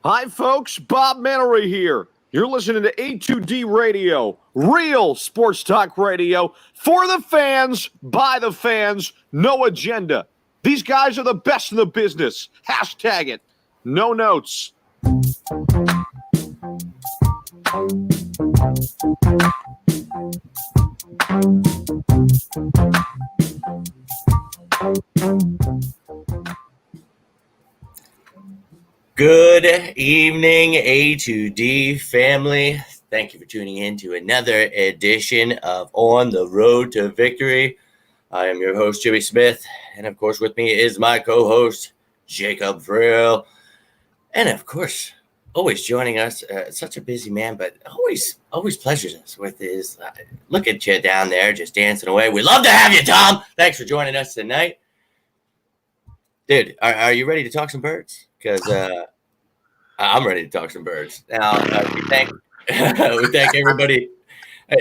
Hi, folks. Bob Mannery here. You're listening to A2D Radio, real sports talk radio for the fans, by the fans, no agenda. These guys are the best in the business. Hashtag it. No notes. Good evening, A2D family. Thank you for tuning in to another edition of On the Road to Victory. I am your host, Jimmy Smith, and of course with me is my co-host, Jacob Frill. And of course, always joining us, such a busy man, but always pleasures us with his, look at you down there just dancing away. We love to have you, Tom. Thanks for joining us tonight. Dude, are you ready to talk some birds? Because I'm ready to talk some birds. Now, we thank everybody.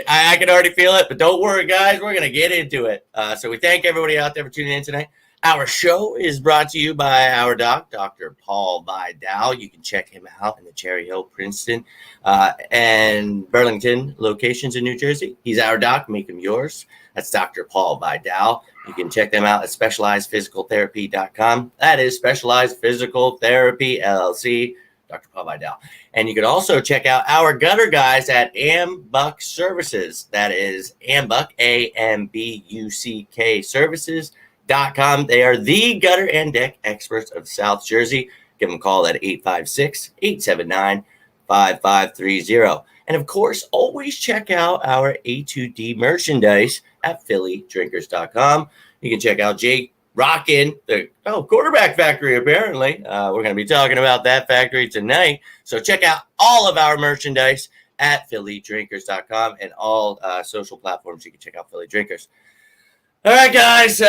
I can already feel it, but don't worry, guys. We're going to get into it. So we thank everybody out there for tuning in tonight. Our show is brought to you by our doc, Dr. Paul Vidal. You can check him out in the Cherry Hill, Princeton, and Burlington locations in New Jersey. He's our doc. Make him yours. That's Dr. Paul Vidal. You can check them out at specializedphysicaltherapy.com. That is Specialized Physical Therapy, LLC, Dr. Paul Vidal. And you can also check out our gutter guys at Ambuck Services. That is Ambuck, AMBUCK Services.com. They are the gutter and deck experts of South Jersey. Give them a call at 856-879-5530. And of course, always check out our A2D merchandise at phillydrinkers.com. You can check out Jake rocking the quarterback factory, apparently. We're going to be talking about that factory tonight. So check out all of our merchandise at phillydrinkers.com and all social platforms. You can check out Philly Drinkers. All right, guys,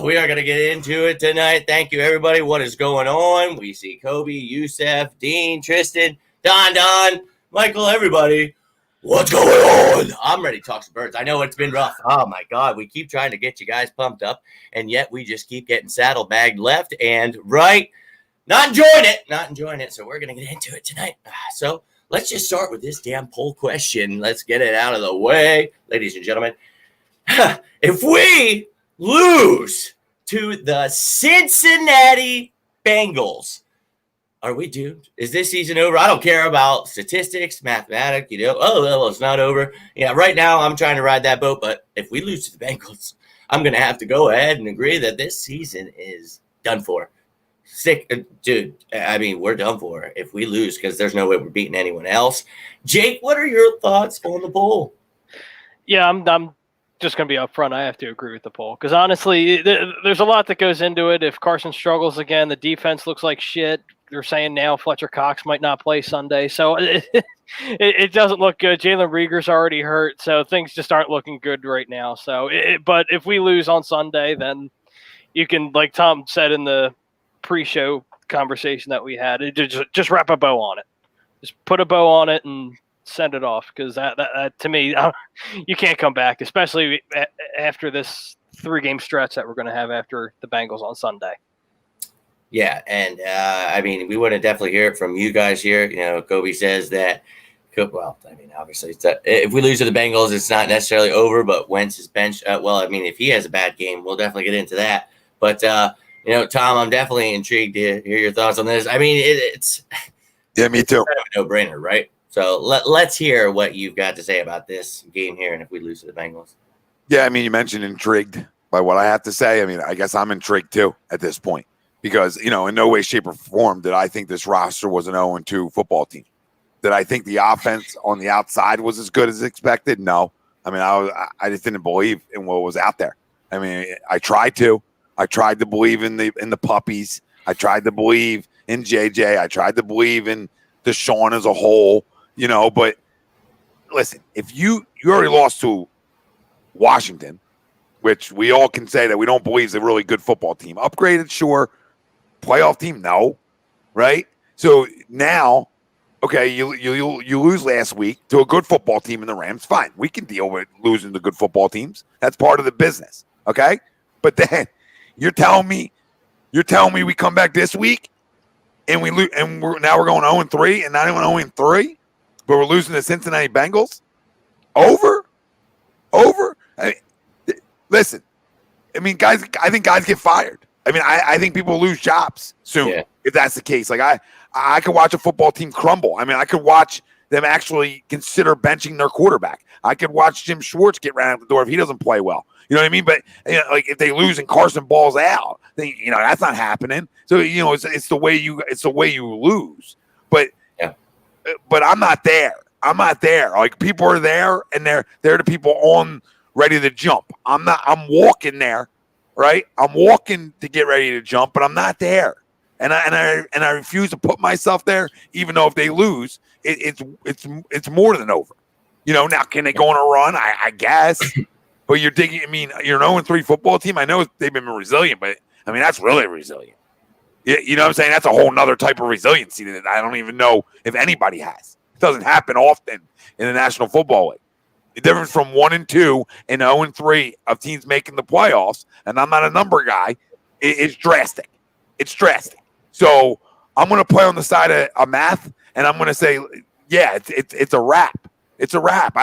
we are going to get into it tonight. Thank you, everybody. What is going on? We see Kobe, Youssef, Dean, Tristan, Don, Michael, everybody. What's going on? I'm ready to talk some birds. I know it's been rough. Oh, my God. We keep trying to get you guys pumped up, and yet we just keep getting saddlebagged left and right. Not enjoying it. So we're going to get into it tonight. So let's just start with this damn poll question. Let's get it out of the way. Ladies and gentlemen, if we lose to the Cincinnati Bengals, are we doomed? Is this season over? I don't care about statistics, mathematics, it's not over. Yeah, right now I'm trying to ride that boat, but if we lose to the Bengals, I'm going to have to go ahead and agree that this season is done for. Dude, I mean, we're done for if we lose because there's no way we're beating anyone else. Jake, what are your thoughts on the poll? Yeah, I'm just going to be upfront. I have to agree with the poll because honestly, there's a lot that goes into it. If Carson struggles again, the defense looks like shit. They're saying now Fletcher Cox might not play Sunday, so it doesn't look good. Jalen Reagor's already hurt, so things just aren't looking good right now. So, but if we lose on Sunday, then you can, like Tom said in the pre-show conversation that we had, just wrap a bow on it. Just put a bow on it and send it off because that to me, you can't come back, especially after this 3-game stretch that we're going to have after the Bengals on Sunday. Yeah, and I mean, we want to definitely hear it from you guys here. You know, Kobe says that, well, I mean, obviously, if we lose to the Bengals, it's not necessarily over, but Wentz is benched. Well, I mean, if he has a bad game, we'll definitely get into that. But, Tom, I'm definitely intrigued to hear your thoughts on this. I mean, it's yeah, me too. Kind of a no-brainer, right? So let's hear what you've got to say about this game here and if we lose to the Bengals. Yeah, I mean, you mentioned intrigued by what I have to say. I mean, I guess I'm intrigued, too, at this point. Because, in no way, shape, or form did I think this roster was an 0-2 football team. Did I think the offense on the outside was as good as expected? No. I mean, I just didn't believe in what was out there. I mean, I tried to. I tried to believe in the puppies. I tried to believe in JJ. I tried to believe in Deshaun as a whole, But listen, if you already lost to Washington, which we all can say that we don't believe is a really good football team. Upgraded, sure. Playoff team, no, right? So now, okay, you lose last week to a good football team in the Rams. Fine, we can deal with losing to good football teams. That's part of the business, okay? But then you're telling me we come back this week and now we're going 0-3, and not even 0-3, but we're losing to Cincinnati Bengals. Over. I mean, listen. I mean, guys. I think guys get fired. I mean, I think people lose jobs soon if that's the case. Like I could watch a football team crumble. I mean, I could watch them actually consider benching their quarterback. I could watch Jim Schwartz get ran out the door if he doesn't play well. You know what I mean? But like if they lose and Carson balls out, then that's not happening. So it's the way you lose. But I'm not there. Like people are there, and they're the people on ready to jump. I'm not. I'm walking there, right? I'm walking to get ready to jump, but I'm not there. And I refuse to put myself there, even though if they lose, it's more than over. Now can they go on a run? I guess. But you're digging. I mean, you're an 0-3 football team. I know they've been resilient, but I mean that's really resilient. You know what I'm saying? That's a whole nother type of resiliency that I don't even know if anybody has. It doesn't happen often in the National Football League. The difference from 1-2 and 0-3 of teams making the playoffs, and I'm not a number guy, it's drastic. It's drastic. So I'm going to play on the side of math, and I'm going to say, yeah, it's a wrap. It's a wrap.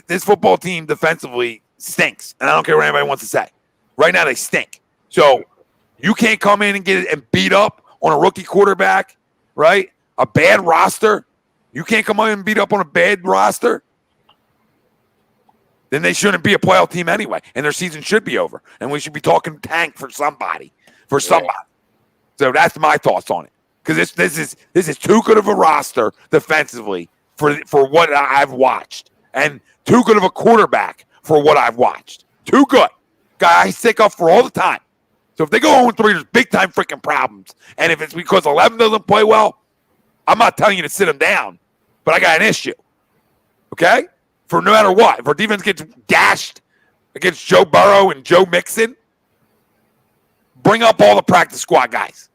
This football team defensively stinks, and I don't care what anybody wants to say. Right now, they stink. So you can't come in and get it and beat up on a rookie quarterback, right? A bad roster. You can't come in and beat up on a bad roster. Then they shouldn't be a playoff team anyway, and their season should be over. And we should be talking tank for somebody. So that's my thoughts on it. Because this is too good of a roster defensively for what I've watched, and too good of a quarterback for what I've watched. Too good. Guy I stick up for all the time. So if they go 0-3, there's big time freaking problems. And if it's because 11 doesn't play well, I'm not telling you to sit them down, but I got an issue. Okay? For no matter what, if our defense gets gashed against Joe Burrow and Joe Mixon, bring up all the practice squad guys.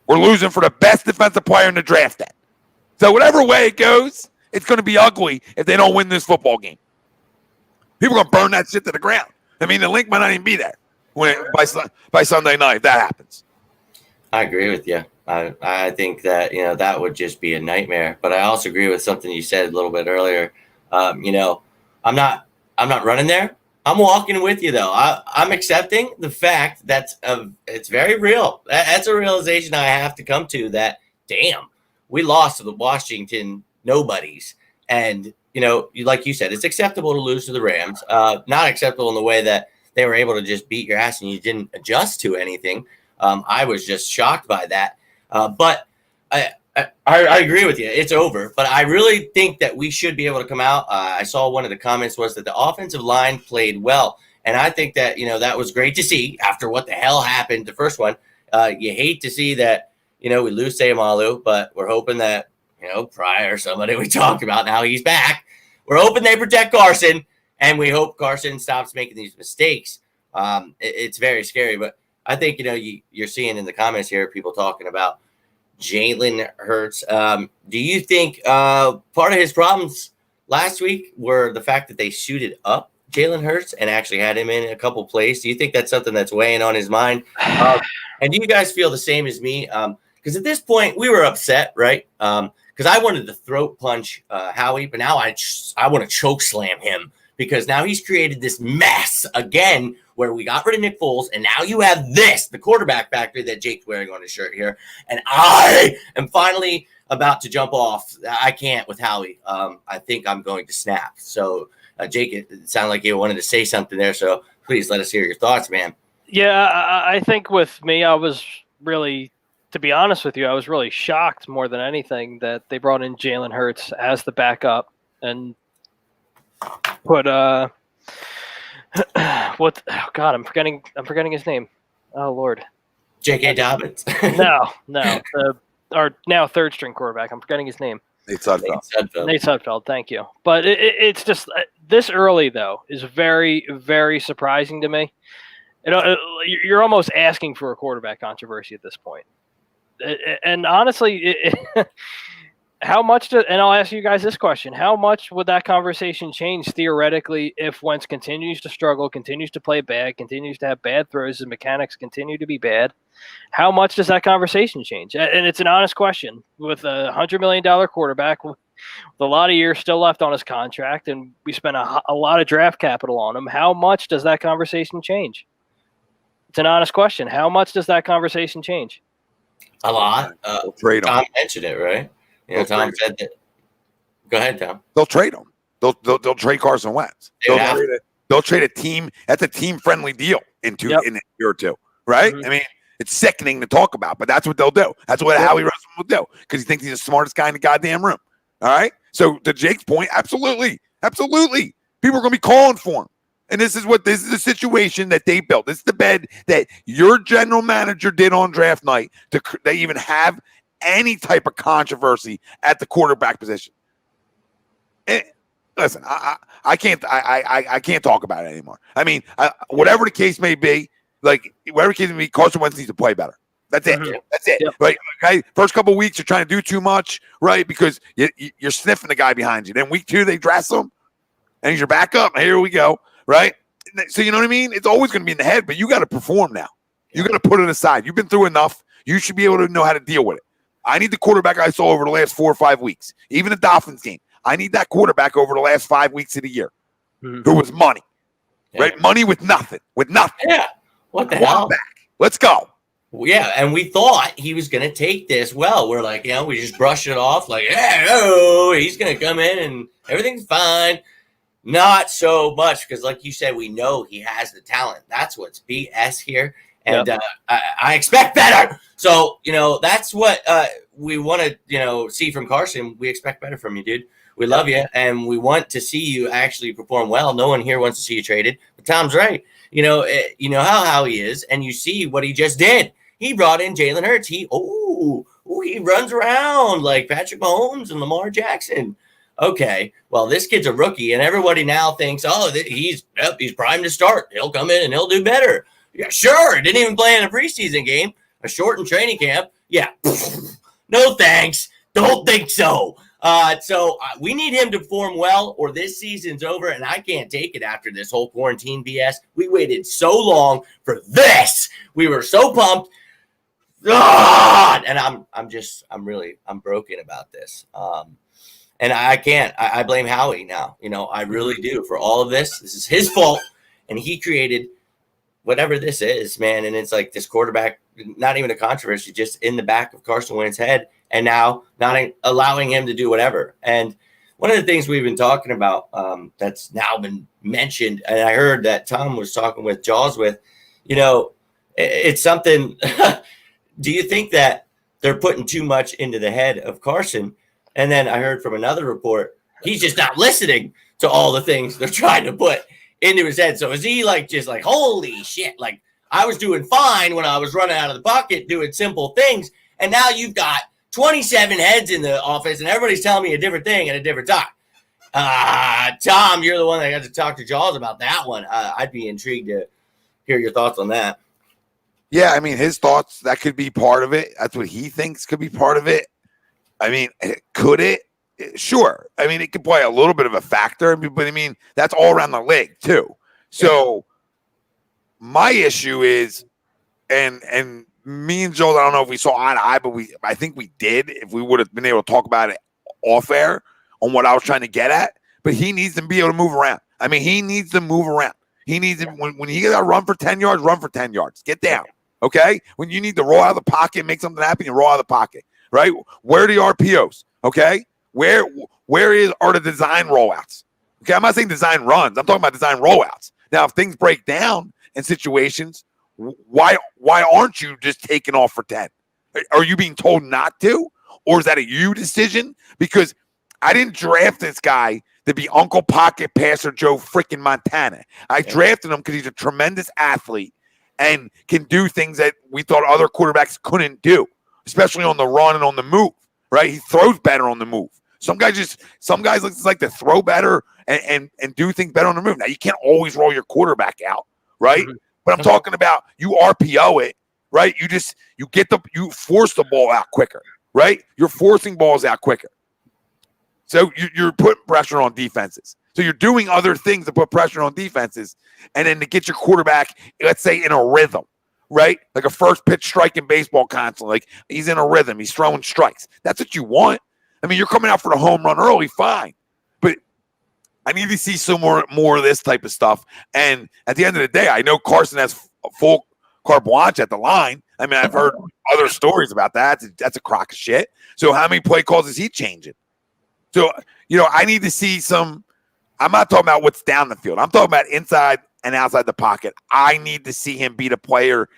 We're losing for the best defensive player in the draft then. So whatever way it goes, it's going to be ugly if they don't win this football game. People are going to burn that shit to the ground. I mean, the link might not even be there by Sunday night if that happens. I agree with you. I think that, that would just be a nightmare. But I also agree with something you said a little bit earlier. I'm not running there. I'm walking with you, though. I'm accepting the fact that it's very real. That's a realization I have to come to that, damn, we lost to the Washington nobodies. And, like you said, it's acceptable to lose to the Rams. Not acceptable in the way that they were able to just beat your ass and you didn't adjust to anything. I was just shocked by that. But I agree with you. It's over. But I really think that we should be able to come out. I saw one of the comments was that the offensive line played well. And I think that, that was great to see after what the hell happened the first one. You hate to see that, we lose Seumalo, but we're hoping that, Pryor, somebody we talked about, now he's back. We're hoping they protect Carson, and we hope Carson stops making these mistakes. It's very scary, but I think, you're seeing in the comments here people talking about Jalen Hurts. Do you think part of his problems last week were the fact that they suited up Jalen Hurts and actually had him in a couple plays? Do you think that's something that's weighing on his mind? And do you guys feel the same as me? Because at this point, we were upset, right? Because I wanted to throat punch Howie, but now I want to choke slam him because now he's created this mess again where we got rid of Nick Foles, and now you have the quarterback factory that Jake's wearing on his shirt here. And I am finally about to jump off. I can't with Howie. I think I'm going to snap. So, Jake, it sounded like you wanted to say something there, so please let us hear your thoughts, man. Yeah, I think with me, I was really, to be honest with you, I was really shocked more than anything that they brought in Jalen Hurts as the backup and put what? Oh God, I'm forgetting his name. Oh Lord, J.K. Dobbins. No, our now third string quarterback. I'm forgetting his name. Nate Sudfeld. Nate Sudfeld. Thank you. But it's just this early though is very, very surprising to me. You're almost asking for a quarterback controversy at this point. And honestly, how much and I'll ask you guys this question, how much would that conversation change theoretically if Wentz continues to struggle, continues to play bad, continues to have bad throws, his mechanics continue to be bad? how much does that conversation change? And it's an honest question. With a $100 million quarterback with a lot of years still left on his contract, and we spent a lot of draft capital on him, how much does that conversation change? It's an honest question. How much does that conversation change? A lot. Trade him. Tom mentioned it, right? Tom said that. Go ahead, Tom. They'll trade him. They'll trade Carson Wentz. They'll trade a team. That's a team-friendly deal in a year or two, right? Mm-hmm. I mean, it's sickening to talk about, but that's what they'll do. That's what Howie Roseman will do because he thinks he's the smartest guy in the goddamn room. All right. So to Jake's point, absolutely. People are going to be calling for him. And this is the situation that they built. This is the bed that your general manager did on draft night to they even have any type of controversy at the quarterback position. Listen, I can't talk about it anymore. I mean, whatever the case may be, Carson Wentz needs to play better. That's it. Mm-hmm. That's it. Yep. Right? Okay. First couple of weeks, you're trying to do too much, right? Because you're sniffing the guy behind you. Then week 2, they dress him, and he's your backup. And here we go. Right? So you know what I mean? It's always going to be in the head, but you got to perform now. You got to put it aside. You've been through enough. You should be able to know how to deal with it. I need the quarterback I saw over the last 4 or 5 weeks, even the Dolphins game. I need that quarterback over the last 5 weeks of the year who was money, right? Money with nothing. Yeah. What the hell? Back. Let's go. Yeah, and we thought he was going to take this well. We're like, we just brushed it off like, he's going to come in and everything's fine. Not so much because, like you said, we know he has the talent. That's what's BS here. And I expect better. So, that's what we want to, see from Carson. We expect better from you, dude. We love you, and we want to see you actually perform well. No one here wants to see you traded. But Tom's right. You know how he is, and you see what he just did. He brought in Jalen Hurts. He runs around like Patrick Mahomes and Lamar Jackson. Okay, well, this kid's a rookie, and everybody now thinks, he's primed to start. He'll come in and he'll do better. Yeah, sure. Didn't even play in a preseason game, a shortened training camp. Yeah, no thanks. Don't think so. So we need him to perform well, or this season's over, and I can't take it after this whole quarantine BS. We waited so long for this. We were so pumped. God! And I'm broken about this. And I can't. I blame Howie now. I really do for all of this. This is his fault, and he created whatever this is, man. And it's like this quarterback, not even a controversy, just in the back of Carson Wentz's head, and now not allowing him to do whatever. And one of the things we've been talking about that's now been mentioned, and I heard that Tom was talking with Jaws with, it's something. Do you think that they're putting too much into the head of Carson? And then I heard from another report, he's just not listening to all the things they're trying to put into his head. So is he just like, holy shit, like I was doing fine when I was running out of the pocket doing simple things, and now you've got 27 heads in the office and everybody's telling me a different thing at a different time. Tom, you're the one that got to talk to Jaws about that one. I'd be intrigued to hear your thoughts on that. Yeah, I mean, his thoughts, that could be part of it. That's what he thinks could be part of it. I mean, could it? Sure. I mean, it could play a little bit of a factor, but I mean, that's all around the league too. So my issue is, and me and Joel, I don't know if we saw eye to eye, but I think we did, if we would have been able to talk about it off air on what I was trying to get at, but he needs to be able to move around. I mean, he needs to move around. He needs to, when he got to run for 10 yards, run for 10 yards. Get down. Okay? When you need to roll out of the pocket, make something happen, you roll out of the pocket. Right? Where are the RPOs? Okay? Where are the design rollouts? Okay, I'm not saying design runs. I'm talking about design rollouts. Now, if things break down in situations, why aren't you just taking off for 10? Are you being told not to? Or is that a you decision? Because I didn't draft this guy to be Uncle Pocket Passer Joe freaking Montana. I drafted him because he's a tremendous athlete and can do things that we thought other quarterbacks couldn't do, especially on the run and on the move, right? He throws better on the move. Some guys like to throw better and do things better on the move. Now, you can't always roll your quarterback out, right? Mm-hmm. But I'm talking about you RPO it, right? You force the ball out quicker, right? You're forcing balls out quicker. So you're putting pressure on defenses. So you're doing other things to put pressure on defenses and then to get your quarterback, let's say, in a rhythm, right? Like a first pitch strike in baseball constantly. Like he's in a rhythm. He's throwing strikes. That's what you want. I mean, you're coming out for the home run early, fine. But I need to see some more of this type of stuff. And at the end of the day, I know Carson has full carte blanche at the line. I mean, I've heard other stories about that. That's a crock of shit. So how many play calls is he changing? So, I need to see some. I'm not talking about what's down the field. I'm talking about inside and outside the pocket. I need to see him be the player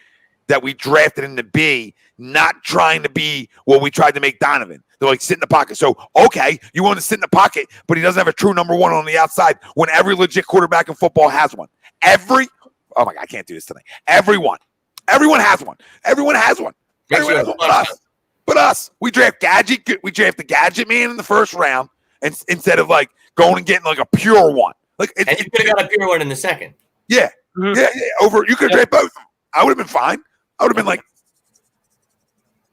that we drafted him to be, not trying to be what we tried to make Donovan. They're like, sit in the pocket. So, okay, you want to sit in the pocket, but he doesn't have a true number one on the outside when every legit quarterback in football has one. Oh my God, I can't do this tonight. Everyone has one. Everyone has one. Everyone has one but us. We draft the gadget man in the first round instead of like going and getting like a pure one. Like and you could have got a pure one in the second. Yeah. Mm-hmm. Yeah. You could have draft both. I would have been fine. I would have been like,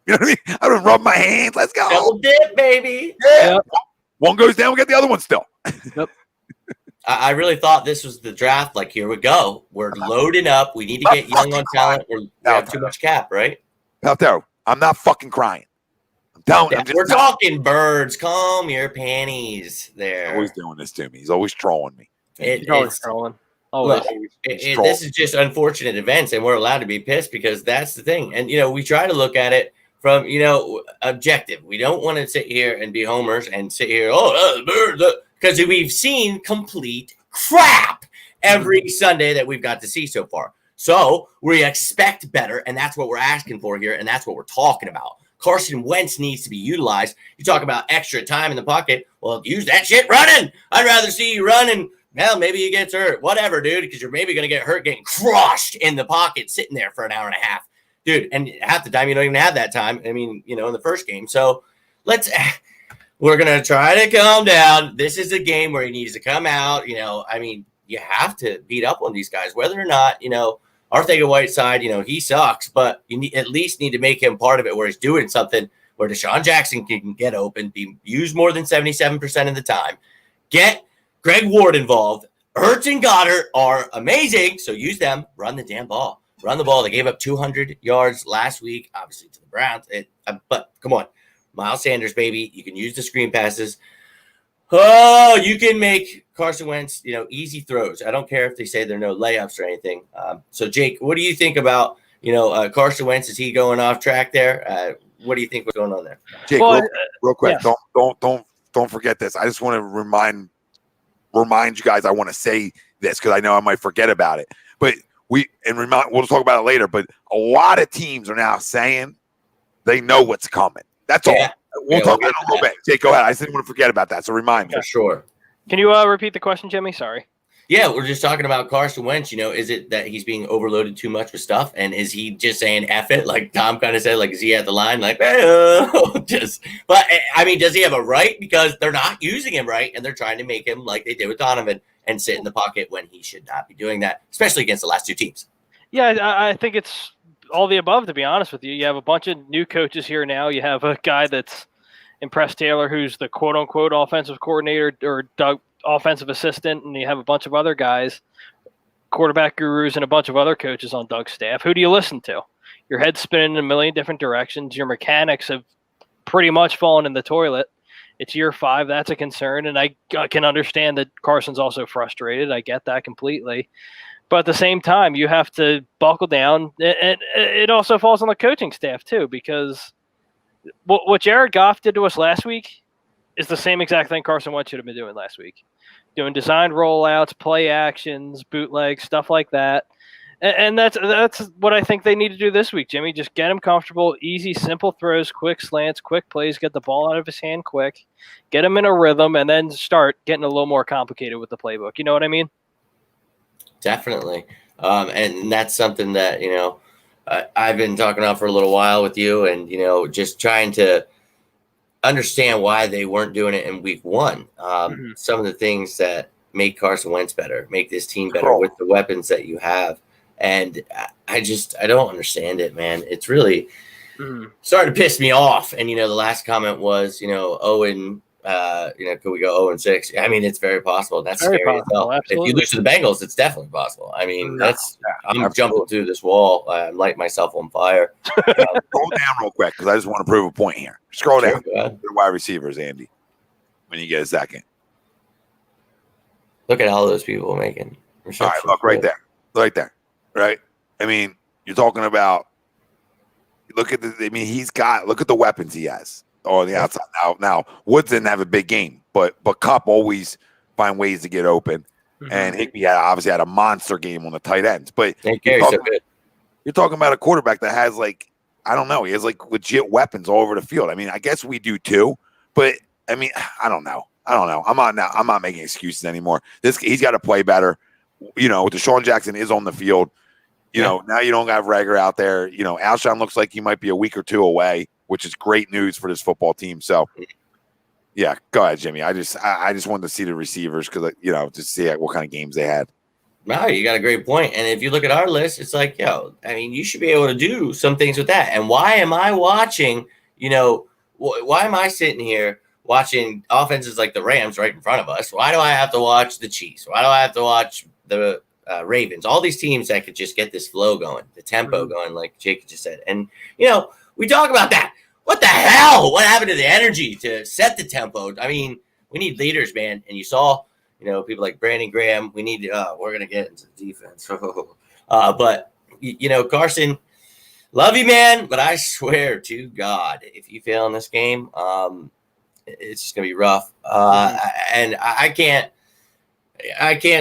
you know what I mean? I would have rubbed my hands. Let's go. Double dip, baby. Yeah. Yep. One goes down, we get the other one still. Yep. I really thought this was the draft. Like, here we go. We're loading up. We need to get young on talent. We have too much cap, right? Pelto, I'm not fucking crying. I'm telling you. We're talking birds. Calm your panties there. He's always doing this to me. He's always trolling me. He's always trolling. Look, this is just unfortunate events, and we're allowed to be pissed because that's the thing. And, we try to look at it from, objective. We don't want to sit here and be homers and sit here, because we've seen complete crap every Sunday that we've got to see so far. So we expect better, and that's what we're asking for here, and that's what we're talking about. Carson Wentz needs to be utilized. You talk about extra time in the pocket. Well, use that shit running. I'd rather see you running. Well, maybe he gets hurt. Whatever, dude, because you're maybe going to get hurt getting crushed in the pocket sitting there for an hour and a half. Dude, and half the time you don't even have that time. I mean, in the first game. So we're going to try to calm down. This is a game where he needs to come out. You have to beat up on these guys, whether or not, Arcega-Whiteside, he sucks, but you at least need to make him part of it where he's doing something where Deshaun Jackson can get open, be used more than 77% of the time. Get Greg Ward involved. Ertz and Goddard are amazing, so use them. Run the damn ball. Run the ball. They gave up 200 yards last week, obviously to the Browns. But come on, Miles Sanders, baby. You can use the screen passes. Oh, you can make Carson Wentz, easy throws. I don't care if they say there are no layups or anything. So, Jake, what do you think about, Carson Wentz? Is he going off track there? What do you think was going on there? Jake, real quick, yeah. Don't forget this. I just want to remind you guys. I want to say this because I know I might forget about it. But we'll talk about it later. But a lot of teams are now saying they know what's coming. That's all. We'll talk about it a little bit. Jake, go ahead. I just didn't want to forget about that. So remind me. For sure. Can you repeat the question, Jimmy? Sorry. Yeah, we're just talking about Carson Wentz. Is it that he's being overloaded too much with stuff? And is he just saying F it? Like Tom kind of said, like, is he at the line? Like, but I mean, does he have a right? Because they're not using him right. And they're trying to make him like they did with Donovan and sit in the pocket when he should not be doing that, especially against the last two teams. Yeah, I think it's all the above, to be honest with you. You have a bunch of new coaches here now. You have a guy that's Impress Taylor, who's the quote-unquote offensive coordinator or offensive assistant, and you have a bunch of other guys, quarterback gurus, and a bunch of other coaches on Doug's staff. Who do you listen to? Your head's spinning in a million different directions. Your mechanics have pretty much fallen in the toilet. It's year 5. That's a concern, and I can understand that Carson's also frustrated. I get that completely. But at the same time, you have to buckle down. And it also falls on the coaching staff, too, because what Jared Goff did to us last week is the same exact thing Carson Wentz should have been doing last week. Doing designed rollouts, play actions, bootlegs, stuff like that. And that's what I think they need to do this week, Jimmy. Just get him comfortable, easy, simple throws, quick slants, quick plays, get the ball out of his hand quick, get him in a rhythm, and then start getting a little more complicated with the playbook. You know what I mean? Definitely. And that's something that, I've been talking about for a little while with you and, just trying to understand why they weren't doing it in week 1. Some of the things that make Carson Wentz better, make this team better with the weapons that you have. And I don't understand it, man. It's really starting to piss me off. And, the last comment was, Could we go 0-6? I mean, it's very possible. That's Very scary as hell. possible, absolutely. If you lose to the Bengals, it's definitely possible. I mean, I'm absolutely. jumping through this wall. I'm lighting myself on fire. Scroll down real quick because I just want to prove a point here. Scroll Sure, down. go ahead. The wide receivers, Andy, when you get a second. Look at all those people making All receptions. right, look right there. Right there. Right? I mean, you're talking about look at the weapons he has on the outside. Now Woods didn't have a big game, but Kupp always find ways to get open. Mhm. And Higbee obviously had a monster game on the tight ends. But Thank you're you. So good. talking about a quarterback that has I don't know, he has legit weapons all over the field. I mean, I guess we do too, but I mean, I don't know. I'm not making excuses anymore. He's got to play better. Deshaun Jackson is on the field. Now you don't have Reagor out there. Alshon looks like he might be a week or two away, which is great news for this football team. So, yeah, go ahead, Jimmy. I just wanted to see the receivers because just see what kind of games they had. Wow, you got a great point. And if you look at our list, it's like, you should be able to do some things with that. And why am I watching? Why am I sitting here watching offenses like the Rams right in front of us? Why do I have to watch the Chiefs? Why do I have to watch the Ravens? All these teams that could just get this flow going, the tempo going, like Jake just said. And, we talk about that. What the hell? What happened to the energy to set the tempo? I mean, we need leaders, man. And you saw, people like Brandon Graham. We need we're going to get into the defense. But, Carson, love you, man. But I swear to God, if you fail in this game, it's just going to be rough. And I can't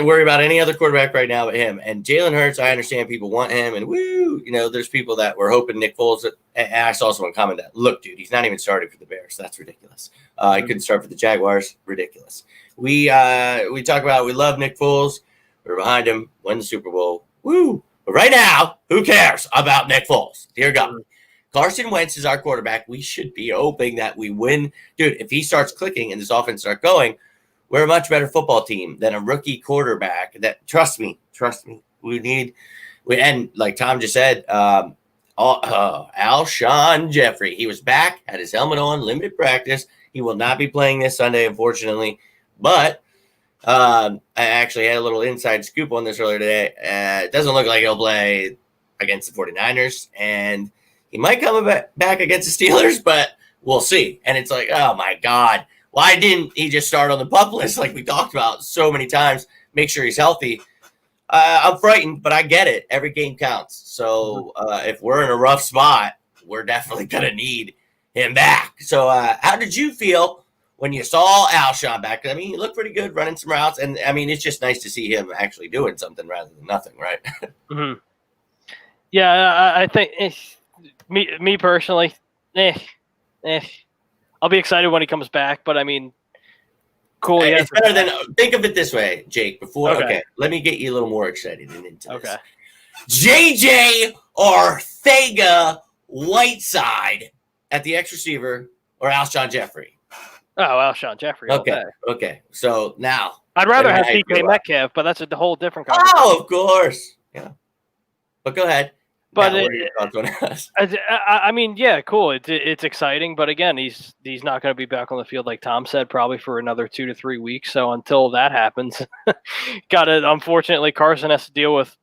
worry about any other quarterback right now but him. And Jalen Hurts, I understand people want him. And woo, there's people that were hoping Nick Foles. And I saw someone comment that, look, dude, he's not even started for the Bears. That's ridiculous. He couldn't start for the Jaguars. Ridiculous. We talk about we love Nick Foles. We're behind him. Win the Super Bowl. Woo. But right now, who cares about Nick Foles? Dear God. Carson Wentz is our quarterback. We should be hoping that we win. Dude, if he starts clicking and this offense starts going, we're a much better football team than a rookie quarterback. That trust me, and like Tom just said, Alshon Jeffrey, he was back, had his helmet on, limited practice. He will not be playing this Sunday, unfortunately. But I actually had a little inside scoop on this earlier today. It doesn't look like he'll play against the 49ers, and he might come back against the Steelers, but we'll see. And it's like, oh my God. Why didn't he just start on the pup list like we talked about so many times? Make sure he's healthy. I'm frightened, but I get it. Every game counts. So if we're in a rough spot, we're definitely going to need him back. So how did you feel when you saw Alshon back? I mean, he looked pretty good running some routes. And, I mean, it's just nice to see him actually doing something rather than nothing, right? Mm-hmm. Yeah, I think me personally, I'll be excited when he comes back, but I mean, cool. It's better than think of it this way, Jake. Okay, let me get you a little more excited and into this. Okay. JJ Arcega-Whiteside at the X receiver or Alshon Jeffrey? Oh, Alshon Jeffrey. Okay. So now I'd rather have DK Metcalf, but that's a whole different conversation. Oh, of course. Yeah. But go ahead. But what are your thoughts on us? I mean, yeah, cool. It's exciting, but again, he's not going to be back on the field like Tom said, probably for another 2 to 3 weeks. So until that happens, unfortunately, Carson has to deal with,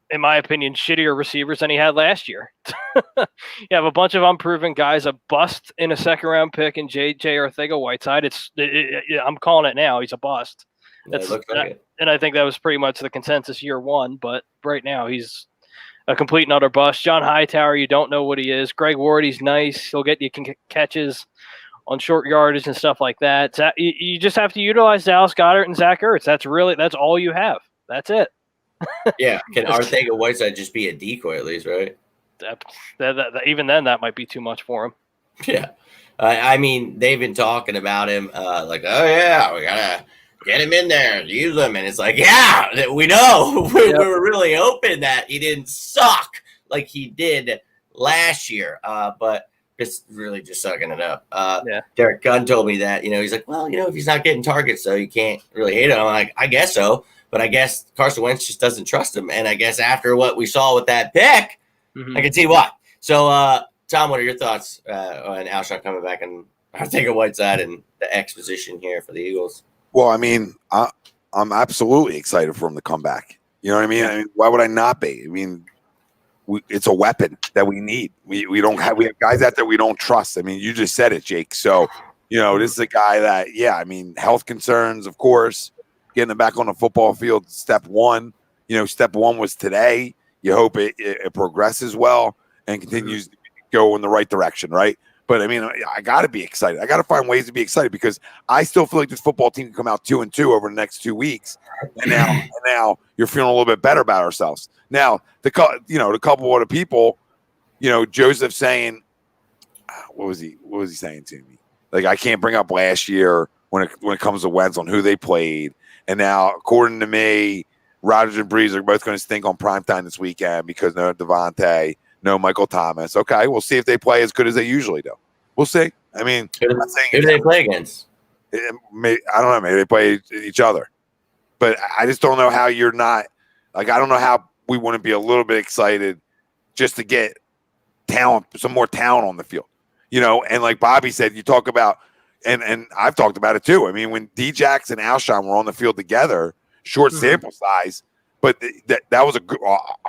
in my opinion, shittier receivers than he had last year. You have a bunch of unproven guys, a bust in a second-round pick, and JJ Arcega-Whiteside. I'm calling it now. He's a bust. It looks like it. And I think that was pretty much the consensus year one. But right now, he's a complete and utter bust. John Hightower, you don't know what he is. Greg Ward, he's nice. He'll get you catches on short yardage and stuff like that. You just have to utilize Dallas Goedert and Zach Ertz. That's all you have. That's it. Yeah. Can Arcega-Whiteside just be a decoy at least, right? Even then, that might be too much for him. Yeah. I mean, they've been talking about him like, oh, yeah, we got to get him in there and use him. And it's like, yeah, we know. We were really hoping that he didn't suck like he did last year. But it's really just sucking it up. Derek Gunn told me that, he's like, well, if he's not getting targets, so you can't really hate him. I'm like, I guess so. But I guess Carson Wentz just doesn't trust him. And I guess after what we saw with that pick, I can see why. So, Tom, what are your thoughts on Alshon coming back and I'm taking Whiteside in the X position here for the Eagles. Well, I mean, I'm absolutely excited for him to come back. You know what I mean? I mean, why would I not be? I mean, it's a weapon that we need. We have guys out there we don't trust. I mean, you just said it, Jake. So, this is a guy that, I mean, health concerns, of course, getting him back on the football field, step one. Step one was today. You hope it progresses well and continues to go in the right direction, right? But I mean, I got to be excited. I got to find ways to be excited because I still feel like this football team can come out 2-2 over the next 2 weeks. And now you're feeling a little bit better about ourselves. Now, the couple of the people, Joseph saying, what was he saying to me? Like, I can't bring up last year when it comes to Wentz on who they played. And now, according to me, Rodgers and Breeze are both going to stink on primetime this weekend because no Devontae, no Michael Thomas. Okay, we'll see if they play as good as they usually do. We'll see. I mean, who do they play against? I don't know. Maybe they play each other. But I just don't know how you're not – like, I don't know how we wouldn't be a little bit excited just to get talent, some more talent on the field. And like Bobby said, you talk about – and I've talked about it too. I mean, when D-Jax and Alshon were on the field together, short sample size, but that was a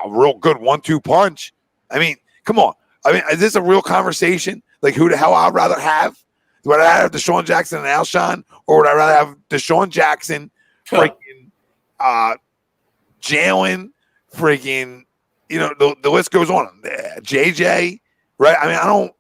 real good 1-2 punch. I mean, come on. I mean, is this a real conversation? Like, who the hell I'd rather have? Would I rather have Deshaun Jackson and Alshon, or would I rather have Deshaun Jackson, freaking Jalen, freaking, the list goes on. JJ, right? I mean,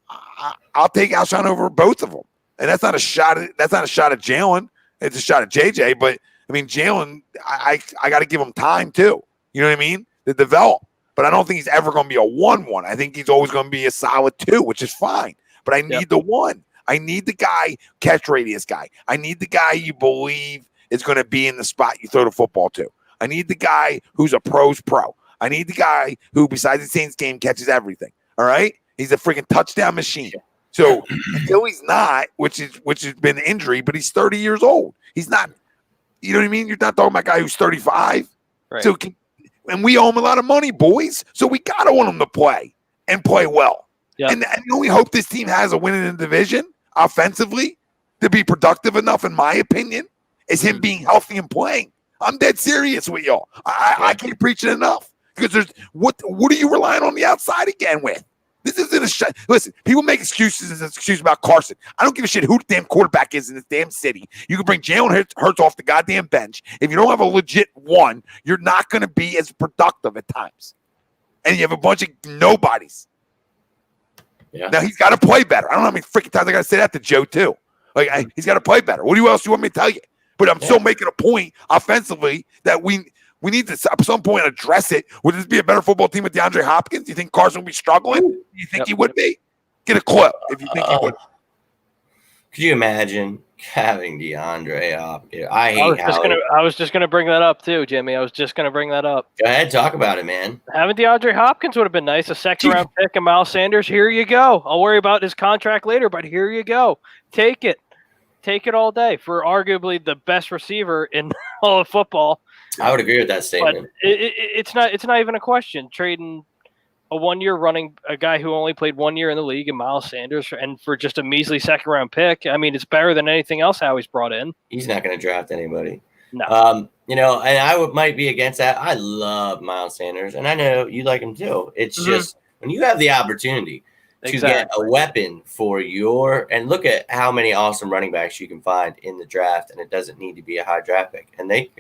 I'll take Alshon over both of them. And that's not a shot at Jalen. It's a shot at JJ. But I mean, Jalen, I got to give him time too. You know what I mean? To develop. But I don't think he's ever going to be a 1-1. I think he's always going to be a solid 2, which is fine. But I need the 1. I need the guy, catch radius guy. I need the guy you believe is going to be in the spot you throw the football to. I need the guy who's a pro's pro. I need the guy who, besides the Saints game, catches everything. All right? He's a freaking touchdown machine. So until he's not, which has been injury, but he's 30 years old. He's not, you know what I mean? You're not talking about a guy who's 35. Right. So and we owe him a lot of money, boys. So we got to want him to play and play well. Yep. And the only hope this team has of winning the division offensively to be productive enough, in my opinion, is him being healthy and playing. I'm dead serious with y'all. I can't preach it enough because there's what are you relying on the outside again with? This isn't a shot. Listen, people make excuses about Carson. I don't give a shit who the damn quarterback is in this damn city. You can bring Jalen Hurts off the goddamn bench. If you don't have a legit one, you're not going to be as productive at times. And you have a bunch of nobodies. Yeah. Now, he's got to play better. I don't know how many freaking times I got to say that to Joe, too. Like, he's got to play better. What else do you want me to tell you? But I'm still making a point offensively that we need to, at some point, address it. Would this be a better football team with DeAndre Hopkins? Do you think Carson would be struggling? Do you think he would be? Get a clip if you think he would. Could you imagine having DeAndre Hopkins? I was just gonna bring that up too, Jimmy. I was just gonna bring that up. Go ahead, talk about it, man. Having DeAndre Hopkins would have been nice. A second-round pick and Miles Sanders. Here you go. I'll worry about his contract later, but here you go. Take it all day for arguably the best receiver in all of football. I would agree with that statement. But it's not even a question. Trading a 1-year running a guy who only played 1 year in the league and Miles Sanders and for just a measly second-round pick. I mean, it's better than anything else Howie's brought in. He's not going to draft anybody. No. And I might be against that. I love Miles Sanders, and I know you like him too. It's just when you have the opportunity to get a weapon for and look at how many awesome running backs you can find in the draft, and it doesn't need to be a high draft pick. And they,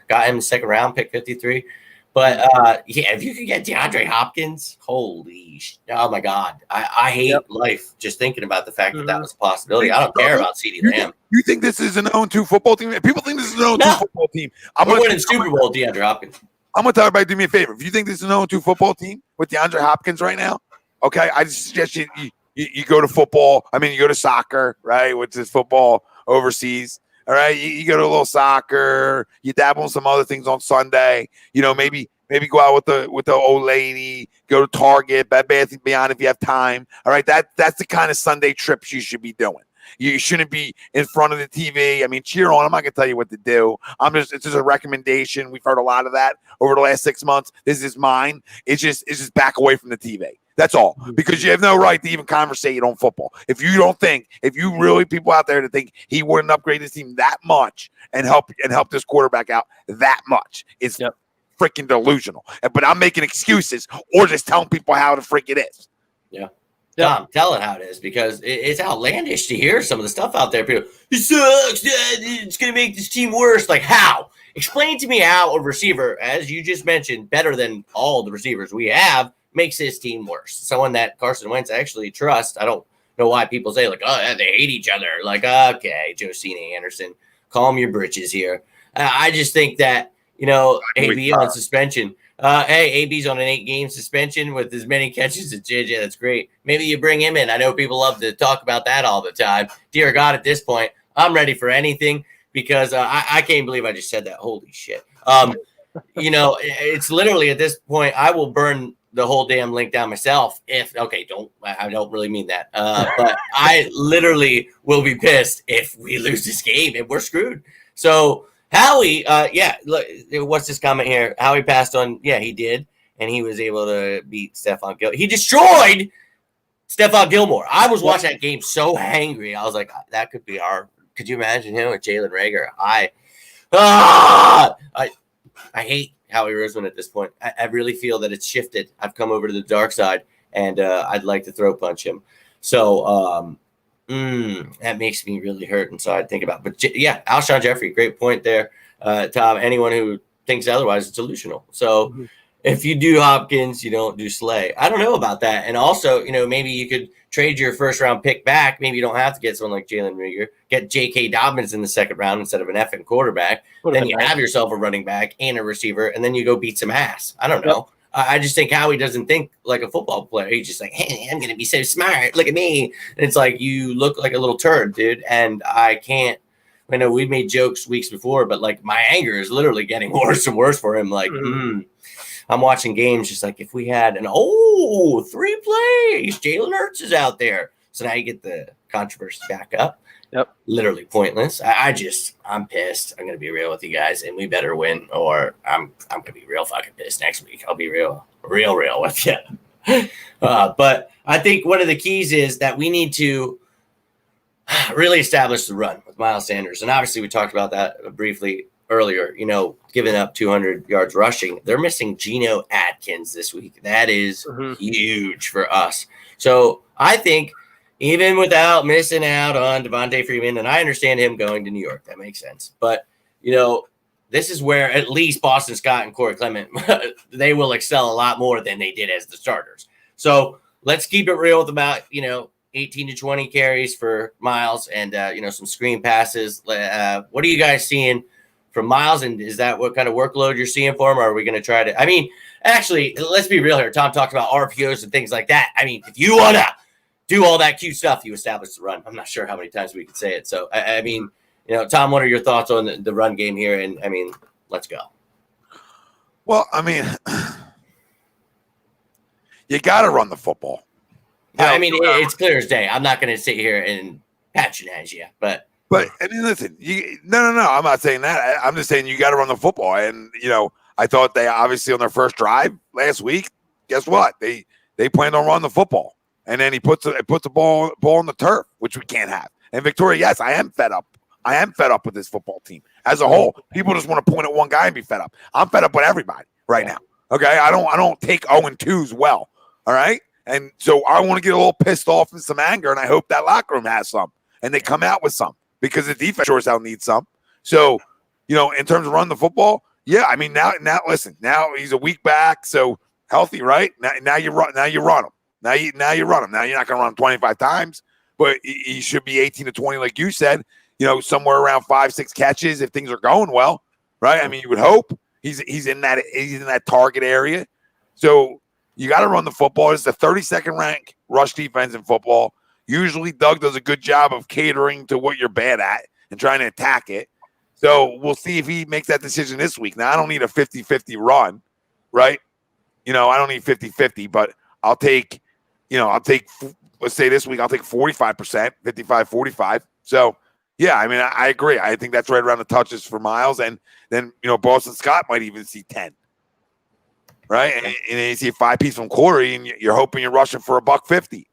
got him second round, pick 53. But if you could get DeAndre Hopkins, oh my God, I hate life just thinking about the fact that was a possibility. I don't care about CeeDee Lamb. You think this is an 0-2 football team? People think this is an 0-2 football team. We're winning Super Bowl, DeAndre Hopkins. I'm gonna tell everybody, do me a favor. If you think this is an 0-2 football team with DeAndre Hopkins right now, okay, I just suggest you go to football. I mean, you go to soccer, right? Which is football overseas. All right, you go to a little soccer. You dabble in some other things on Sunday. Maybe go out with the old lady. Go to Target, Bed Bath & Beyond if you have time. All right, that's the kind of Sunday trips you should be doing. You shouldn't be in front of the TV. I mean, cheer on. I'm not going to tell you what to do. It's just a recommendation. We've heard a lot of that over the last 6 months. This is mine. It's just back away from the TV. That's all, because you have no right to even conversate on football. If you really people out there to think he wouldn't upgrade his team that much and help this quarterback out that much, it's freaking delusional. But I'm making excuses or just telling people how the freak it is. Yeah. Tom, tell it how it is, because it's outlandish to hear some of the stuff out there. People, it sucks. It's going to make this team worse. Like, how? Explain to me how a receiver, as you just mentioned, better than all the receivers we have, makes his team worse. Someone that Carson Wentz actually trusts. I don't know why people say, like, oh, they hate each other. Like, okay, Josina Anderson, calm your britches here. I just think that, AB on suspension. Hey, AB's on an 8-game suspension with as many catches as JJ. That's great. Maybe you bring him in. I know people love to talk about that all the time. Dear God, at this point, I'm ready for anything, because I can't believe I just said that. Holy shit. It's literally at this point, I will burn the whole damn link down myself. I don't really mean that. But I literally will be pissed if we lose this game and we're screwed. So Howie, look, what's this comment here? Howie passed on. Yeah, he did. And he was able to beat Stephon Gilmore. He destroyed Stephon Gilmore. I was watching that game so angry. I was like, that could be could you imagine him with Jalen Reagor? I hate Howie Roseman at this point. I really feel that it's shifted. I've come over to the dark side, and I'd like to throw punch him. So that makes me really hurt inside. Think about, but Alshon Jeffrey, great point there, Tom. Anyone who thinks otherwise is delusional. So if you do Hopkins, you don't do Slay. I don't know about that. And also, maybe you could trade your first round pick back. Maybe you don't have to get someone like Jalen Reagor. Get J.K. Dobbins in the second round instead of an effing quarterback. Then you have yourself a running back and a receiver, and then you go beat some ass. I don't know. I just think Howie doesn't think like a football player. He's just like, hey, I'm going to be so smart. Look at me. And it's like, you look like a little turd, dude. And I know we made jokes weeks before, but like my anger is literally getting worse and worse for him. Like, I'm watching games just like, if we had 3 plays, Jalen Hurts is out there. So now you get the controversy back up. Yep. Literally pointless. I'm pissed. I'm going to be real with you guys, and we better win, or I'm going to be real fucking pissed next week. I'll be real with you. But I think one of the keys is that we need to really establish the run with Miles Sanders. And obviously we talked about that briefly earlier, giving up 200 yards rushing. They're missing Geno Atkins this week. That is huge for us. So I think, even without missing out on Devontae Freeman, and I understand him going to New York. That makes sense. But, this is where at least Boston Scott and Corey Clement, they will excel a lot more than they did as the starters. So let's keep it real with about, 18 to 20 carries for Miles and, some screen passes. What are you guys seeing from Miles? And is that what kind of workload you're seeing for him? Or are we going to try to – actually, let's be real here. Tom talked about RPOs and things like that. If you want to – do all that cute stuff, you establish the run. I'm not sure how many times we could say it. So, Tom, what are your thoughts on the run game here? And, let's go. Well, you got to run the football. It's clear as day. I'm not going to sit here and patronize you, but listen, no. I'm not saying that. I'm just saying you got to run the football. And, I thought they obviously on their first drive last week, guess what? They planned on running the football. And then he puts the ball on the turf, which we can't have. And Victoria, yes, I am fed up. I am fed up with this football team as a whole. People just want to point at one guy and be fed up. I'm fed up with everybody right now. Okay, I don't take 0-2s well. All right, and so I want to get a little pissed off and some anger, and I hope that locker room has some, and they come out with some, because the defense sure as hell needs some. So, in terms of running the football, now listen, now he's a week back, so healthy, right? Now you run him. Now you run him. Now you're not going to run him 25 times, but he should be 18 to 20, like you said. Somewhere around 5-6 catches if things are going well, right? You would hope he's in that target area. So you got to run the football. It's the 32nd ranked rush defense in football. Usually Doug does a good job of catering to what you're bad at and trying to attack it. So we'll see if he makes that decision this week. Now I don't need a 50-50 run, right? I don't need 50-50, but I'll take let's say this week I'll take 45%, 55-45. So, yeah, I mean, I agree. I think that's right around the touches for Miles. And then, Boston Scott might even see 10. Right? And then you see a 5-piece from Corey, and you're hoping you're rushing for $150,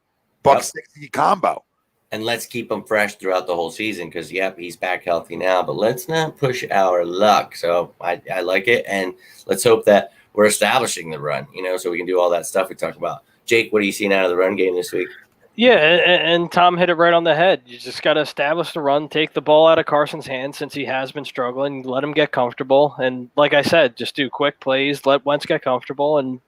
$160 combo. And let's keep him fresh throughout the whole season because, he's back healthy now. But let's not push our luck. So I like it. And let's hope that we're establishing the run, so we can do all that stuff we talked about. Jake, what are you seeing out of the run game this week? Yeah, and Tom hit it right on the head. You just got to establish the run, take the ball out of Carson's hands since he has been struggling, let him get comfortable. And like I said, just do quick plays, let Wentz get comfortable. And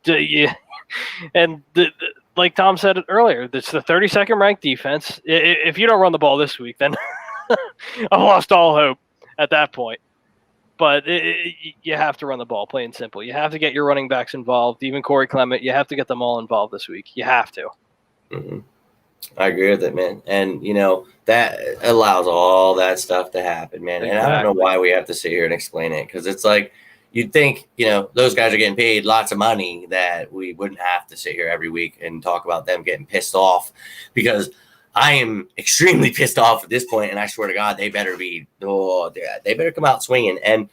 like Tom said earlier, it's the 32nd ranked defense. If you don't run the ball this week, then I've lost all hope at that point. But you have to run the ball, plain and simple. You have to get your running backs involved, even Corey Clement. You have to get them all involved this week. You have to. Mm-hmm. I agree with it, man. And, that allows all that stuff to happen, man. Exactly. And I don't know why we have to sit here and explain it because it's like you'd think, those guys are getting paid lots of money that we wouldn't have to sit here every week and talk about them getting pissed off because I am extremely pissed off at this point, and I swear to God, they better come out swinging. And,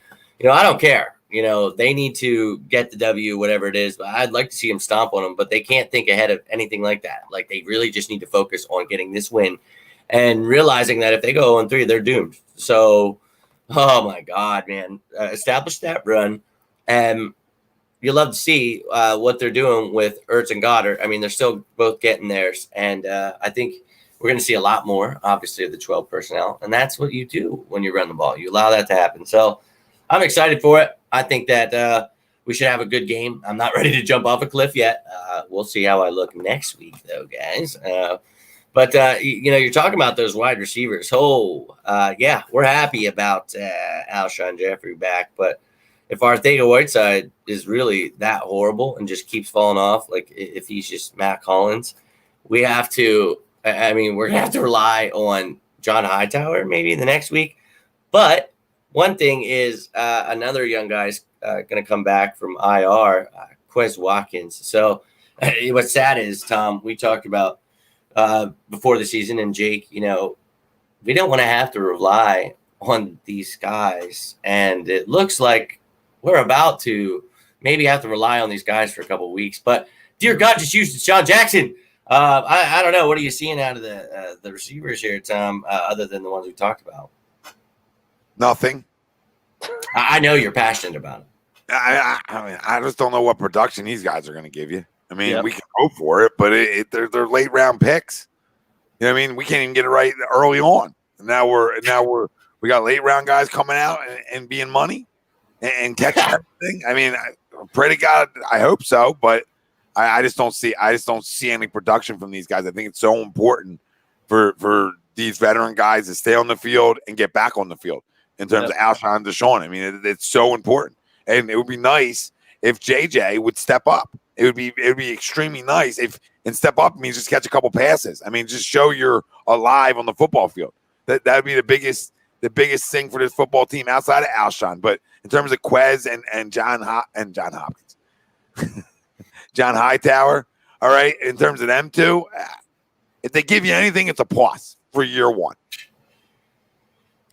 I don't care. They need to get the W, whatever it is, but I'd like to see them stomp on them, but they can't think ahead of anything like that. Like, they really just need to focus on getting this win and realizing that if they go 0-3, they're doomed. So, oh, my God, man. Establish that run. And you'll love to see what they're doing with Ertz and Goddard. I mean, they're still both getting theirs, and I think we're going to see a lot more, obviously, of the 12 personnel, and that's what you do when you run the ball. You allow that to happen. So I'm excited for it. I think that we should have a good game. I'm not ready to jump off a cliff yet. We'll see how I look next week, though, guys. But you're talking about those wide receivers. We're happy about Alshon Jeffrey back. But if Arcega-Whiteside is really that horrible and just keeps falling off, like if he's just Matt Collins, we're going to have to rely on John Hightower maybe the next week. But one thing is another young guy's going to come back from IR, Quez Watkins. So what's sad is, Tom, we talked about before the season, and Jake, we don't want to have to rely on these guys. And it looks like we're about to maybe have to rely on these guys for a couple of weeks. But, dear God, just use Sean Jackson. I don't know. What are you seeing out of the receivers here, Tom, other than the ones we talked about? Nothing. I know you're passionate about it. I just don't know what production these guys are going to give you. I mean, we can hope for it, but they're late round picks. You know what I mean? We can't even get it right early on. And now we got late round guys coming out and being money and catching everything. I mean, pray to God, I hope so, but I just don't see any production from these guys. I think it's so important for these veteran guys to stay on the field and get back on the field in terms of Alshon and Deshaun. I mean, it's so important. And it would be nice if JJ would step up. It would be extremely nice if, and step up means just catch a couple passes. I mean, just show you're alive on the football field. That would be the biggest thing for this football team outside of Alshon. But in terms of Quez and John Hopkins, John Hightower, all right, in terms of them two, if they give you anything, it's a plus for year one.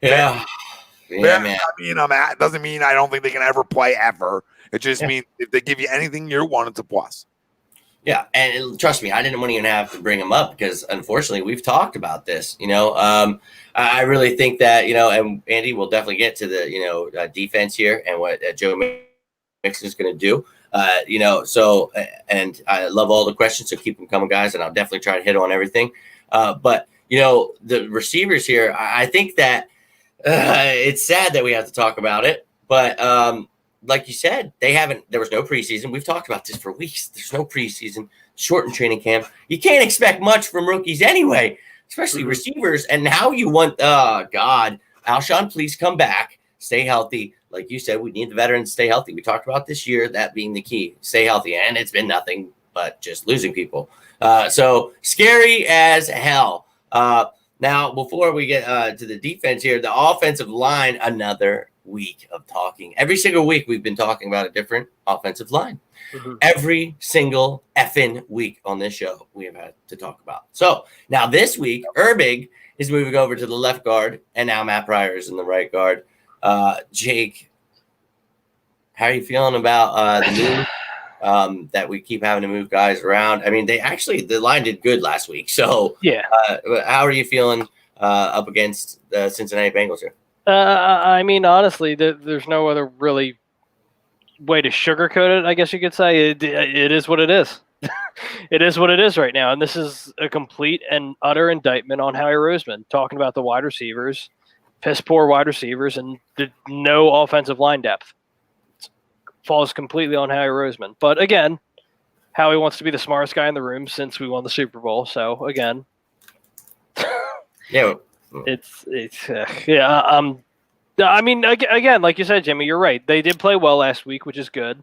Yeah. Yeah, man. Doesn't mean I don't think they can ever play ever. It just means if they give you anything year one, it's a plus. Yeah, and trust me, I didn't want to even have to bring him up because, unfortunately, we've talked about this. I really think that, and Andy will definitely get to the, defense here and what Joe Mixon is going to do. And I love all the questions, so keep them coming, guys, and I'll definitely try to hit on everything. But the receivers here, I think that it's sad that we have to talk about it, but like you said, there was no preseason. We've talked about this for weeks. There's no preseason, shortened training camp. You can't expect much from rookies anyway, especially receivers. And now you want, Alshon, please come back, stay healthy. Like you said, we need the veterans to stay healthy. We talked about this year, that being the key, stay healthy. And it's been nothing but just losing people. So scary as hell. Now, before we get to the defense here, the offensive line, another week of talking. Every single week we've been talking about a different offensive line. Mhm. Every single effing week on this show we have had to talk about. So now this week, Herbig is moving over to the left guard, and now Matt Pryor is in the right guard. Jake, how are you feeling about the move that we keep having to move guys around? I mean, the line did good last week. So Yeah. how are you feeling up against the Cincinnati Bengals here? I mean, honestly, there's no other really way to sugarcoat it, I guess you could say. It is what it is. It is what it is right now. And this is a complete and utter indictment on Howie Roseman, talking about the wide receivers, piss poor wide receivers, and no offensive line depth. It falls completely on Howie Roseman. But again, Howie wants to be the smartest guy in the room since we won the Super Bowl. So again, Yeah. I mean, again, like you said, Jimmy, you're right. They did play well last week, which is good.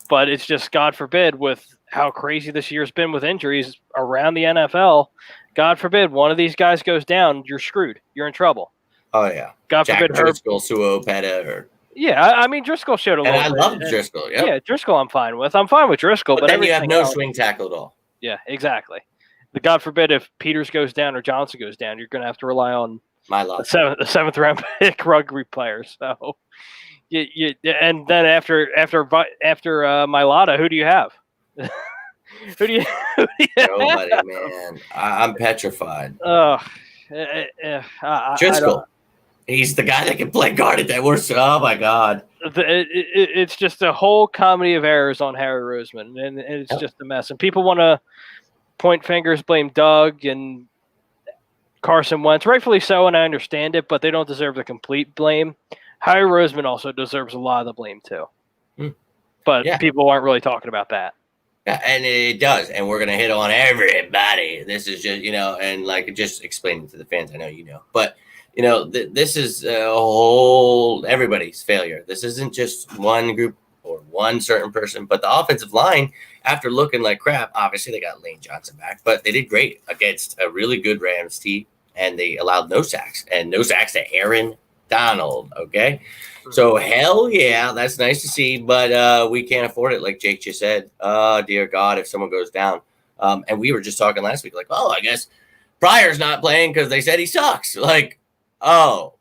But it's just, God forbid, with how crazy this year's been with injuries around the NFL, God forbid one of these guys goes down, you're screwed. You're in trouble. Oh, yeah. God Jack forbid Driscoll, Suo Peta. Yeah, I mean, Driscoll showed a And little I bit. love Driscoll. Yep. Yeah, Driscoll I'm fine with. I'm fine with Driscoll. But then you have everything no else, swing tackle at all. Yeah, exactly. The God forbid if Peters goes down or Johnson goes down, you're going to have to rely on the seventh round pick rugby players. So, and then after Mailata, who do you have? who do you Nobody, man. I'm petrified. Driscoll. He's the guy that can play guard at that worst. Oh my God. It's just a whole comedy of errors on Harry Roseman, and it's just a mess. And people want to point fingers, blame Doug and Carson Wentz, rightfully so, and I understand it, but they don't deserve the complete blame. Harry Roseman also deserves a lot of the blame too, but people aren't really talking about that. Yeah, and it does, and we're gonna hit on everybody. This is just and like just explaining to the fans. I know you know, but. This is a whole everybody's failure. This isn't just one group or one certain person, but the offensive line, after looking like crap, obviously they got Lane Johnson back, but they did great against a really good Rams team, and they allowed no sacks to Aaron Donald. Okay. So hell yeah, that's nice to see, but we can't afford it. Like Jake just said, dear God, if someone goes down. And we were just talking last week, like, I guess Pryor's not playing because they said he sucks. Like, oh,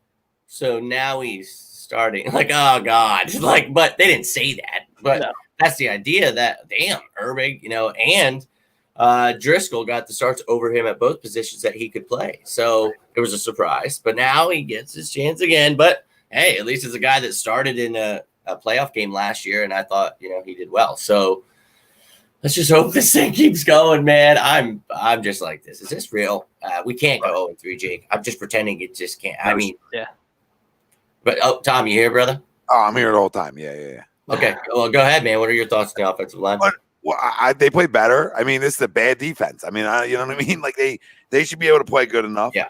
so now he's starting. Like, oh God, like, but they didn't say that. But that's the idea that damn Herbig, and Driscoll got the starts over him at both positions that he could play. So it was a surprise. But now he gets his chance again. But hey, at least it's a guy that started in a playoff game last year, and I thought he did well. So let's just hope this thing keeps going, man. I'm just like this. Is this real? We can't go 0-3, Jake. I'm just pretending it just can't. I mean, yeah. But Tom, you here, brother? Oh, I'm here the whole time. Yeah. Okay. Well, go ahead, man. What are your thoughts on the offensive line? Well, they play better. I mean, this is a bad defense. I mean, you know what I mean? Like they should be able to play good enough. Yeah.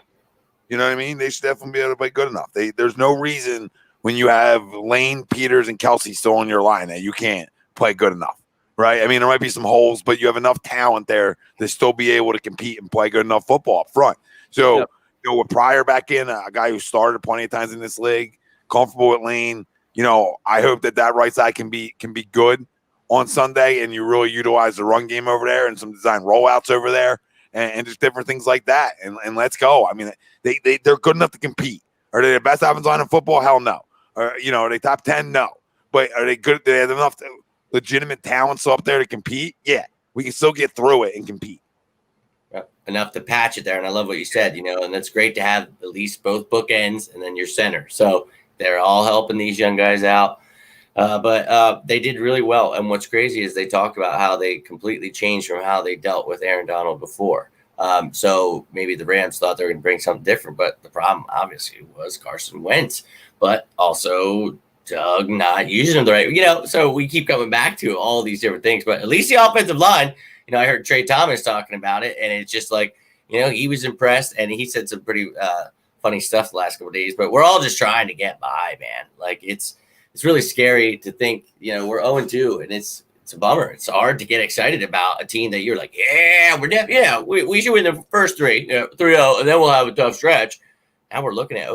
You know what I mean? They should definitely be able to play good enough. There's no reason when you have Lane, Peters, and Kelsey still on your line that you can't play good enough. Right. I mean, there might be some holes, but you have enough talent there to still be able to compete and play good enough football up front. So, with Pryor back in, a guy who started plenty of times in this league, comfortable with Lane, I hope that right side can be good on Sunday, and you really utilize the run game over there and some design rollouts over there and just different things like that. And let's go. I mean, they're good enough to compete. Are they the best offensive line in football? Hell no. Are they top 10? No. But are they good? Do they have enough legitimate talent still up there to compete? Yeah, we can still get through it and compete. Enough to patch it there. And I love what you said, and it's great to have at least both bookends and then your center. So they're all helping these young guys out. But they did really well. And what's crazy is they talked about how they completely changed from how they dealt with Aaron Donald before. So maybe the Rams thought they were going to bring something different, but the problem obviously was Carson Wentz, but also Doug not using him the right, so we keep coming back to all these different things, but at least the offensive line, I heard Trey Thomas talking about it, and it's just like, he was impressed, and he said some pretty funny stuff the last couple of days, but we're all just trying to get by, man. Like it's really scary to think, we're 0-2, and it's a bummer. It's hard to get excited about a team that you're like, we should win the first 3-0, and then we'll have a tough stretch. Now we're looking at,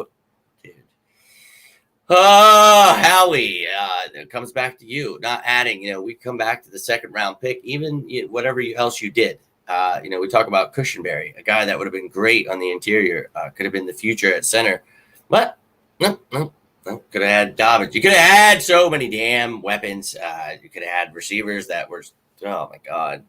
Howie, it comes back to you. Not adding, we come back to the second round pick, even whatever else you did. We talk about Cushenberry, a guy that would have been great on the interior, could have been the future at center, but no. Could have had Dobbins. You could have had so many damn weapons. You could have had receivers that were, oh my God,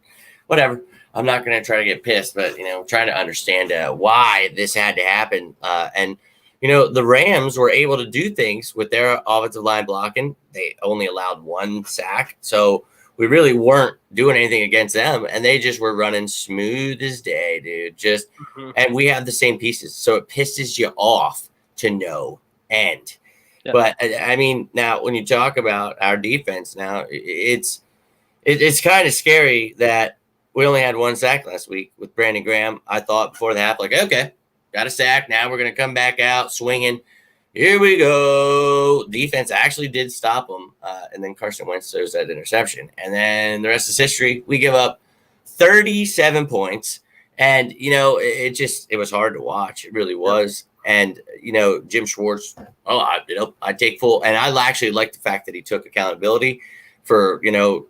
whatever. I'm not going to try to get pissed, but, trying to understand why this had to happen. And the Rams were able to do things with their offensive line blocking. They only allowed 1 sack. So we really weren't doing anything against them. And they just were running smooth as day, dude. And we have the same pieces. So it pisses you off to no end. Yep. But I mean, now when you talk about our defense now, it's kind of scary that we only had 1 sack last week with Brandon Graham. I thought before the half, like, okay, got a sack. Now we're going to come back out swinging. Here we go. Defense actually did stop them. And then Carson Wentz throws that interception. And then the rest is history. We give up 37 points. And, it was hard to watch. It really was. And, Jim Schwartz, I take full. And I actually like the fact that he took accountability for,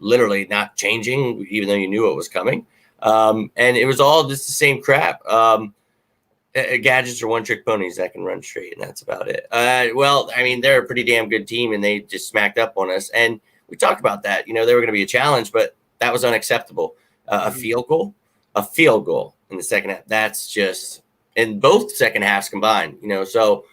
literally not changing, even though you knew what was coming. And it was all just the same crap. Gadgets are one-trick ponies that can run straight, and that's about it. They're a pretty damn good team, and they just smacked up on us. And we talked about that. They were going to be a challenge, but that was unacceptable. A field goal in the second half. That's just in both second halves combined. So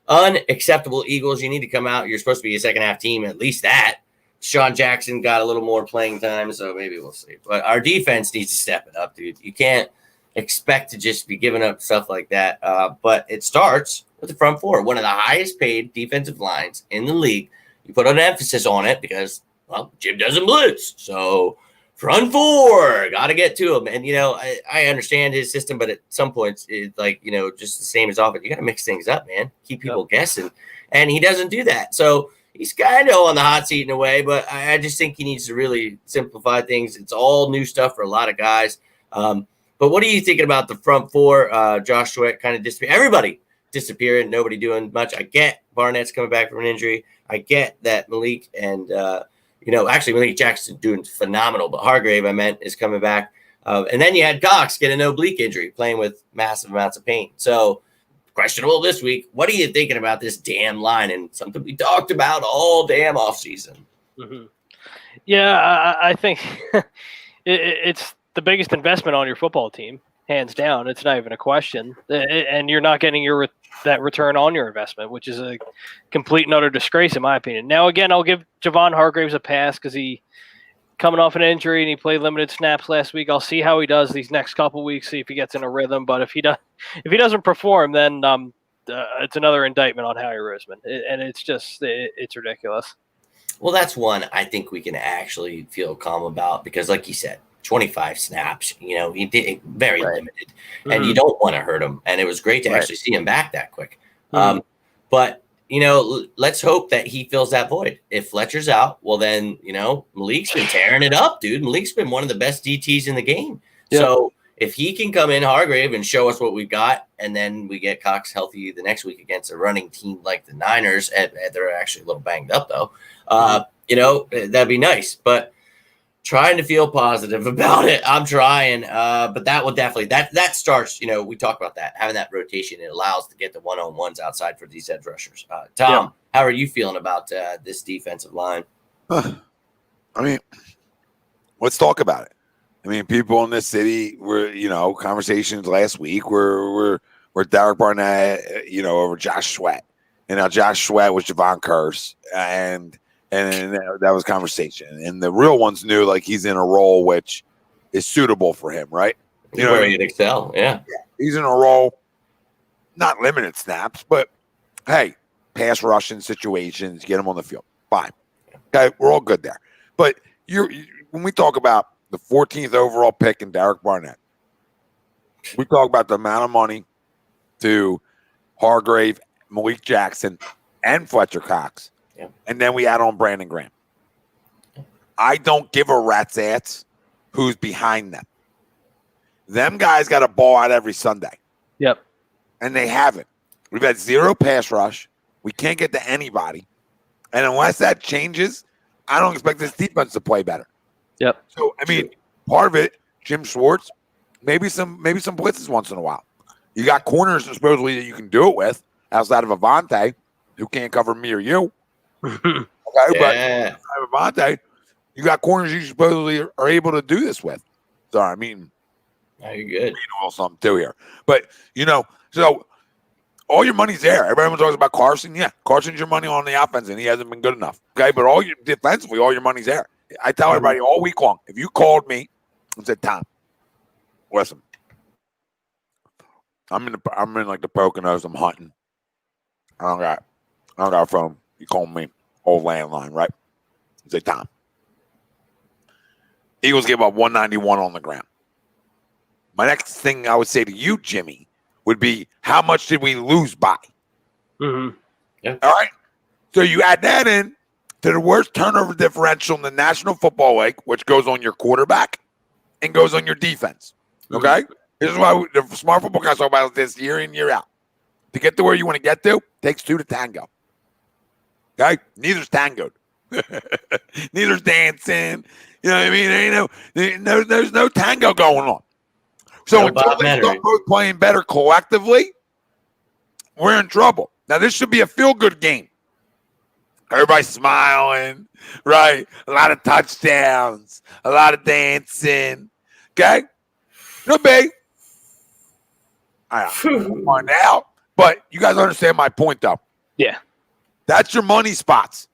unacceptable. Eagles, you need to come out. You're supposed to be a second half team, at least that. Sean Jackson got a little more playing time, so maybe we'll see. But our defense needs to step it up, dude. You can't expect to just be giving up stuff like that. But it starts with the front four, one of the highest paid defensive lines in the league. You put an emphasis on it because, Jim doesn't blitz. So front four, got to get to him. And, I understand his system, but at some points, it's like, just the same as offense. You got to mix things up, man. Keep people guessing. And he doesn't do that. So he's kind of on the hot seat in a way, but I just think he needs to really simplify things. It's all new stuff for a lot of guys. But what are you thinking about the front four? Josh Sweat kind of disappeared. Everybody disappearing. Nobody doing much. I get Barnett's coming back from an injury. I get that Malik and, actually Malik Jackson doing phenomenal. But Hargrave, I meant, is coming back. And then you had Cox get an oblique injury, playing with massive amounts of pain. So questionable this week. What are you thinking about this damn line? And something we talked about all damn offseason. Mm-hmm. Yeah, I think it's the biggest investment on your football team, hands down. It's not even a question. And you're not getting that return on your investment, which is a complete and utter disgrace, in my opinion. Now, again, I'll give Javon Hargraves a pass because he coming off an injury and he played limited snaps last week. I'll see how he does these next couple weeks, see if he gets in a rhythm. But if he doesn't perform, then it's another indictment on Howie Roseman. And it's ridiculous. Well, that's one I think we can actually feel calm about because, like you said, 25 snaps, he did very limited, and you don't want to hurt him. And it was great to actually see him back that quick. But, let's hope that he fills that void. If Fletcher's out, well, then, Malik's been tearing it up, dude. Malik's been one of the best DTs in the game. Yep. So if he can come in Hargrave and show us what we've got, and then we get Cox healthy the next week against a running team like the Niners, and they're actually a little banged up though, that'd be nice. But trying to feel positive about it. I'm trying, but that will definitely that starts. We talk about that, having that rotation. It allows to get the one-on-ones outside for these edge rushers. Tom, how are you feeling about this defensive line? Let's talk about it. People in this city were, conversations last week were Derek Barnett, over Josh Sweat, and now Josh Sweat was Javon Curse, and that was conversation. And the real ones knew like he's in a role which is suitable for him, right? Where he'd excel. Yeah. He's in a role, not limited snaps, but hey, pass rushing situations, get him on the field. Fine. Okay, we're all good there. But when we talk about the 14th overall pick in Derek Barnett, we talk about the amount of money to Hargrave, Malik Jackson, and Fletcher Cox. Yeah. And then we add on Brandon Graham. I don't give a rat's ass who's behind them. Them guys got a ball out every Sunday. Yep. And they haven't. We've had zero pass rush. We can't get to anybody. And unless that changes, I don't expect this defense to play better. Yep. So, I mean, part of it, Jim Schwartz, maybe some blitzes once in a while. You got corners supposedly that you can do it with outside of Avante, who can't cover me or you. Okay, but outside of Avante, you got corners you supposedly are able to do this with. So, I mean, you're good. A little something too here. But, so all your money's there. Everyone talks about Carson. Yeah, Carson's your money on the offense, and he hasn't been good enough. Okay, but defensively, all your money's there. I tell everybody all week long, if you called me and said, Tom, listen, I'm in like the Poconos, I'm hunting. I don't got a phone. You call me old landline, right? I say, Tom, Eagles gave up 191 on the ground. My next thing I would say to you, Jimmy, would be how much did we lose by? Mm-hmm. Yeah. All right. So you add that in to the worst turnover differential in the National Football League, which goes on your quarterback and goes on your defense. Okay? Mm-hmm. This is why the smart football guys talk about this year in, year out. To get to where you want to get to, takes two to tango. Okay? Neither's tangoed. Neither's dancing. You know what I mean? There's no tango going on. So until they start both playing better collectively, we're in trouble. Now, this should be a feel-good game. Everybody's smiling, right? A lot of touchdowns, a lot of dancing. Okay? No big. I'll find out. But you guys understand my point, though. Yeah. That's your money spots.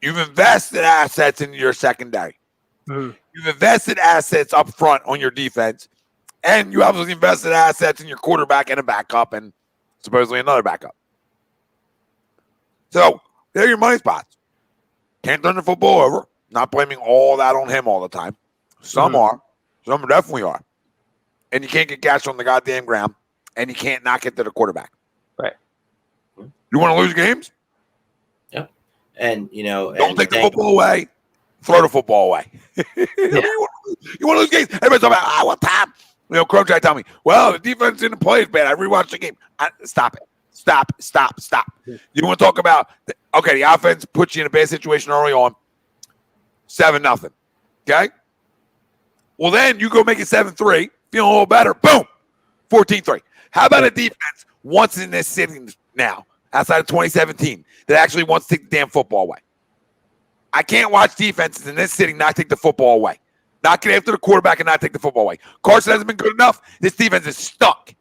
You've invested assets in your secondary. Mm-hmm. You've invested assets up front on your defense. And you obviously invested assets in your quarterback and a backup and supposedly another backup. So, they're your money spots. Can't turn the football over. Not blaming all that on him all the time. Some are. Some definitely are. And you can't get gashed on the goddamn ground. And you can't not get to the quarterback. Right. You want to lose games? Yep. And, don't take the football away. Throw the football away. You want to lose games? Everybody's talking about, what time? Crow tried to tell me, well, the defense didn't play as bad. I rewatched the game. Stop it. Stop. You want to talk about, the offense puts you in a bad situation early on, 7-0. Okay? Well, then you go make it 7-3, feeling a little better. Boom, 14-3. How about a defense once in this city now, outside of 2017, that actually wants to take the damn football away? I can't watch defenses in this city not take the football away. Not get after the quarterback and not take the football away. Carson hasn't been good enough. This defense is stuck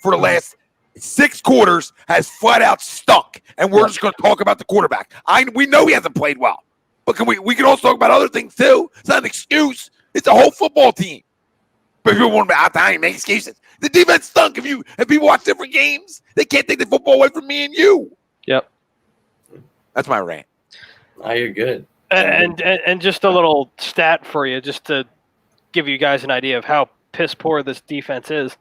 for the last 6 quarters, has flat out stuck. And we're just going to talk about the quarterback. We know he hasn't played well. But we can also talk about other things too. It's not an excuse. It's a whole football team. But people want to be out there and make excuses. The defense stunk. If people watch different games, they can't take the football away from me and you. Yep. That's my rant. Oh, you're good. And just a little stat for you, just to give you guys an idea of how piss poor this defense is.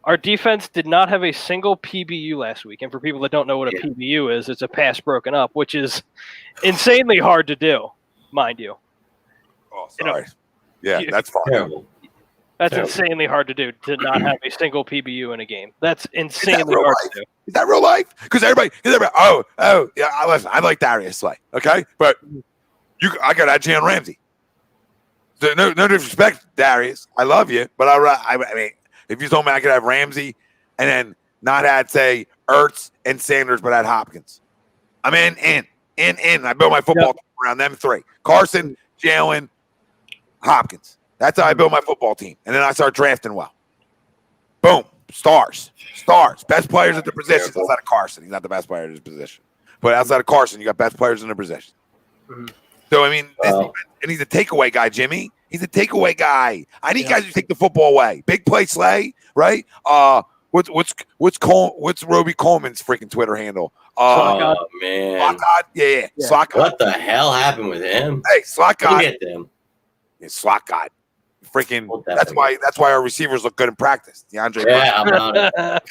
Our defense did not have a single PBU last week. And for people that don't know what a PBU is, it's a pass broken up, which is insanely hard to do, mind you. Oh, sorry. That's fine. Terrible. That's insanely hard to do, to not have a single PBU in a game. That's insanely hard to do. Is that real life? Because everybody, listen, I like Darius Slay, okay? But I got that Jalen Ramsey. So no disrespect, Darius. I love you, but I mean, if you told me I could have Ramsey and then not had, say, Ertz and Sanders, but had Hopkins, I'm in. I built my football team around them 3. Carson, Jalen, Hopkins. That's how I built my football team. And then I start drafting well. Boom. Stars. Best players at the position. Outside of Carson. He's not the best player at his position. But outside of Carson, you got best players in their position. Mm-hmm. So, I mean, and he's a takeaway guy, Jimmy. He's a takeaway guy. I need guys who take the football away. Big play Slay, right? What's Roby Coleman's freaking Twitter handle? Oh, man. Slot God? Yeah. Slot God. What the hell happened with him? Hey, Slot God. Look at them. It's Slot God. Freaking. That's why our receivers look good in practice. DeAndre.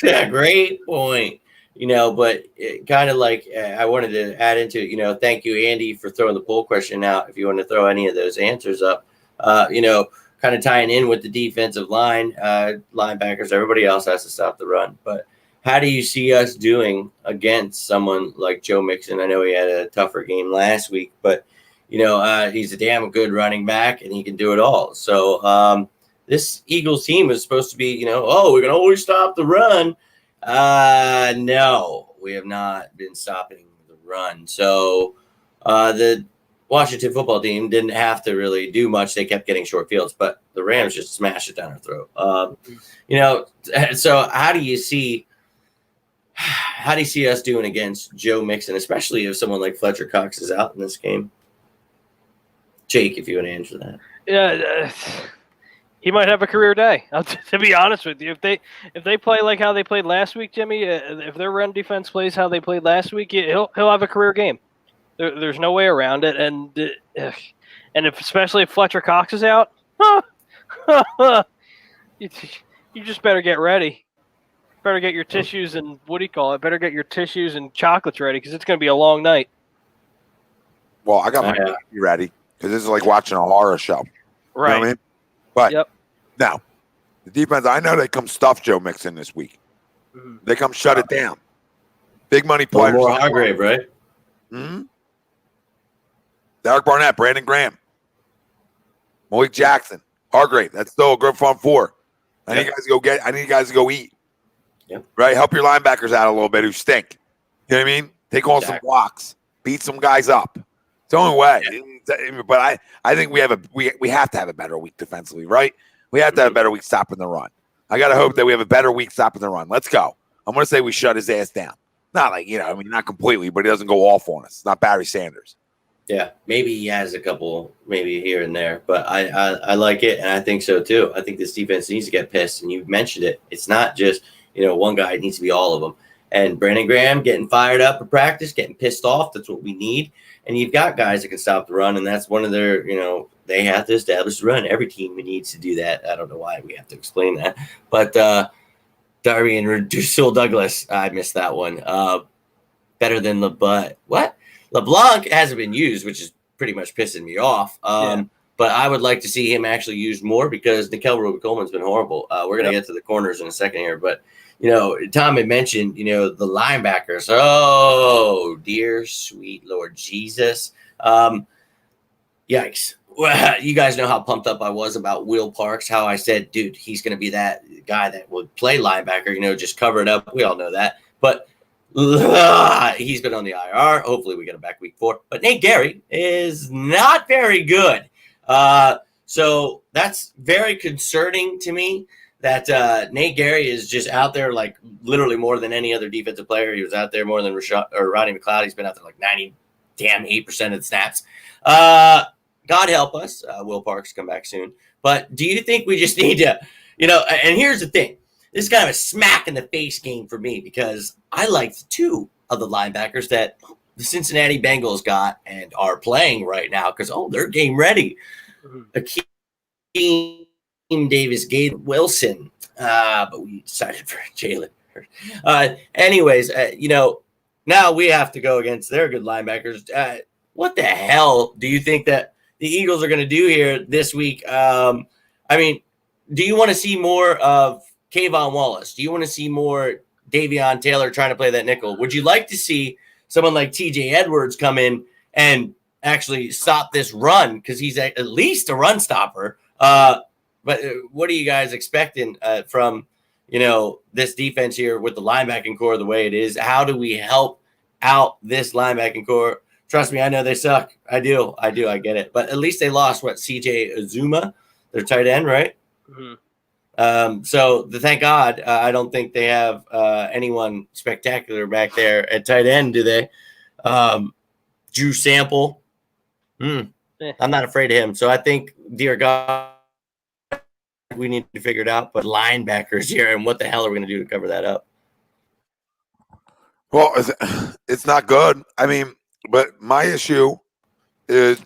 Yeah, great point. But kind of like I wanted to add into, thank you, Andy, for throwing the poll question out. If you want to throw any of those answers up, kind of tying in with the defensive line, linebackers, everybody else has to stop the run. But how do you see us doing against someone like Joe Mixon? I know he had a tougher game last week, but he's a damn good running back and he can do it all. So this Eagles team is supposed to be, we can always stop the run. No, we have not been stopping the run. So the Washington football team didn't have to really do much. They kept getting short fields, but the Rams just smashed it down our throat. So how do you see us doing against Joe Mixon, especially if someone like Fletcher Cox is out in this game? Jake, if you want to answer that. Yeah, he might have a career day. To be honest with you, if they play like how they played last week, Jimmy, if their run defense plays how they played last week, he'll have a career game. There's no way around it. And especially if Fletcher Cox is out, you just better get ready. Better get your tissues and better get your tissues and chocolates ready because it's going to be a long night. Well, I got my coffee ready because this is like watching a horror show. Right. You know what I mean? But now, the defense, I know they come stuff Joe Mixon this week. Mm-hmm. They come shut it down. Big money players. More Hargrave, right? Mm-hmm. Derek Barnett, Brandon Graham, Malik Jackson, Hargrave. That's still a good front four. I need you guys to go eat. Yep. Right? Help your linebackers out a little bit who stink. You know what I mean? Take on some blocks. Beat some guys up. It's the only way. Yeah. But I think we have to have a better week defensively, right? We have to have a better week stopping the run. I got to hope that we have a better week stopping the run. Let's go. I'm going to say we shut his ass down. Not like, not completely, but he doesn't go off on us. Not Barry Sanders. Yeah, maybe he has a couple, maybe here and there, but I like it, and I think so too. I think this defense needs to get pissed, and you mentioned it. It's not just, one guy. It needs to be all of them. And Brandon Graham getting fired up for practice, getting pissed off. That's what we need. And you've got guys that can stop the run, and that's one of their, they have to establish the run. Every team needs to do that. I don't know why we have to explain that. But Darby and Rasul Douglas, I missed that one. Better than what? LeBlanc hasn't been used, which is pretty much pissing me off. But I would like to see him actually used more because Nickel Roby-Coleman's been horrible. We're going to get to the corners in a second here. But, Tom had mentioned, the linebackers. Oh, dear sweet Lord Jesus. Yikes. Well, you guys know how pumped up I was about Will Parks, how I said, dude, he's going to be that guy that would play linebacker, just cover it up. We all know that. But he's been on the IR. Hopefully we get him back week 4. But Nate Gary is not very good. So that's very concerning to me that Nate Gary is just out there like literally more than any other defensive player. He was out there more than Rodney McLeod. He's been out there like 98% of the snaps. God help us. Will Parks come back soon. But do you think we just need to, and here's the thing. This is kind of a smack in the face game for me because I liked 2 of the linebackers that the Cincinnati Bengals got and are playing right now because, they're game ready. Akeem Davis, Gabe Wilson, but we decided for Jalen. Anyways, now we have to go against their good linebackers. What the hell do you think that the Eagles are going to do here this week? Do you want to see more of Kayvon Wallace? Do you want to see more Davion Taylor trying to play that nickel? Would you like to see someone like TJ Edwards come in and actually stop this run because he's at least a run stopper? But what are you guys expecting from, this defense here with the linebacking core the way it is? How do we help out this linebacking core? Trust me, I know they suck. I do. I get it. But at least they lost, CJ Uzuma, their tight end, right? Mm-hmm. So thank God, I don't think they have anyone spectacular back there at tight end, do they? Drew Sample. I'm not afraid of him. So I think, dear God, we need to figure it out. But linebackers here, and what the hell are we going to do to cover that up? Well, it's not good. But my issue is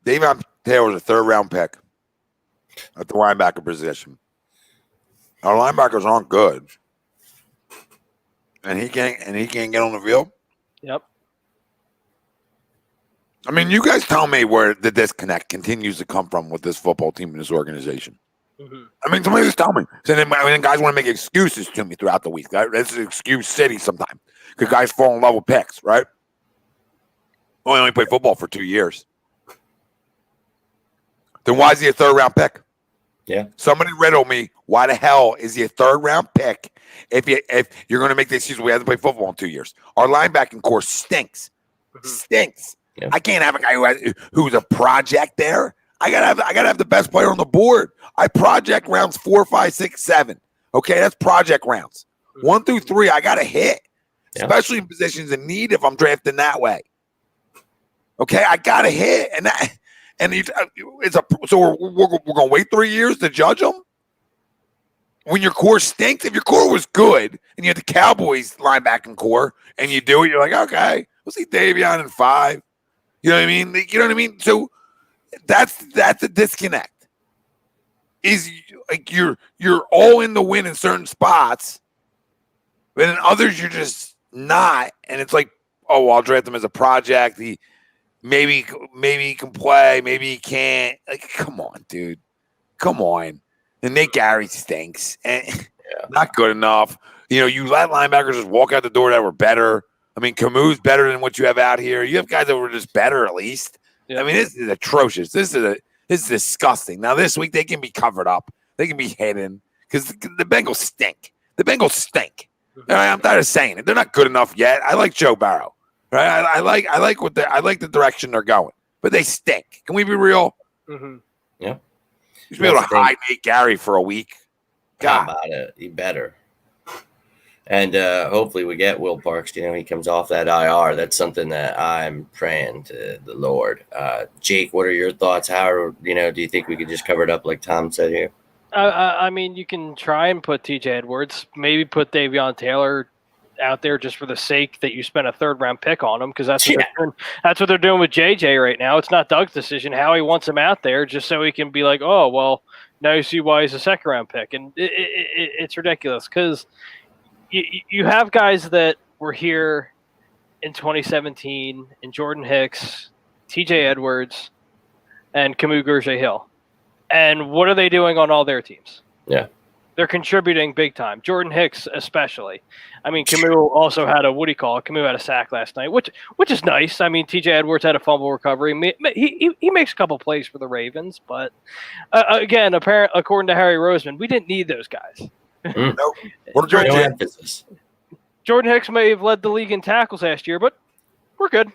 Davion Taylor's a 3rd-round pick at the linebacker position. Our linebackers aren't good, and he can't get on the field. Yep. You guys tell me where the disconnect continues to come from with this football team and this organization. Mhm. I mean, somebody just tell me. So then guys want to make excuses to me throughout the week. That's an excuse city sometimes because guys fall in love with picks, right? Well, I only played football for 2 years. Then why is he a third-round pick? Yeah. Somebody riddle me, why the hell is he a third-round pick if you're going to make the excuse we haven't played football in 2 years? Our linebacking core stinks. Stinks. Yeah. I can't have a guy who's a project there. I gotta have the best player on the board. I project rounds 4, 5, 6, 7. Okay, that's project rounds. 1 through 3, I gotta hit, especially in positions in need if I'm drafting that way. Okay, I gotta hit, so we're gonna wait 3 years to judge them when your core stinks. If your core was good and you had the Cowboys linebacking core and you do it, you're like, okay, we'll see Davion in 5. You know what I mean? You know what I mean? So that's a disconnect. Is like you're all in the win in certain spots, but in others you're just not. And it's like, oh, well, I'll draft him as a project. He maybe he can play, maybe he can't. Like, come on, dude, come on. And Nate Gary stinks. And not good enough. You know, you let linebackers just walk out the door that were better. I mean, Camus better than what you have out here. You have guys that were just better at least. Yep. I mean, this is atrocious. This is disgusting. Now, this week they can be covered up. They can be hidden because the Bengals stink. The Bengals stink. Right? I'm tired of saying it. They're not good enough yet. I like Joe Burrow. Right? I like the direction they're going, but they stink. Can we be real? Mm-hmm. Yeah. You should be able to hide Nate Gary for a week. God. How about it? You better. And hopefully we get Will Parks. You know, he comes off that IR. That's something that I'm praying to the Lord. Jake, what are your thoughts? How, do you think we could just cover it up like Tom said here? I mean, you can try and put TJ Edwards, maybe put Davion Taylor out there just for the sake that you spent a third-round pick on him, because that's what they're doing with JJ right now. It's not Doug's decision. Howie wants him out there just so he can be like, oh, well, now you see why he's a second-round pick. And it's ridiculous because – you have guys that were here in 2017 in Jordan Hicks, TJ Edwards, and Camus Gurje-Hill. And what are they doing on all their teams? Yeah. They're contributing big time. Jordan Hicks especially. I mean, Camus also had Camus had a sack last night, which is nice. I mean, TJ Edwards had a fumble recovery. He makes a couple plays for the Ravens, but again, according to Harry Roseman, we didn't need those guys. Nope. Jordan Hicks may have led the league in tackles last year, but we're good.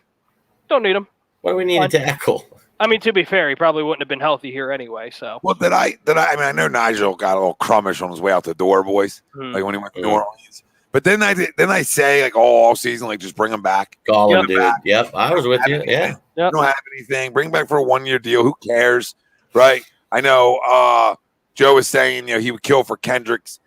Don't need him. What do we need to tackle? I mean, to be fair, he probably wouldn't have been healthy here anyway. So, well, I mean, I know Nigel got a little crummish on his way out the door, boys. Like when he went to New Orleans. But then I say like all season, like just bring him back. Call him, dude. Back. Yep, I was with you. Yeah, don't have anything. Bring him back for a 1-year deal. Who cares, right? I know. Joe was saying he would kill for Kendricks,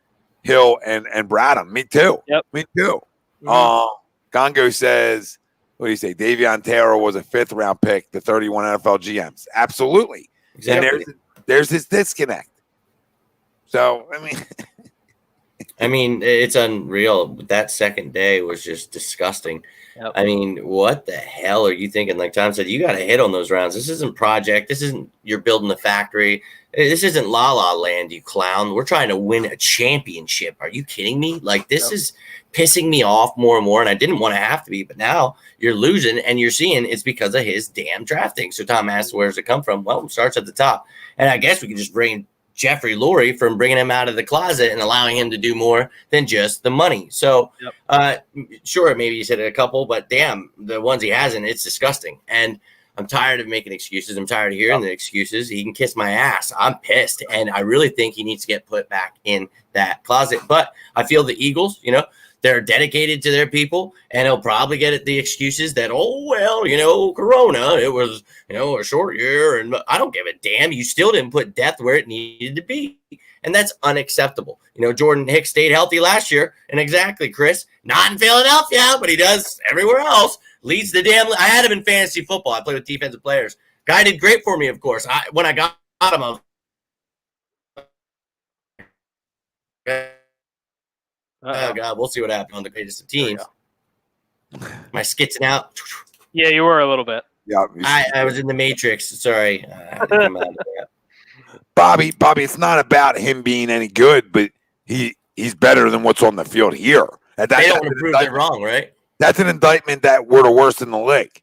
Hill, and Bradham. Me too. Yep. Me too. Gongo says, what do you say? Davion Taylor was a 5th-round pick, the 31 NFL GMs. Absolutely. Exactly. And there's this disconnect. So, I mean, it's unreal. That second day was just disgusting. Yep. I mean, what the hell are you thinking? Like Tom said, you got to hit on those rounds. This isn't project. This isn't you're building the factory. This isn't La La Land, you clown. We're trying to win a championship. Are you kidding me? Like, this is pissing me off more and more, and I didn't want to have to be, but now you're losing, and you're seeing it's because of his damn drafting. So Tom asked, where does it come from? Well, it starts at the top. And I guess we can just bring Jeffrey Lurie from bringing him out of the closet and allowing him to do more than just the money. So, sure, maybe he's hit a couple, but damn, the ones he hasn't, it's disgusting. And I'm tired of making excuses. I'm tired of hearing the excuses. He can kiss my ass. I'm pissed. And I really think he needs to get put back in that closet. But I feel the Eagles, they're dedicated to their people, and they'll probably get the excuses that, Corona, it was, a short year. And I don't give a damn. You still didn't put depth where it needed to be. And that's unacceptable. Jordan Hicks stayed healthy last year. And exactly, Chris, not in Philadelphia, but he does everywhere else. Leads the damn. I had him in fantasy football. I played with defensive players. Guy did great for me, of course. When I got him, oh God, we'll see what happened on the greatest of teams. Am I skitzing out? Yeah, you were a little bit. Yeah, I was in the Matrix. Sorry, I had to come out of that. Bobby, it's not about him being any good, but he's better than what's on the field here. They don't want to prove they're wrong, right? That's an indictment that we're the worst in the league.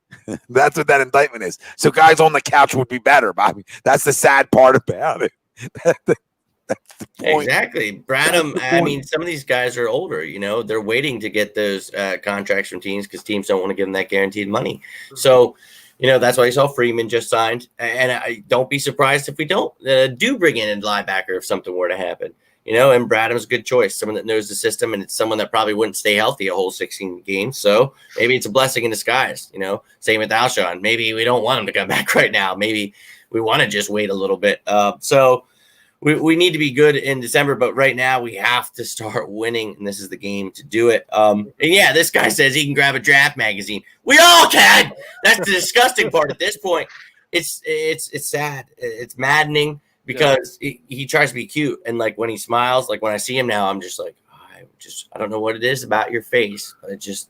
That's what that indictment is. So guys on the couch would be better, Bobby. That's the sad part about it. That's the point. Exactly. Bradham, I mean, some of these guys are older, they're waiting to get those contracts from teams because teams don't want to give them that guaranteed money. So, that's why you saw Freeman just signed. And I don't be surprised if we don't do bring in a linebacker if something were to happen. And Bradham's a good choice, someone that knows the system, and it's someone that probably wouldn't stay healthy a whole 16 games. So maybe it's a blessing in disguise, Same with Alshon. Maybe we don't want him to come back right now. Maybe we want to just wait a little bit. So we need to be good in December, but right now we have to start winning, and this is the game to do it. And yeah, this guy says he can grab a draft magazine. We all can. That's the disgusting part at this point. It's sad. It's maddening. Because he tries to be cute, and like when he smiles, like when I see him now, I'm just like, I don't know what it is about your face, but I just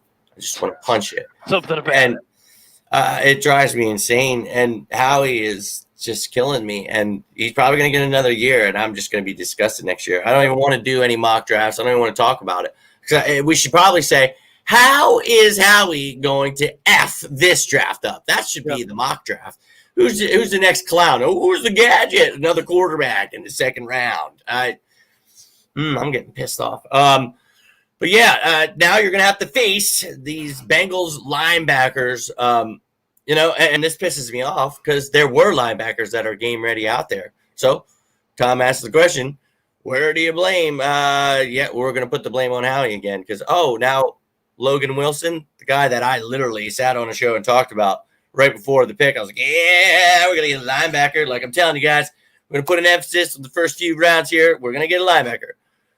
want to punch it. Something about and it drives me insane. And Howie is just killing me, and he's probably going to get another year, and I'm just going to be disgusted next year. I don't even want to do any mock drafts. I don't even want to talk about it. Because we should probably say, how is Howie going to F this draft up? That should be the mock draft. Who's the next clown? Oh, who's the gadget? Another quarterback in the second round. I'm getting pissed off. But yeah, now you're going to have to face these Bengals linebackers, and this pisses me off because there were linebackers that are game ready out there. So Tom asked the question, where do you blame? We're going to put the blame on Howie again because, now Logan Wilson, the guy that I literally sat on a show and talked about, right before the pick, I was like, yeah, we're going to get a linebacker. Like I'm telling you guys, we're going to put an emphasis on the first few rounds here. We're going to get a linebacker.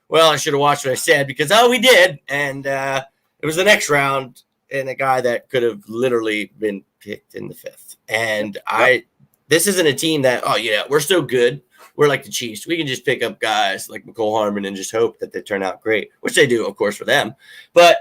Well, I should have watched what I said because, we did. And it was the next round and a guy that could have literally been picked in the fifth. And this isn't a team that, we're so good. We're like the Chiefs. We can just pick up guys like McCole Harmon and just hope that they turn out great, which they do, of course, for them. But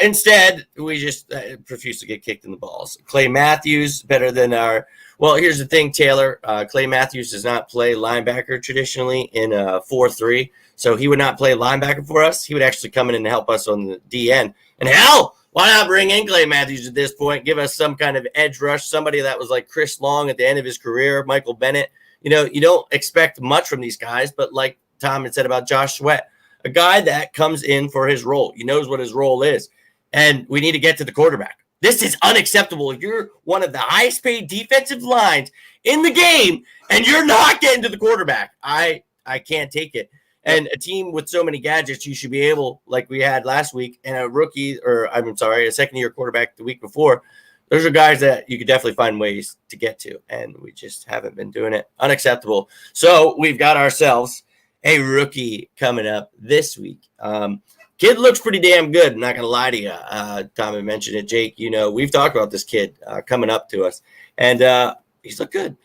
instead, we just refuse to get kicked in the balls. Clay Matthews, better than here's the thing, Taylor. Clay Matthews does not play linebacker traditionally in a 4-3, so he would not play linebacker for us. He would actually come in and help us on the DN. And hell, why not bring in Clay Matthews at this point? Give us some kind of edge rush, somebody that was like Chris Long at the end of his career, Michael Bennett. You don't expect much from these guys, but like Tom had said about Josh Sweat, a guy that comes in for his role. He knows what his role is. And we need to get to the quarterback. This is unacceptable. You're one of the highest paid defensive lines in the game, and you're not getting to the quarterback. I can't take it. And a team with so many gadgets, you should be able, like we had last week, and a second-year quarterback the week before. Those are guys that you could definitely find ways to get to, and we just haven't been doing it. Unacceptable. So we've got ourselves a rookie coming up this week. Kid looks pretty damn good. I'm not going to lie to you. Tom had mentioned it. Jake, we've talked about this kid coming up to us, and he's looked good.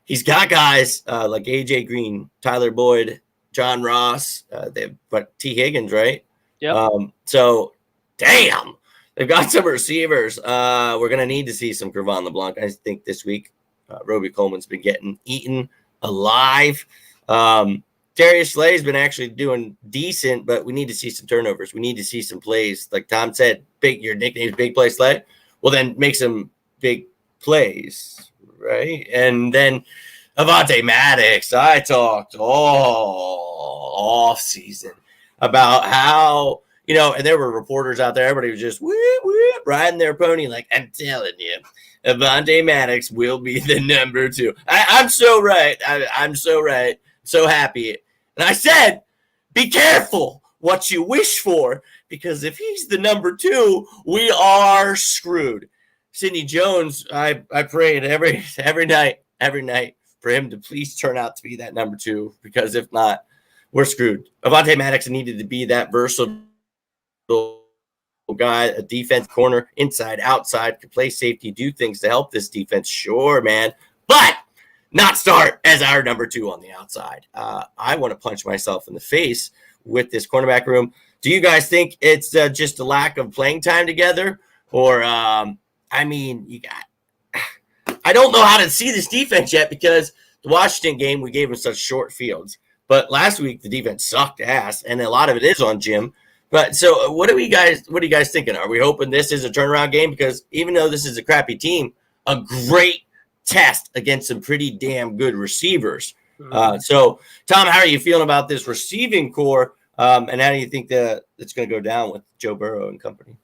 He's got guys like A.J. Green, Tyler Boyd, John Ross, T. Higgins, right? Yeah. So, damn, they've got some receivers. We're going to need to see some Cre'Von LeBlanc, I think, this week. Roby Coleman's been getting eaten alive. Darius Slay's been actually doing decent, but we need to see some turnovers. We need to see some plays. Like Tom said, your nickname's Big Play Slay. Well, then make some big plays, right? And then Avonte Maddox, I talked all off season about how, and there were reporters out there. Everybody was just whoop, whoop, riding their pony. Like, I'm telling you, Avonte Maddox will be the number 2. I'm so right. I'm so right. So happy. And I said, be careful what you wish for, because if he's the number 2, we are screwed. Sidney Jones, I prayed every night for him to please turn out to be that number 2, because if not, we're screwed. Avonte Maddox needed to be that versatile guy, a defense corner, inside, outside, could play safety, do things to help this defense. Sure, man. But not start as our number 2 on the outside. I want to punch myself in the face with this cornerback room. Do you guys think it's just a lack of playing time together? Or, I don't know how to see this defense yet, because the Washington game, we gave them such short fields. But last week the defense sucked ass, and a lot of it is on Jim. But so what are you guys thinking? Are we hoping this is a turnaround game? Because even though this is a crappy team, a great test against some pretty damn good receivers. So Tom, how are you feeling about this receiving core? And how do you think that it's going to go down with Joe Burrow and company?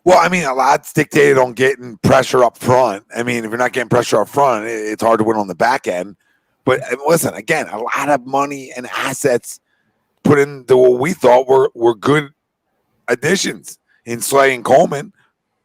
Well, I mean, a lot's dictated on getting pressure up front. I mean, if you're not getting pressure up front, it's hard to win on the back end. But listen, again, a lot of money and assets put into what we thought were good additions in Slay and Coleman.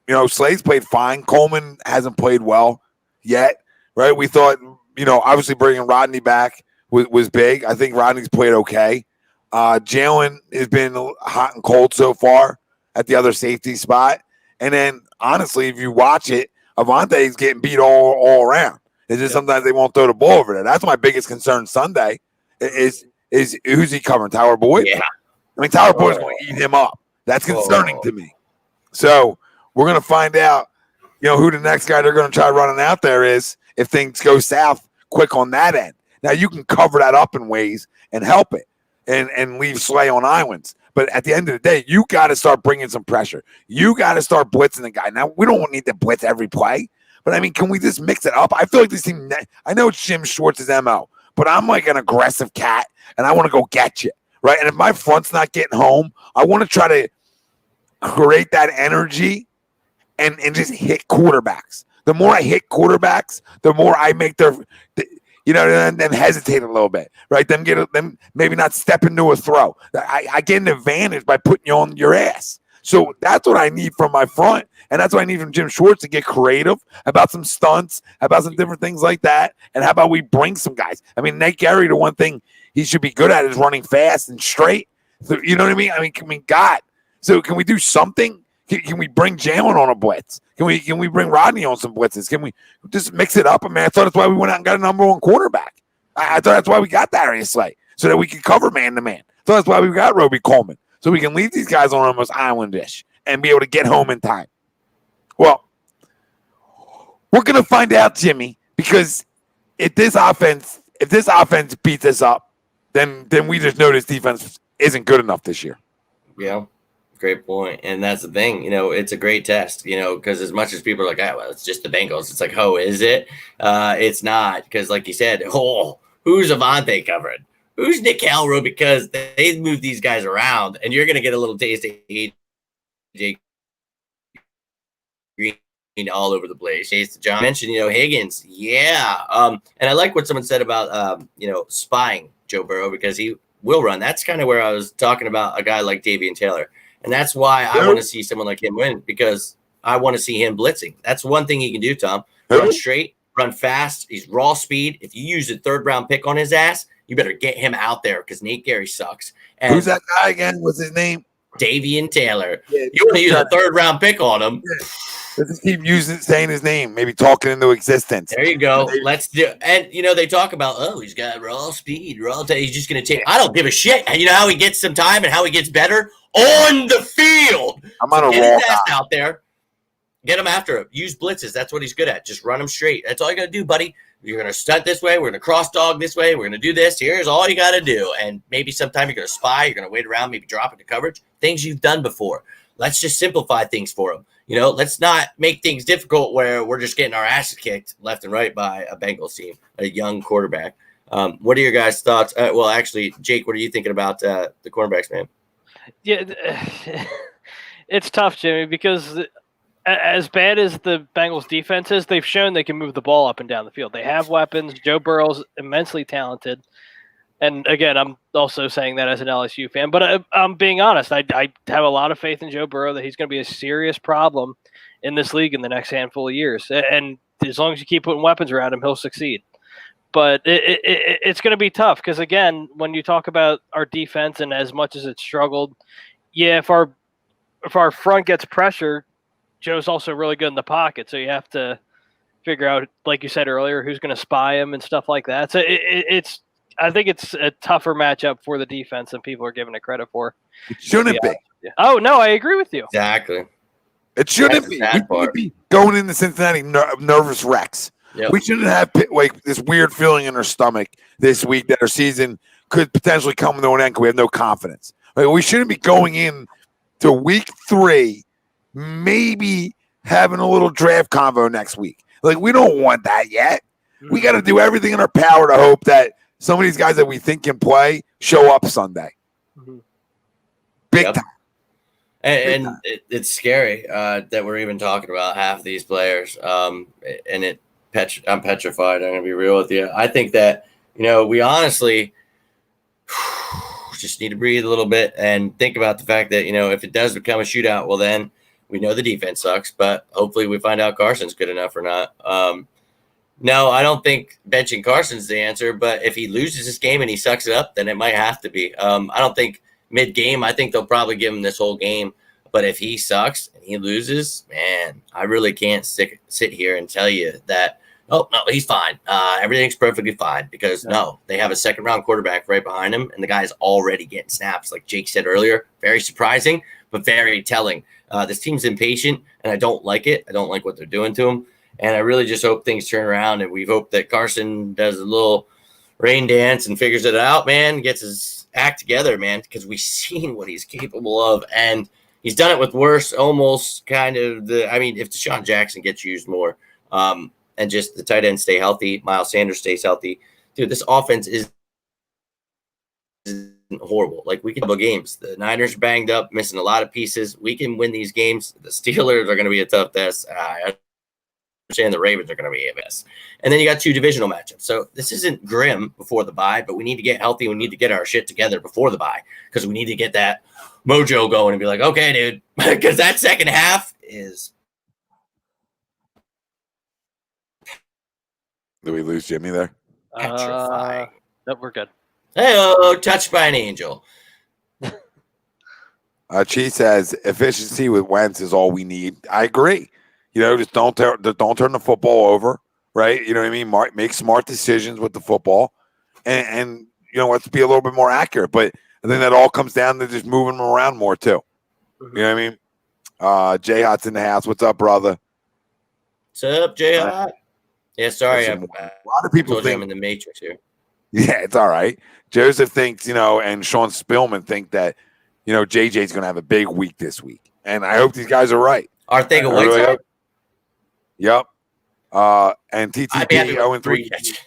You know, Slay's played fine. Coleman hasn't played well yet, right? We thought, you know, obviously bringing Rodney back was big. I think Rodney's played okay. Jalen has been hot and cold so far at the other safety spot. And then, honestly, if you watch it, Avante's getting beat all around. It's just sometimes they won't throw the ball over there. That's my biggest concern Sunday is who's he covering? Tyler Boyd? Yeah. I mean, Tyler Boyd's going to eat him up. That's concerning to me. So we're going to find out, you know, who the next guy they're going to try running out there is if things go south quick on that end. Now, you can cover that up in ways and help it and leave Slay on islands. But at the end of the day, you got to start bringing some pressure. You got to start blitzing the guy. Now, we don't need to blitz every play. But, I mean, can we just mix it up? I feel like this team – I know it's Jim Schwartz's MO, but I'm like an aggressive cat, and I want to go get you, right? And if my front's not getting home, I want to try to create that energy and just hit quarterbacks. The more I hit quarterbacks, the more I make them hesitate a little bit, right? Them maybe not step into a throw. I get an advantage by putting you on your ass. So that's what I need from my front, and that's what I need from Jim Schwartz to get creative about some stunts, about some different things like that, and how about we bring some guys? I mean, Nate Gary, the one thing he should be good at is running fast and straight. So, you know what I mean? I mean, God. So can we do something? Can we bring Jalen on a blitz? Can we bring Rodney on some blitzes? Can we just mix it up? I mean, I thought that's why we went out and got a number one quarterback. I thought that's why we got Darius Slay, so that we could cover man-to-man. I thought that's why we got Roby Coleman, so we can leave these guys on almost islandish and be able to get home in time. Well, we're going to find out, Jimmy, because if this offense beats us up, then we just know this defense isn't good enough this year. Yeah, great point. And that's the thing, you know, it's a great test, you know, because as much as people are like, well, it's just the Bengals. It's like, oh, is it? It's not, because like you said, who's Avante covering? Who's Nick Halrow? Because they move these guys around, and you're going to get a little taste of AJ Green all over the place. John mentioned, you know, Higgins. Yeah. And I like what someone said about, spying Joe Burrow, because he will run. That's kind of where I was talking about a guy like Davian Taylor. And that's why I want to see someone like him win, because I want to see him blitzing. That's one thing he can do, Tom. Run straight, run fast. He's raw speed. If you use a third-round pick on his ass, you better get him out there, because Nate Gary sucks. And who's that guy again? What's his name? Davian Taylor. Yeah, you want to use a third-round pick on him. Yeah. Let's just keep saying his name, maybe talking into existence. There you go. Let's do. And you know, they talk about, he's got raw speed, he's just going to take. I don't give a shit. And you know how he gets some time and how he gets better on the field. I'm on a get raw his ass out there. Get him after him. Use blitzes. That's what he's good at. Just run him straight. That's all you got to do, buddy. You're going to stunt this way. We're going to cross dog this way. We're going to do this. Here's all you got to do. And maybe sometime you're going to spy. You're going to wait around, maybe drop into coverage. Things you've done before. Let's just simplify things for him. You know, let's not make things difficult where we're just getting our asses kicked left and right by a Bengals team, a young quarterback. What are your guys' thoughts? Well, actually, Jake, what are you thinking about the quarterbacks, man? Yeah, it's tough, Jimmy, because as bad as the Bengals defense is, they've shown they can move the ball up and down the field. They have weapons. Joe Burrow's immensely talented. And again, I'm also saying that as an LSU fan, but I'm being honest. I have a lot of faith in Joe Burrow that he's going to be a serious problem in this league in the next handful of years. And as long as you keep putting weapons around him, he'll succeed. But it's going to be tough because, again, when you talk about our defense and as much as it's struggled, if our front gets pressure, Joe's also really good in the pocket. So you have to figure out, like you said earlier, who's going to spy him and stuff like that. So I think it's a tougher matchup for the defense than people are giving it credit for. It shouldn't be. Oh, no, I agree with you. Exactly. It shouldn't be. We be going into Cincinnati nervous wrecks. Yep. We shouldn't have like this weird feeling in our stomach this week that our season could potentially come to an end because we have no confidence. Like, we shouldn't be going in to week 3, maybe having a little draft convo next week. Like, we don't want that yet. We got to do everything in our power to hope that some of these guys that we think can play show up Sunday. Big time. And it's scary that we're even talking about half of these players. I'm petrified. I'm going to be real with you. I think that, we honestly just need to breathe a little bit and think about the fact that, if it does become a shootout, well, then we know the defense sucks, but hopefully we find out Carson's good enough or not. No, I don't think benching Carson's the answer, but if he loses this game and he sucks it up, then it might have to be. I don't think mid-game, I think they'll probably give him this whole game. But if he sucks and he loses, man, I really can't sit here and tell you that, oh, no, he's fine. Everything's perfectly fine because, no, they have a second-round quarterback right behind him, and the guy's already getting snaps. Like Jake said earlier, very surprising, but very telling. This team's impatient, and I don't like it. I don't like what they're doing to him. And I really just hope things turn around, and we hope that Carson does a little rain dance and figures it out, man, gets his act together, man, because we've seen what he's capable of. And he's done it with worse, almost kind of if Deshaun Jackson gets used more and just the tight ends stay healthy, Miles Sanders stays healthy, dude, this offense isn't horrible. Like, we can have games. The Niners are banged up, missing a lot of pieces. We can win these games. The Steelers are going to be a tough test. I understand the Ravens are going to be a mess. And then you got 2 divisional matchups. So this isn't grim before the bye, but we need to get healthy. We need to get our shit together before the bye because we need to get that mojo going and be like, okay, dude, because that second half is. Did we lose Jimmy there? Petrifying. Nope, we're good. Hey, touched by an angel. Chi says efficiency with Wentz is all we need. I agree. Just don't turn the football over, right? You know what I mean? Make smart decisions with the football, and let's be a little bit more accurate. But I think that all comes down to just moving them around more too. You know what I mean? Jay Hot's in the house. What's up, brother? What's up, Jay Hot? Yeah, sorry. A lot of people think I'm in the Matrix here. Yeah, it's all right. Joseph thinks, and Sean Spillman think that, JJ's going to have a big week this week. And I hope these guys are right. Arthega Whiteside? Yep. And TTP 0-3.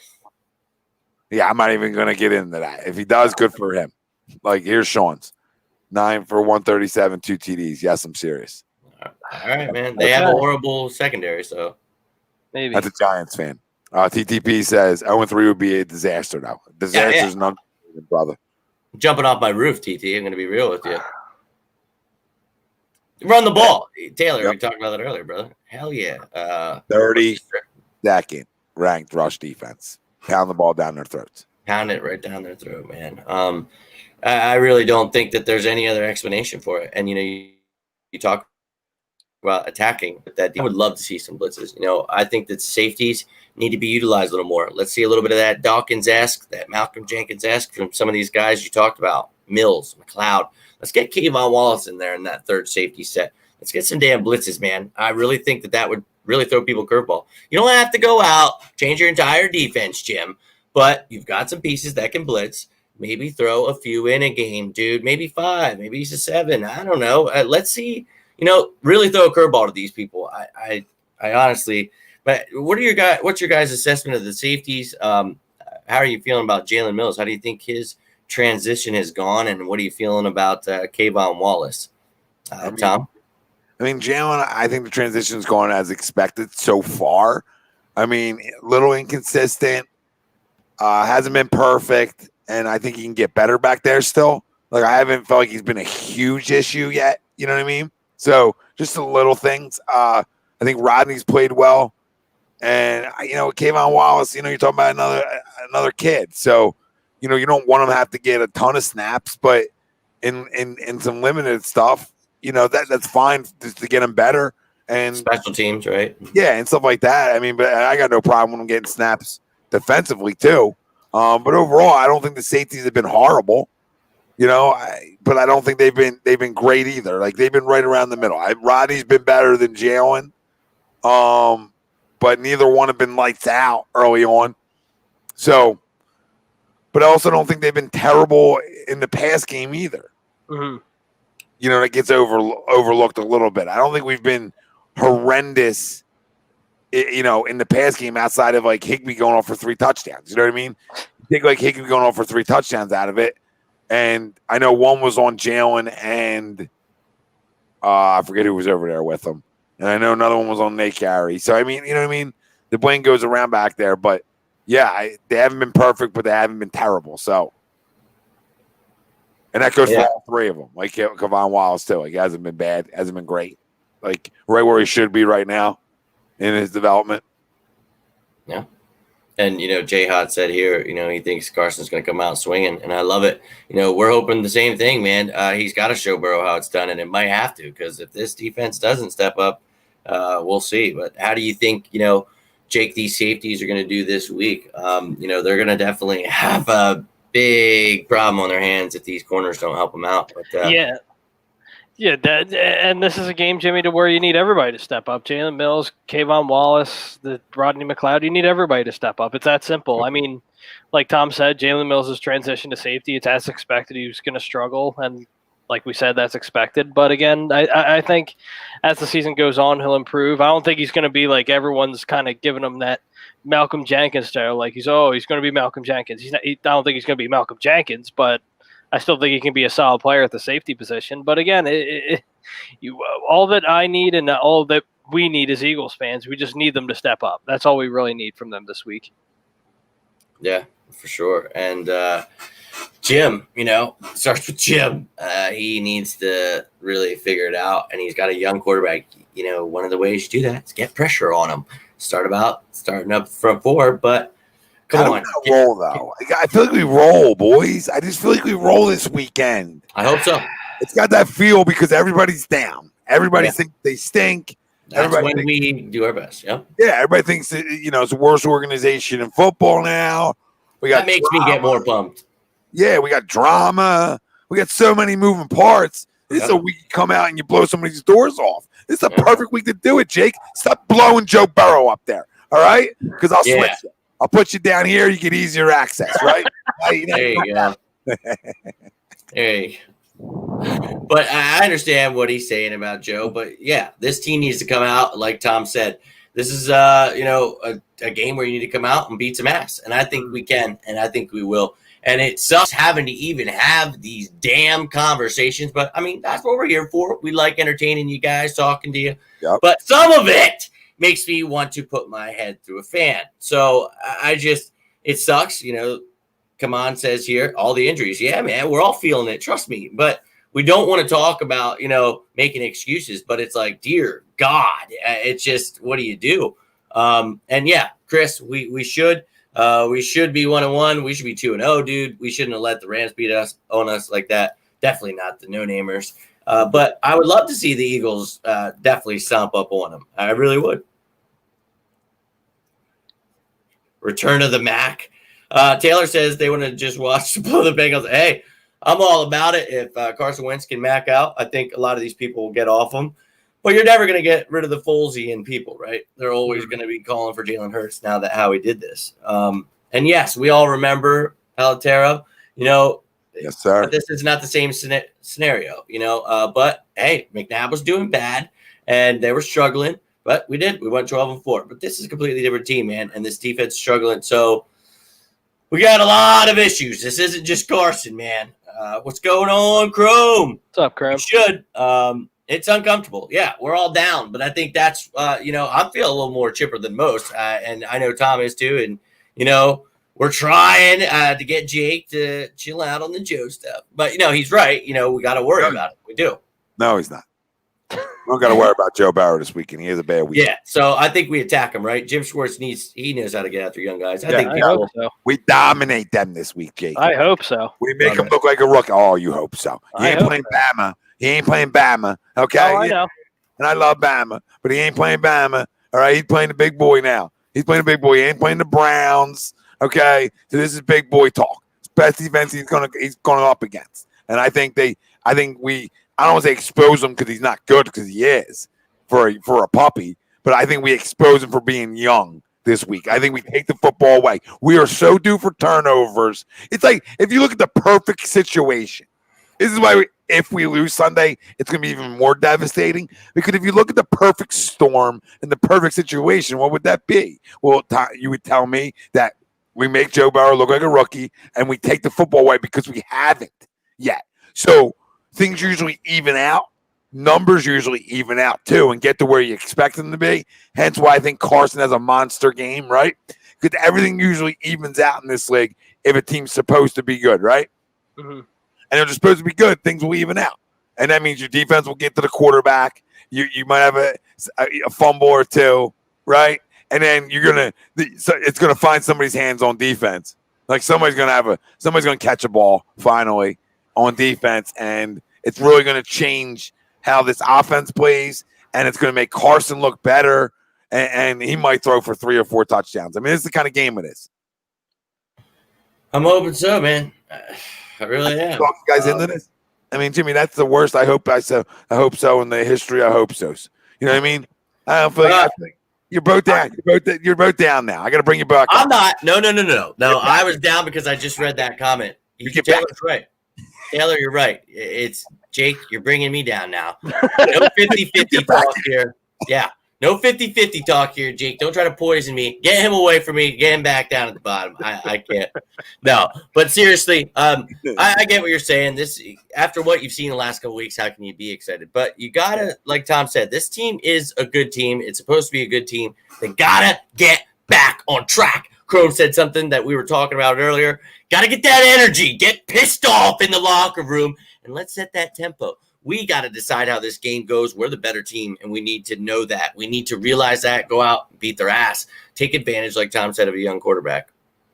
Yeah, I'm not even going to get into that. If he does, good for him. Like, here's Sean's. 9 for 137, 2 TDs. Yes, I'm serious. All right, man. They have a horrible secondary, so. Maybe. That's a Giants fan. TTP says 0-3 would be a disaster, though. Disaster's not, brother. I'm jumping off my roof, TT. I'm going to be real with you. Run the ball. Taylor, we talked about that earlier, brother. Hell yeah. 32nd ranked rush defense. Pound the ball down their throats. Pound it right down their throat, man. I really don't think that there's any other explanation for it. And, you talk about attacking that. I would love to see some blitzes. I think that safeties need to be utilized a little more. Let's see a little bit of that Dawkins-esque, that Malcolm Jenkins-esque from some of these guys you talked about. Mills, McLeod. Let's get Kayvon Wallace in there in that third safety set. Let's get some damn blitzes, man. I really think that would really throw people a curveball. You don't have to go out, change your entire defense, Jim, but you've got some pieces that can blitz. Maybe throw a few in a game, dude. Maybe 5, maybe he's a 7. I don't know. Let's see, really throw a curveball to these people. I honestly, but what's your guys' assessment of the safeties? How are you feeling about Jalen Mills? How do you think his transition has gone, and what are you feeling about Kayvon Wallace? Tom? Jalen, I think the transition's gone as expected so far. Little inconsistent, hasn't been perfect, and I think he can get better back there still. Like, I haven't felt like he's been a huge issue yet. You know what I mean? So just the little things. I think Rodney's played well. And, Kayvon Wallace, you're talking about another kid. So, you don't want him to have to get a ton of snaps, but in some limited stuff, that's fine just to get him better. And special teams, right? Yeah, and stuff like that. But I got no problem with him getting snaps defensively too. But overall, I don't think the safeties have been horrible. But I don't think they've been great either. Like, they've been right around the middle. Rodney's been better than Jalen. but neither one have been lights out early on. So, but I also don't think they've been terrible in the pass game either. Mm-hmm. You know, that gets overlooked a little bit. I don't think we've been horrendous, you know, in the pass game outside of like Higbee going off for 3 touchdowns. You know what I mean? You take like Higbee going off for 3 touchdowns out of it. And I know one was on Jalen and I forget who was over there with him. And I know another one was on Nate Carey. So, I mean, you know what I mean? The blame goes around back there. But, yeah, they haven't been perfect, but they haven't been terrible. So, and that goes for all 3 of them. Like Kevon Wallace, too. Like, he hasn't been bad. Hasn't been great. Like, right where he should be right now in his development. Yeah. And, you know, Jay Hott said here, you know, he thinks Carson's going to come out swinging, and I love it. You know, we're hoping the same thing, man. He's got to show Burrow how it's done, and it might have to, because if this defense doesn't step up, we'll see. But how do you think, you know, Jake, these safeties are going to do this week? You know, they're going to definitely have a big problem on their hands if these corners don't help them out. But, Yeah, and this is a game, Jimmy, to where you need everybody to step up. Jalen Mills, Kayvon Wallace, the Rodney McLeod, you need everybody to step up. It's that simple. I mean, like Tom said, Jalen Mills has transitioned to safety. It's as expected. He was going to struggle, and like we said, that's expected. But again, I think as the season goes on, he'll improve. I don't think he's going to be like everyone's kind of giving him that Malcolm Jenkins style. Like he's going to be Malcolm Jenkins. I don't think he's going to be Malcolm Jenkins, but I still think he can be a solid player at the safety position. But again, all that I need and all that we need as Eagles fans, we just need them to step up. That's all we really need from them this week. Yeah, for sure. And Jim, you know, starts with Jim. He needs to really figure it out, and he's got a young quarterback. You know, one of the ways you do that is get pressure on him. Starting up front 4, but come on. Roll, though. I feel like we roll, boys. I just feel like we roll this weekend. I hope so. It's got that feel because everybody's down. Everybody thinks they stink. That's when we do our best. Yeah. Yeah. Everybody thinks that, you know, it's the worst organization in football now. That makes me get more pumped. Yeah, we got drama. We got so many moving parts. This is a week you come out and you blow somebody's doors off. This is a perfect week to do it, Jake. Stop blowing Joe Burrow up there. All right? Because I'll switch you. I'll put you down here. You get easier access, right? There you go. Hey. But I understand what he's saying about Joe. But, yeah, this team needs to come out, like Tom said. This is, you know, a game where you need to come out and beat some ass. And I think we can, and I think we will. And it sucks having to even have these damn conversations. But, I mean, that's what we're here for. We like entertaining you guys, talking to you. Yep. But some of it makes me want to put my head through a fan. So it sucks. You know, come on, says here, all the injuries. Yeah, man, we're all feeling it. Trust me. But we don't want to talk about, you know, making excuses. But it's like, dear God, it's just, what do you do? And yeah, Chris, we should be 1-1. We should be 2-0, dude. We shouldn't have let the Rams beat us on us like that. Definitely not the no-namers. But I would love to see the Eagles definitely stomp up on them. I really would. Return of the Mac. Taylor says they want to just watch the Bengals. Hey, I'm all about it. If Carson Wentz can Mac out, I think a lot of these people will get off him. But you're never going to get rid of the Folesian people, right? They're always going to be calling for Jalen Hurts now that Howie did this. And yes, we all remember Palatero. You know, yes, sir. This is not the same scenario, you know. But hey, McNabb was doing bad, and they were struggling. But we did. We went 12-4. But this is a completely different team, man. And this defense is struggling. So we got a lot of issues. This isn't just Carson, man. What's going on, Chrome? What's up, Chrome? You should. It's uncomfortable. Yeah, we're all down. But I think that's, you know, I feel a little more chipper than most. And I know Tom is too. And, you know, we're trying to get Jake to chill out on the Joe stuff. But, you know, he's right. You know, we got to worry about it. We do. No, he's not. We don't got to worry about Joe Barrow this weekend. He has a bad week. Yeah, so I think we attack him, right? Jim Schwartz knows how to get after young guys. I hope so. We dominate them this week, Jake. I hope so. We make him look like a rookie. Oh, you hope so. He ain't playing Bama. He ain't playing Bama. Okay. Oh, I know. And I love Bama, but he ain't playing Bama. All right, he's playing the big boy now. He's playing the big boy. He ain't playing the Browns. Okay, so this is big boy talk. It's best defense he's going up against, and I think we. I don't want to say expose him because he's not good, because he is for a puppy. but I think we expose him for being young this week. I think we take the football away. We are so due for turnovers. It's like if you look at the perfect situation, this is why if we lose Sunday, it's going to be even more devastating. Because if you look at the perfect storm and the perfect situation, what would that be? Well, you would tell me that we make Joe Burrow look like a rookie and we take the football away because we haven't yet. So things usually even out. Numbers usually even out too and get to where you expect them to be. Hence why I think Carson has a monster game, right? Because everything usually evens out in this league if a team's supposed to be good, right? Mm-hmm. And if they're supposed to be good, things will even out. And that means your defense will get to the quarterback. You might have a fumble or two, right? And then it's gonna find somebody's hands on defense. Like somebody's gonna catch a ball finally on defense, and it's really gonna change how this offense plays, and it's gonna make Carson look better, and he might throw for 3 or 4 touchdowns. I mean, it's the kind of game it is. I'm hoping so, man. I really am. Talk you guys into this. I mean, Jimmy, that's the worst. I hope so in the history. I hope so. You know what I mean? I don't feel like you're both down. You're both down now. I got to bring you back. I'm not. No. I was down because I just read that comment. Taylor's right. Taylor, you're right. It's Jake. You're bringing me down now. No 50-50 talk here. Yeah. No 50-50 talk here, Jake. Don't try to poison me. Get him away from me. Get him back down at the bottom. I can't. No, but seriously, I get what you're saying. This after what you've seen the last couple weeks, how can you be excited? But you gotta, like Tom said, this team is a good team. It's supposed to be a good team. They gotta get back on track. Chrome said something that we were talking about earlier. Gotta get that energy. Get pissed off in the locker room, and let's set that tempo. We got to decide how this game goes. We're the better team, and we need to know that. We need to realize that, go out and beat their ass. Take advantage, like Tom said, of a young quarterback.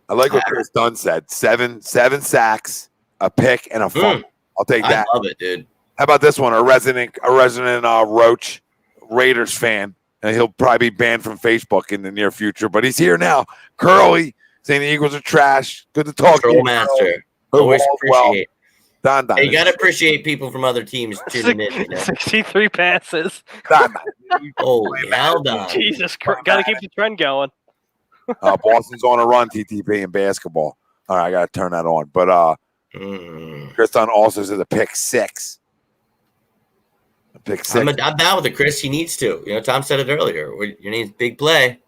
I like what Chris Dunn said. Seven sacks, a pick, and a fumble. I'll take that. I love it, dude. How about this one? A resident Roach Raiders fan, and he'll probably be banned from Facebook in the near future, but he's here now. Curly saying the Eagles are trash. Good to talk to you. Master. Always appreciate. Don. Hey, you got to appreciate people from other teams tuning in. 63 passes. Holy hell, Don. Jesus Christ. Got to keep the trend going. Boston's on a run, TTP, in basketball. All right, I got to turn that on. But Chris Dunn also says a pick 6. A pick 6. I'm down with it, Chris. He needs to. You know, Tom said it earlier. You need a big play.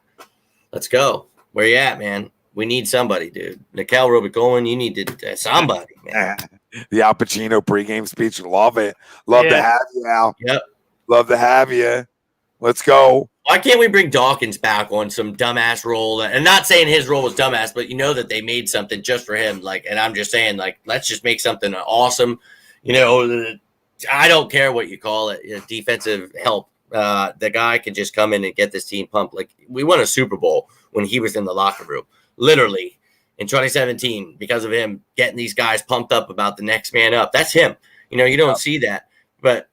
Let's go. Where you at, man? We need somebody, dude. Nikhil Robicoin, you need to somebody, man. The Al Pacino pregame speech. Love it. Love to have you, Al. Yep. Love to have you. Let's go. Why can't we bring Dawkins back on some dumbass role? And not saying his role was dumbass, but you know that they made something just for him. Like, and I'm just saying, like, let's just make something awesome. You know, I don't care what you call it. Defensive help. The guy can just come in and get this team pumped. Like, we won a Super Bowl when he was in the locker room. Literally in 2017, because of him getting these guys pumped up about the next man up. That's him. You know, you don't see that. But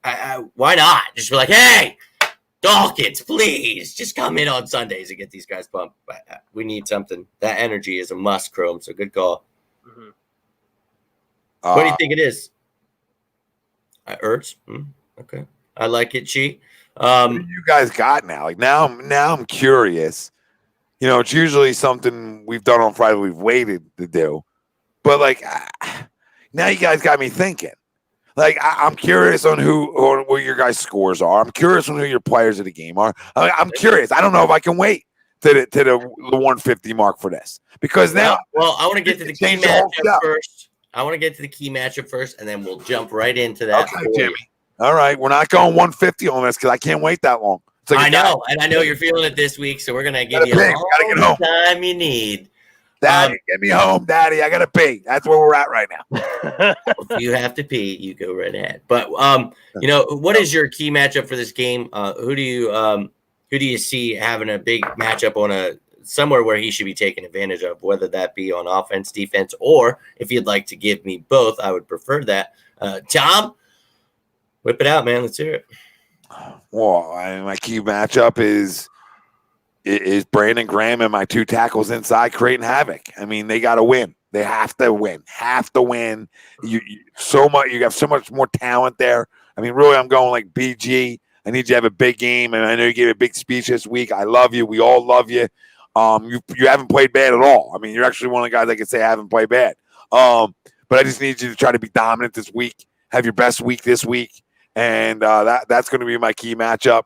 why not? Just be like, hey, Dawkins, please just come in on Sundays and get these guys pumped. We need something. That energy is a must, Chrome. So good call. Mm-hmm. What do you think it is? Ertz? Okay. I like it, Chi. What do you guys got now? Like now I'm curious. You know, it's usually something we've done on Friday we've waited to do. But, like, now you guys got me thinking. Like, I'm curious on what your guys' scores are. I'm curious on who your players of the game are. I'm curious. I don't know if I can wait to the 150 mark for this. Because now – Well, I want to get to the key matchup first. And then we'll jump right into that. Okay, Jimmy. All right. We're not going 150 on this because I can't wait that long. Like I know, and I know you're feeling it this week, so we're gonna give you all the time you need. Daddy, get me home, Daddy. I gotta pee. That's where we're at right now. If you have to pee, you go right ahead. But you know, what is your key matchup for this game? Who do you see having a big matchup on somewhere where he should be taking advantage of, whether that be on offense, defense, or if you'd like to give me both, I would prefer that. Tom, whip it out, man. Let's hear it. Well, my key matchup is Brandon Graham and my 2 tackles inside creating havoc. I mean, they got to win. They have to win. You have so much more talent there. I mean, really, I'm going like BG. I need you to have a big game. And I know you gave a big speech this week. I love you. We all love you. You haven't played bad at all. I mean, you're actually one of the guys I could say I haven't played bad. But I just need you to try to be dominant this week. Have your best week this week. And that's going to be my key matchup.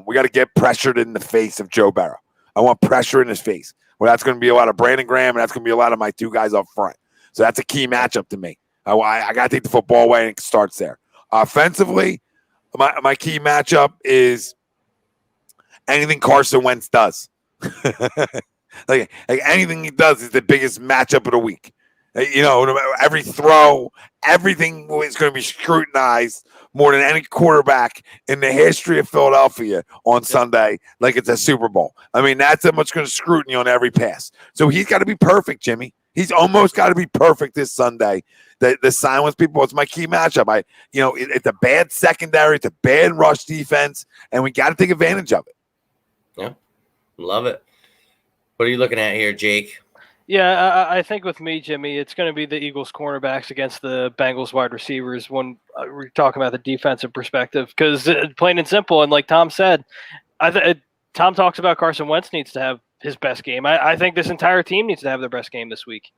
We got to get pressured in the face of Joe Burrow. I want pressure in his face. Well, that's going to be a lot of Brandon Graham, and that's going to be a lot of my two guys up front. So that's a key matchup to me. I got to take the football away, and it starts there. Offensively, my key matchup is anything Carson Wentz does. like anything he does is the biggest matchup of the week. You know, no matter every throw, everything is going to be scrutinized more than any quarterback in the history of Philadelphia on Sunday, like it's a Super Bowl. I mean, that's how much going to scrutiny on every pass. So he's got to be perfect, Jimmy. He's almost got to be perfect this Sunday. The silence people, it's my key matchup. It's a bad secondary, it's a bad rush defense, and we got to take advantage of it. Yeah, love it. What are you looking at here, Jake? Yeah, I think with me, Jimmy, it's going to be the Eagles cornerbacks against the Bengals wide receivers when we're talking about the defensive perspective. Because plain and simple, and like Tom said, Tom talks about Carson Wentz needs to have his best game. I think this entire team needs to have their best game this week.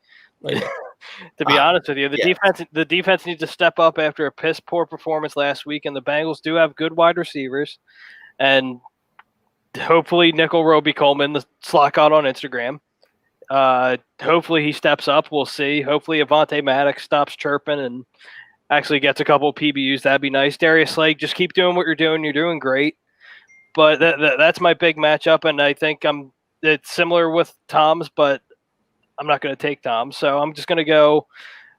To be honest with you, the defense needs to step up after a piss poor performance last week, and the Bengals do have good wide receivers, and hopefully Nickel Roby Coleman, the slot god on Instagram. Hopefully he steps up. We'll see. Hopefully Avonte Maddox stops chirping and actually gets a couple of PBUs. That'd be nice. Darius Slade, just keep doing what you're doing. You're doing great. But that's my big matchup, and I think it's similar with Tom's, but I'm not going to take Tom. So I'm just going to go,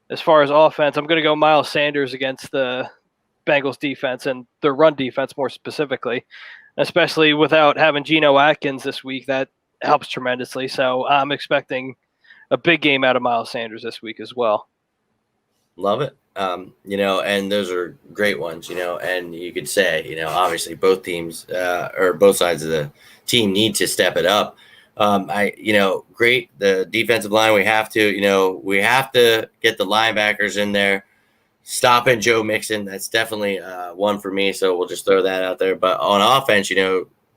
as far as offense, I'm going to go Miles Sanders against the Bengals defense and their run defense more specifically, especially without having Geno Atkins this week. That helps tremendously. So I'm expecting a big game out of Miles Sanders this week as well. Love it. And those are great ones, and you could say, obviously both teams or both sides of the team need to step it up. Great. The defensive line, we have to get the linebackers in there, stopping Joe Mixon. That's definitely one for me. So we'll just throw that out there. But on offense,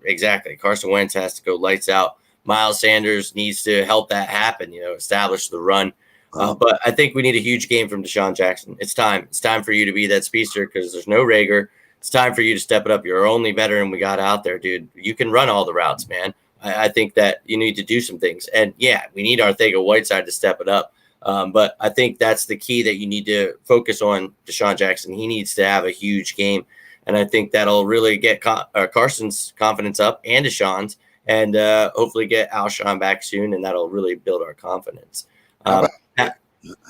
exactly. Carson Wentz has to go lights out. Miles Sanders needs to help that happen, establish the run. But I think we need a huge game from Deshaun Jackson. It's time. It's time for you to be that speedster because there's no Reagor. It's time for you to step it up. You're our only veteran we got out there, dude. You can run all the routes, man. I think that you need to do some things. And, yeah, we need Arcega-Whiteside to step it up. But I think that's the key that you need to focus on Deshaun Jackson. He needs to have a huge game. And I think that'll really get Carson's confidence up and Deshaun's and hopefully get Alshon back soon, and that'll really build our confidence. How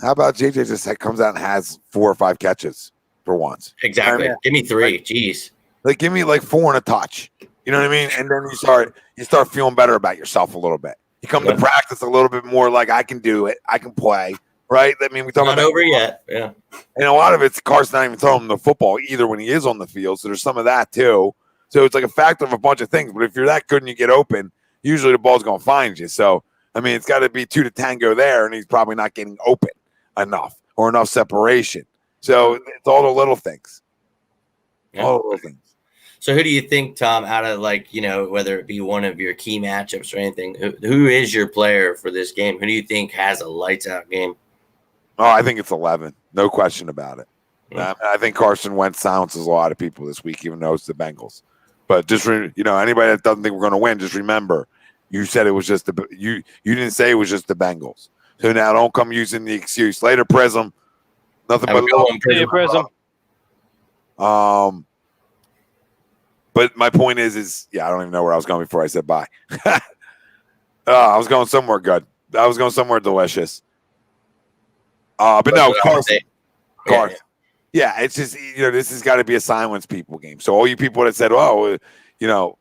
about JJ just comes out and has 4 or 5 catches for once? Exactly. Give me 3. Jeez. Give me 4 and a touch. You know what I mean? And then you start feeling better about yourself a little bit. You come to practice a little bit more like I can do it. I can play. Right? I mean, we talk not about over yet. Yeah. And a lot of it's Carson not even throwing the football either when he is on the field. So there's some of that too. So it's like a factor of a bunch of things. But if you're that good and you get open, usually the ball's going to find you. So, I mean, it's got to be 2 to tango there, and he's probably not getting open enough or enough separation. So it's all the little things. Yeah. All the little things. So who do you think, Tom, out of whether it be one of your key matchups or anything, who is your player for this game? Who do you think has a lights out game? Oh, I think it's 11. No question about it. Yeah. I think Carson Wentz silences a lot of people this week, even though it's the Bengals. But just anybody that doesn't think we're going to win, just remember, you said it was just you didn't say it was just the Bengals. So now don't come using the excuse. Later, Prism. Nothing but Prism. But my point is I don't even know where I was going before I said bye. I was going somewhere good. I was going somewhere delicious. But no, Carson. Yeah, it's just this has got to be a silence people game. So all you people that said, Carson, the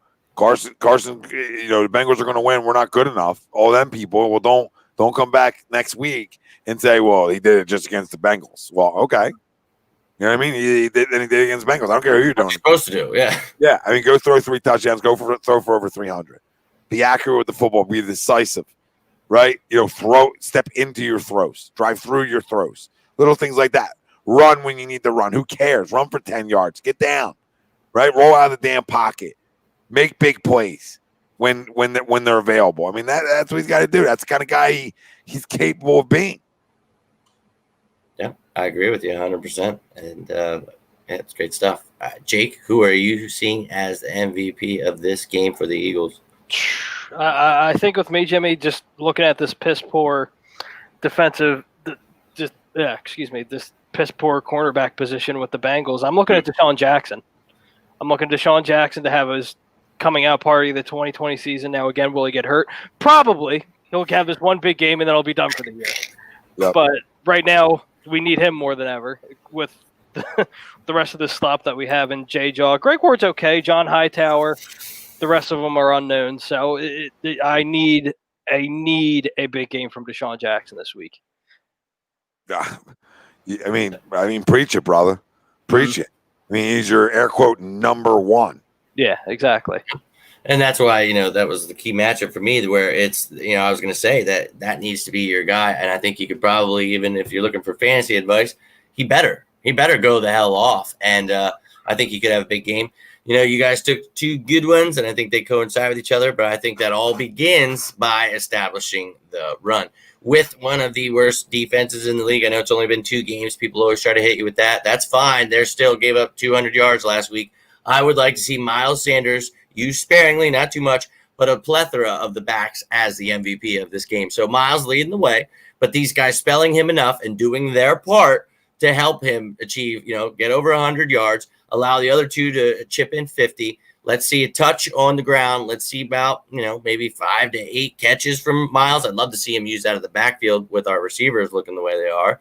Bengals are going to win. We're not good enough. All them people, well, don't come back next week and say, well, he did it just against the Bengals. Well, okay. You know what I mean? He did it against the Bengals. I don't care who you're doing. What you're supposed to do, yeah. Yeah, I mean, go throw 3 touchdowns. Throw for over 300. Be accurate with the football. Be decisive, right? Step into your throws. Drive through your throws. Little things like that. Run when you need to run. Who cares? Run for 10 yards. Get down. right? Roll out of the damn pocket, make big plays when they're available. I mean, that's what he's got to do. That's the kind of guy he's capable of being. Yeah, I agree with you 100%. And yeah, it's great stuff. Jake, who are you seeing as the MVP of this game for the Eagles? I think with me, Jimmy, just looking at this piss poor defensive, this piss poor cornerback position with the Bengals, I'm looking at Deshaun Jackson. I'm looking at Deshaun Jackson to have his coming out party of the 2020 season. Now, again, will he get hurt? Probably. He'll have this one big game and then he'll be done for the year. Yep. But right now, we need him more than ever with the rest of the slop that we have in J-Jaw. Greg Ward's okay. John Hightower. The rest of them are unknown. So I need a big game from Deshaun Jackson this week. I mean, preach it, brother. Preach it. I mean, he's your air quote number one. Yeah, exactly. And that's why, that was the key matchup for me, where it's, I was going to say that needs to be your guy. And I think you could probably, even if you're looking for fantasy advice, he better go the hell off. And I think he could have a big game. You guys took two good ones, and I think they coincide with each other. But I think that all begins by establishing the run with one of the worst defenses in the league. I know it's only been 2 games. People always try to hit you with that. That's fine. They still gave up 200 yards last week. I would like to see Miles Sanders used sparingly, not too much, but a plethora of the backs as the MVP of this game. So Miles leading the way, but these guys spelling him enough and doing their part to help him achieve, get over 100 yards, allow the other 2 to chip in 50. Let's see a touch on the ground. Let's see about, maybe 5 to 8 catches from Miles. I'd love to see him use that of the backfield with our receivers looking the way they are.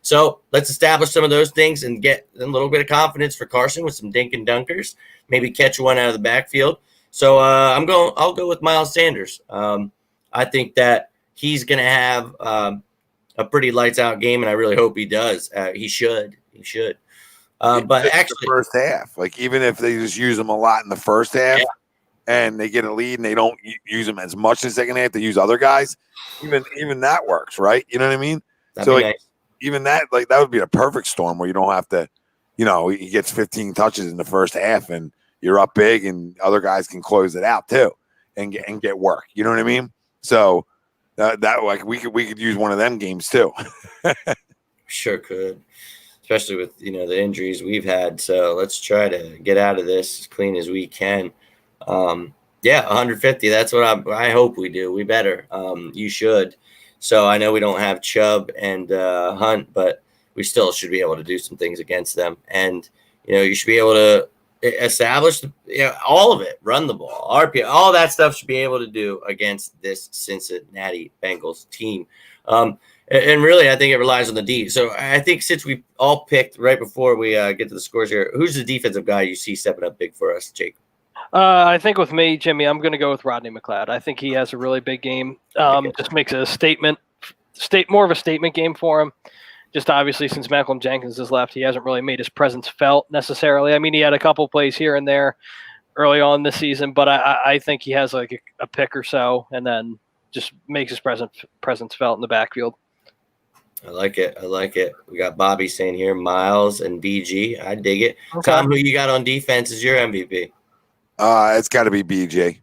So let's establish some of those things and get a little bit of confidence for Carson with some dink and dunkers, maybe catch one out of the backfield. So I'll go with Miles Sanders. I think that he's going to have a pretty lights out game, and I really hope he does. He should. But actually, the first half, like even if they just use them a lot in the first half, and they get a lead and they don't use them as much in the second half, they use other guys. Even that works, right? You know what I mean? That'd be nice. Even that, that would be a perfect storm where you don't have to, he gets 15 touches in the first half and you're up big, and other guys can close it out too and get work. You know what I mean? So that we could use one of them games too. Sure could. Especially with, the injuries we've had. So let's try to get out of this as clean as we can. 150. That's what I hope we do. We better. You should. So I know we don't have Chubb and Hunt, but we still should be able to do some things against them. And, you should be able to establish all of it, run the ball, RPO, all that stuff should be able to do against this Cincinnati Bengals team. And really, I think it relies on the D. So I think since we all picked right before we get to the scores here, who's the defensive guy you see stepping up big for us, Jake? I think with me, Jimmy, I'm going to go with Rodney McLeod. I think he has a really big game. Just makes a more of a statement game for him. Just obviously, since Malcolm Jenkins has left, he hasn't really made his presence felt necessarily. I mean, he had a couple plays here and there early on this season, but I think he has like a pick or so, and then just makes his presence felt in the backfield. I like it. We got Bobby saying here, Miles and BG. I dig it. Okay. Tom, who you got on defense is your MVP? It's got to be BJ.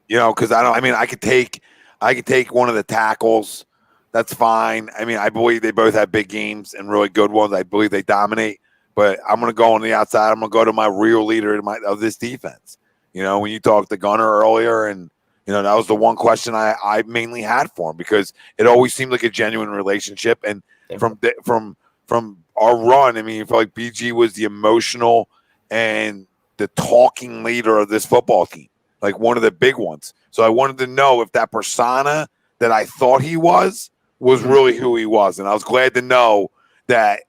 Because I could take one of the tackles. That's fine. I mean, I believe they both have big games and really good ones. I believe they dominate. But I'm going to go on the outside. I'm going to go to my real leader of this defense. When you talked to Gunner earlier, and that was the one question I mainly had for him, because it always seemed like a genuine relationship. And from our run, I mean, I feel like BG was the emotional and the talking leader of this football team, like one of the big ones. So I wanted to know if that persona that I thought he was really who he was. And I was glad to know that,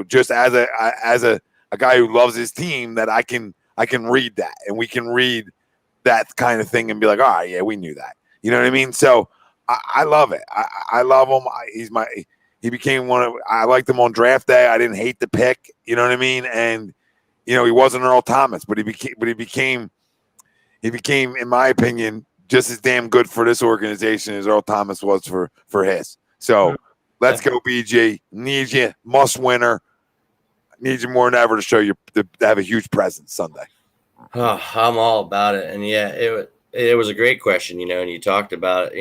just as a guy who loves his team, that I can read that, and we can read that kind of thing and be like, all right, yeah, we knew that. You know what I mean? So I love it. I love him. He became I liked him on draft day. I didn't hate the pick. You know what I mean? And, he wasn't Earl Thomas, but he became, in my opinion, just as damn good for this organization as Earl Thomas was for his. So let's go, BG. Need you. Must winner. need you more than ever to show you to have a huge presence Sunday. Oh, I'm all about it. And yeah, it was a great question, and you talked about,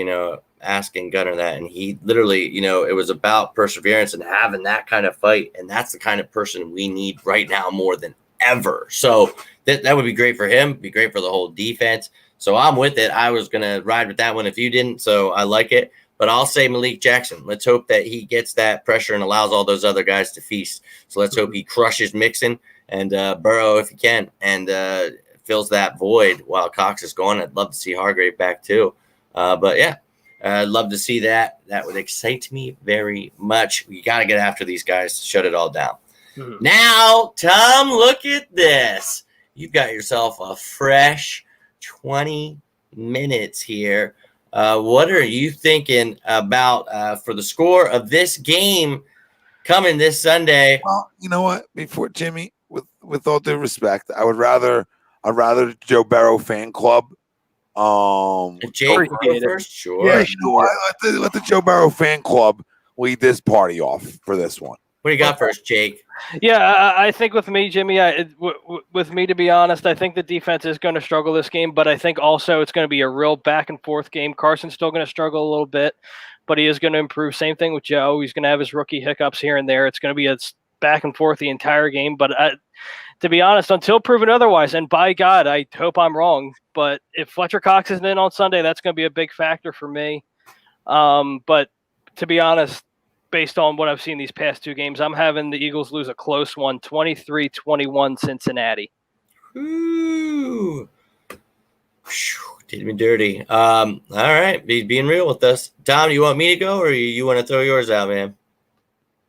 asking Gunner that, and he literally, it was about perseverance and having that kind of fight. And that's the kind of person we need right now more than ever. So that would be great for him, be great for the whole defense. So I'm with it. I was going to ride with that one if you didn't. So I like it. But I'll say Malik Jackson. Let's hope that he gets that pressure and allows all those other guys to feast. So let's hope he crushes Mixon and Burrow if he can, and fills that void while Cox is gone. I'd love to see Hargrave back too. But yeah, I'd love to see that. That would excite me very much. We got to get after these guys to shut it all down. Mm-hmm. Now, Tom, look at this. You've got yourself a fresh 20 minutes here. What are you thinking about for the score of this game coming this Sunday? Well, you know what? Before Jimmy, with all due respect, I'd rather Joe Burrow fan club. Jake, go first, sure. Yeah, you know what? Let the Joe Burrow fan club lead this party off for this one. What do you got first, Jake? Yeah, I think with me, Jimmy, with me, to be honest, I think the defense is going to struggle this game, but I think also it's going to be a real back and forth game. Carson's still going to struggle a little bit, but he is going to improve. Same thing with Joe. He's going to have his rookie hiccups here and there. It's going to be a back and forth the entire game. But to be honest, until proven otherwise, and by God, I hope I'm wrong, but if Fletcher Cox isn't in on Sunday, that's going to be a big factor for me. But to be honest, based on what I've seen these past two games, I'm having the Eagles lose a close one, 23-21 Cincinnati. Ooh. Did me dirty. All right. He's being real with us. Tom, you want me to go, or you want to throw yours out, man?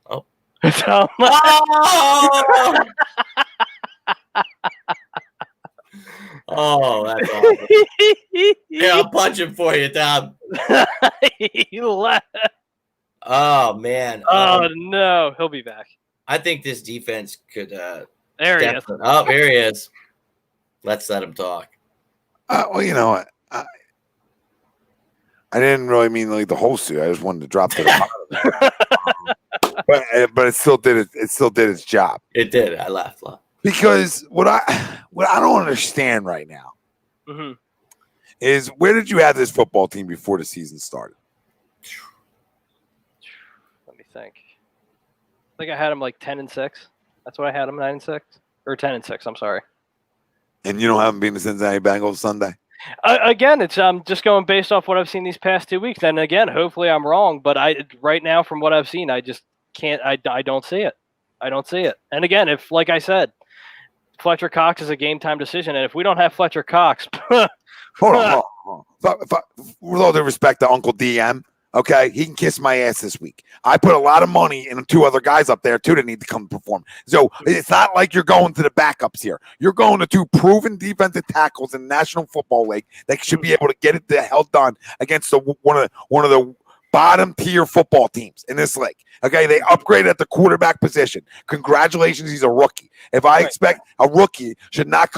Oh. Tom. Oh! Oh, that's awesome. Yeah, I'll punch him for you, Tom. He left. Oh, man. Oh, no. He'll be back. I think this defense could there he is. Oh, here he is. Let's let him talk. Well, you know what? I didn't really mean like the whole suit. I just wanted to drop to the bottom. But it still did it. It still did its job. It did. I laughed a lot. Because what I don't understand right now is, where did you have this football team before the season started? Let me think. I think I had them like 10-6. That's what I had them, 9-6 or 10-6. I'm sorry. And you don't have them beating the Cincinnati Bengals Sunday? Again, it's just going based off what I've seen these past 2 weeks. And again, hopefully I'm wrong, but right now from what I've seen, I just can't. I don't see it. I don't see it. And again, if, like I said, Fletcher Cox is a game time decision, and if we don't have Fletcher Cox, hold on. With all due respect to Uncle DM, okay, he can kiss my ass this week. I put a lot of money in 2 other guys up there too that need to come perform. So it's not like you're going to the backups here. You're going to 2 proven defensive tackles in the National Football League that should be able to get it the hell done against one of the bottom tier football teams in this league. Okay, they upgraded at the quarterback position. Congratulations, he's a rookie. If I expect a rookie should not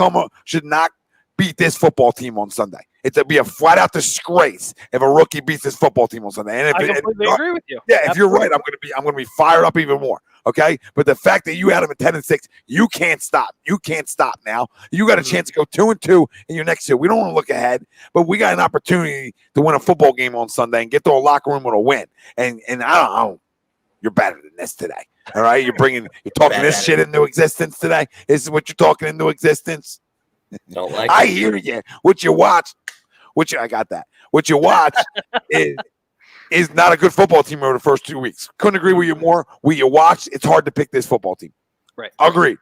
beat this football team on Sunday. It'd be a flat out disgrace if a rookie beats this football team on Sunday. And I completely agree with you. Yeah, if you're right, I'm gonna be fired up even more. Okay, but the fact that you had them at 10-6, you can't stop. You can't stop now. You got a chance to go 2-2 in your next 2. We don't want to look ahead, but we got an opportunity to win a football game on Sunday and get to a locker room with a win. And I don't. You're better than this today. All right, you're talking this shit into existence today. This is what you're talking into existence. Don't like. I hear you. What you watch. I got that. What you watch is not a good football team over the first 2 weeks. Couldn't agree with you more. What you watch, it's hard to pick this football team. Right. Agreed.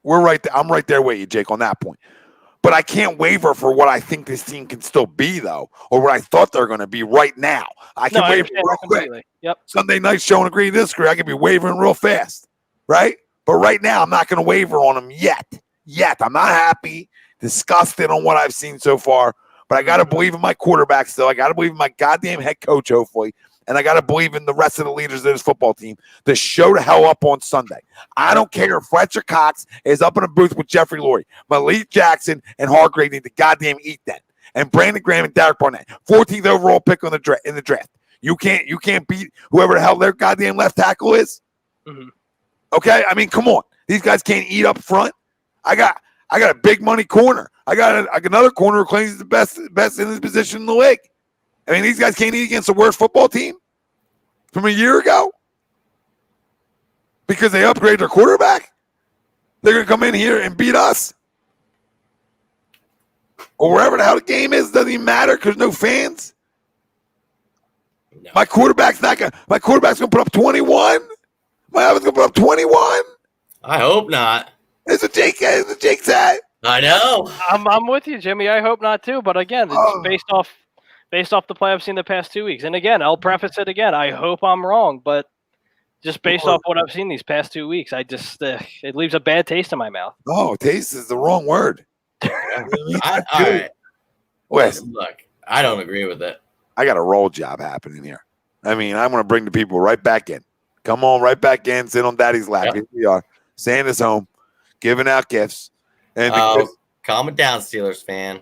We're right there. I'm right there with you, Jake, on that point. But I can't waver for what I think this team can still be, though, or what I thought they're going to be right now. I can waver real quick. Yep. Sunday night show and agree to disagree. I can be wavering real fast, right? But right now, I'm not going to waver on them yet. I'm not happy, disgusted on what I've seen so far, but I got to believe in my quarterback still. I got to believe in my goddamn head coach, hopefully, and I got to believe in the rest of the leaders of this football team to show the hell up on Sunday. I don't care if Fletcher Cox is up in a booth with Jeffrey Lurie. Malik Jackson and Hargrave need to goddamn eat that. And Brandon Graham and Derek Barnett, 14th overall pick in the draft. You can't beat whoever the hell their goddamn left tackle is. Okay, I mean, come on. These guys can't eat up front. I got a big money corner. I got another corner who claims he's the best in his position in the league. I mean, these guys can't eat against the worst football team from a year ago because they upgrade their quarterback. They're going to come in here and beat us. Or wherever the hell the game is, doesn't even matter because no fans. No. My quarterback's going to put up 21. My other's going to put up 21. I hope not. It's a Jake said. I know. I'm with you, Jimmy. I hope not too. But again, it's based off the play I've seen the past 2 weeks. And again, I'll preface it again. I hope I'm wrong, but just based off what I've seen these past 2 weeks, I just it leaves a bad taste in my mouth. Oh, taste is the wrong word. All right. Wes, look, I don't agree with it. I got a roll job happening here. I mean, I'm going to bring the people right back in. Come on, right back in. Sit on Daddy's lap. Yep. Here we are. Santa's home, giving out gifts. And calm it down, Steelers fan.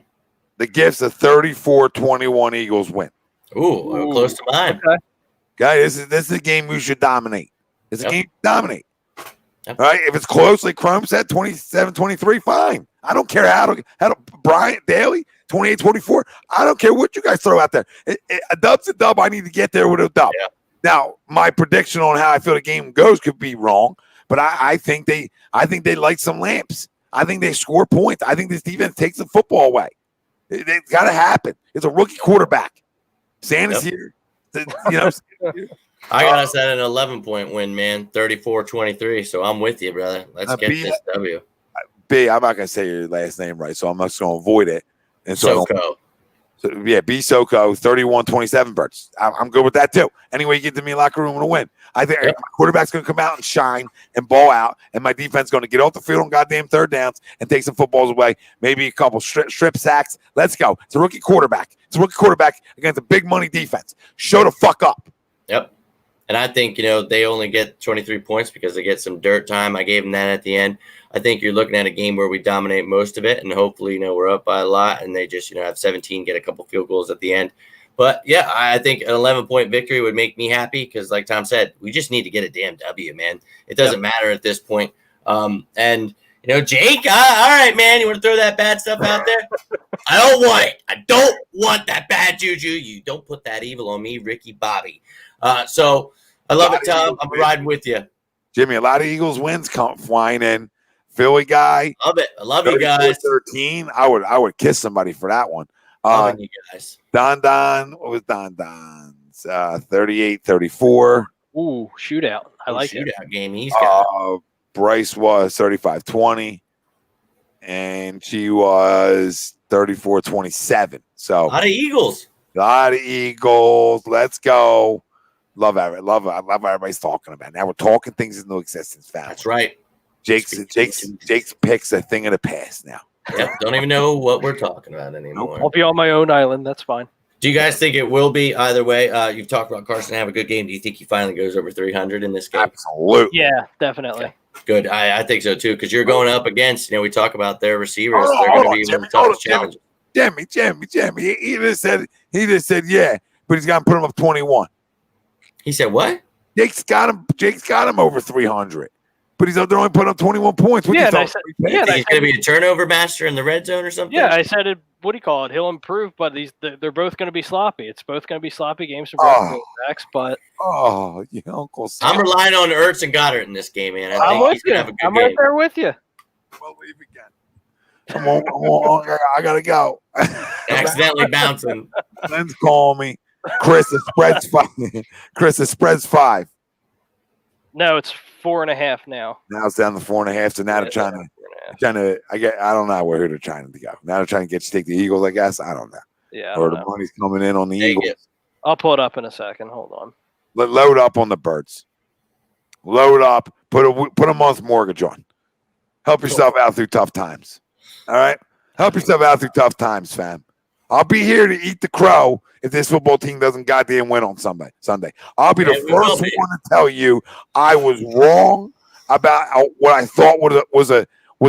The gifts of 34-21 Eagles win. Ooh, close to mine. Okay. Guys, this is a game we should dominate. It's a game to dominate. Yep. All right? If it's close, like Chrome said, 27-23, fine. I don't care how to Bryant Daly, 28-24. I don't care what you guys throw out there. A dub's a dub. I need to get there with a dub. Yeah. Now, my prediction on how I feel the game goes could be wrong, but I think they light some lamps. I think they score points. I think this defense takes the football away. It's got to happen. It's a rookie quarterback. Santa's here. You know, I got us at an 11-point win, man, 34-23. So I'm with you, brother. Let's get this W. B, I'm not going to say your last name right, so I'm just going to avoid it. And so, B Soko, 31-27 Birds. I'm good with that too. Anyway, you get to me in the locker room to win. I think my quarterback's going to come out and shine and ball out, and my defense is going to get off the field on goddamn third downs and take some footballs away, maybe a couple strip sacks. Let's go. It's a rookie quarterback. It's a rookie quarterback against a big money defense. Show the fuck up. Yep. And I think, they only get 23 points because they get some dirt time. I gave them that at the end. I think you're looking at a game where we dominate most of it, and hopefully, we're up by a lot, and they just, have 17, get a couple field goals at the end. But, yeah, I think an 11-point victory would make me happy because, like Tom said, we just need to get a damn W, man. It doesn't matter at this point. And, Jake, all right, man, you want to throw that bad stuff out there? I don't want it. I don't want that bad juju. You don't put that evil on me, Ricky Bobby. So I love it, Tom. I'm riding with you. Jimmy, a lot of Eagles wins come flying in. Philly guy. Love it. I love you guys. 13. I would kiss somebody for that one. Loving you guys. Don. What was Don's? 38-34. Ooh, shootout. I like it. Shootout game he's got. Bryce was 35-20. And she was 34-27. So a lot of Eagles. Let's go. Love it. Love everybody's talking about it. Now we're talking things into existence, fam. That's right. Jake's picks a thing of the past now. Yep, don't even know what we're talking about anymore. I'll be on my own island. That's fine. Do you guys think it will be either way? You've talked about Carson have a good game. Do you think he finally goes over 300 in this game? Absolutely. Yeah, definitely. Okay. Good. I think so too, because you're going up against, we talk about their receivers. They're going to be one of the toughest challenges. Jimmy. He just said, yeah, but he's got to put him up 21. He said what? Jake's got him over 300. But they're only putting up 21 points. He's going to be a turnover master in the red zone or something? Yeah, I said it. What do you call it? He'll improve, but they're both going to be sloppy. It's both going to be sloppy games for both quarterbacks. But Uncle Sam. I'm relying on Ertz and Goddard in this game, man. I'm with you. I'm right there with you. Believe again. Come on. I gotta go. Accidentally bouncing. Len's calling me. Chris, the spread's 5. No, it's 4.5 now. Now it's down to 4.5. So now they're trying to. I don't know where they're trying to go. Now they're trying to get you to take the Eagles. I guess I don't know. Yeah. Or the money's coming in on the Eagles. I'll pull it up in a second. Hold on. Load up on the Birds. Load up. Put a month mortgage on. Help yourself out through tough times. All right. Help yourself out through tough times, fam. I'll be here to eat the crow if this football team doesn't goddamn win on Sunday. I'll be the first one to tell you I was wrong about what I thought was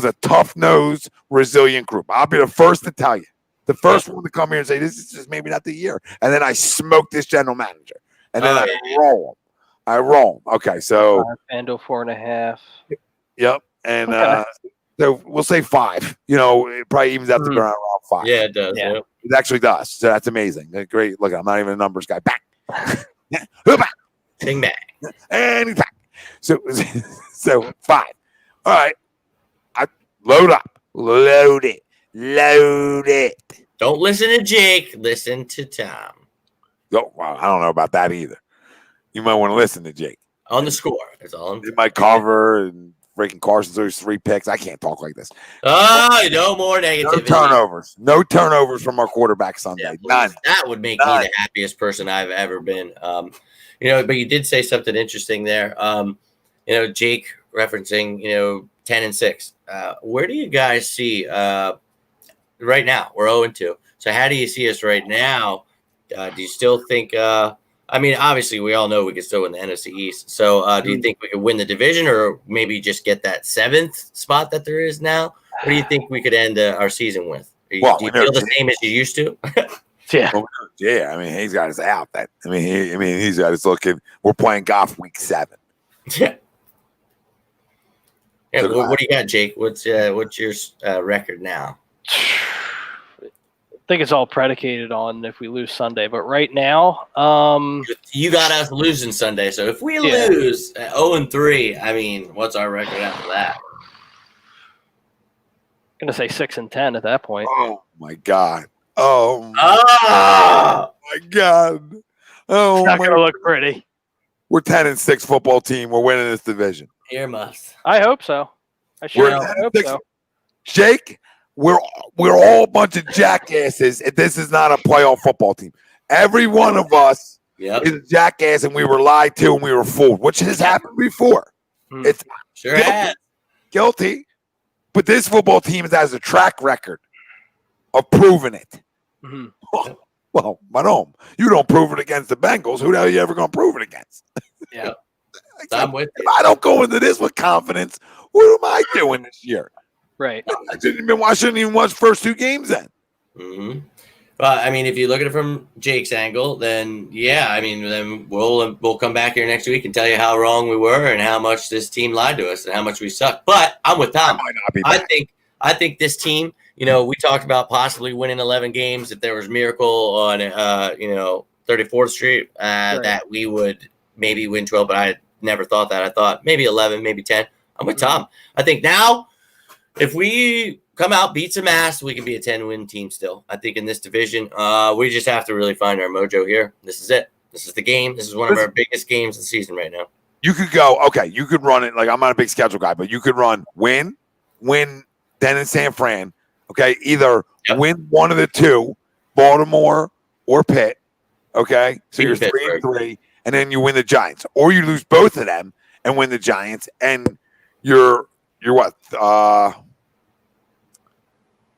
a tough-nosed, resilient group. I'll be the first to tell you. The first one to come here and say, this is just maybe not the year. And then I smoke this general manager. And then I roll I roll. Okay, so FanDuel 4.5. yep, and Okay. so we'll say 5. You know, it probably evens out to Mhm. around 5. Yeah, it does. Yeah. Yeah. It actually does. So that's amazing. Great. Look, I'm not even a numbers guy. Back. Bing bang. And he's back. So, so 5. All right. I load up. Load it. Load it. Don't listen to Jake. Listen to Tom. Oh, well, I don't know about that either. You might want to listen to Jake. On the score. That's all I'm They might cover and freaking Carson throws 3 picks. I can't talk like this. Oh, no more No negativity. turnovers. No turnovers from our quarterback Sunday. Yeah, None. that would make me the happiest person I've ever been. But you did say something interesting there. Jake referencing, 10-6. Where do you guys see right now? We're 0-2. So how do you see us right now? Do you still think? Obviously, we all know we can still win the NFC East. So do you think we could win the division, or maybe just get that 7th spot that there is now? What do you think we could end our season with? Do you feel the same as you used to? Yeah. Yeah, I mean, he's got us out. He's got us looking. We're playing golf week 7. Yeah. What do you got, Jake? What's your record now? I think it's all predicated on if we lose Sunday, but right now, You got us losing Sunday, so if we lose 0-3, what's our record after that? I'm gonna say 6-10 at that point. Oh my god! Oh Ah! my god! Oh, It's not gonna look pretty. We're 10-6 football team. We're winning this division. Earmuffs. I hope so. I sure hope so. Jake, we're all a bunch of jackasses, and this is not a playoff football team. Every one of us is a jackass, and we were lied to and we were fooled, which has happened before. It's sure has. Guilty. But this football team has a track record of proving it. Mm-hmm. Well, you don't prove it against the Bengals. Who the hell are you ever going to prove it against? Yeah. I'm with you. If I don't go into this with confidence, what am I doing this year? Right. I shouldn't even watch the first 2 games then. Mm-hmm. Well, if you look at it from Jake's angle, then then we'll come back here next week and tell you how wrong we were and how much this team lied to us and how much we suck. But I'm with Tom. I think this team, we talked about possibly winning 11 games if there was Miracle on 34th Street that we would maybe win 12, but I never thought that. I thought maybe 11, maybe 10. I'm with Tom. I think now if we come out, beat some ass, we can be a 10-win team still. I think in this division, we just have to really find our mojo here. This is it. This is the game. This is one of our biggest games of the season right now. You could go, okay, you could run it. Like, I'm not a big schedule guy, but you could run win, then in San Fran. Okay, either win one of the 2, Baltimore or Pitt. Okay, so you're 3-3, and then you win the Giants, or you lose both of them and win the Giants, and you're what?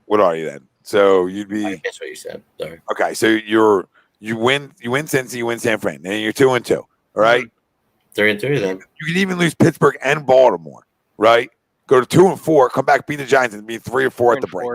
What are you then? So you'd be. That's what you said. Sorry. Okay, so you win Cincy, you win San Fran, and you're 2-2. All right, 3-3 then. You can even lose Pittsburgh and Baltimore. Right, go to 2-4, come back, beat the Giants, and be 3-4 at the break.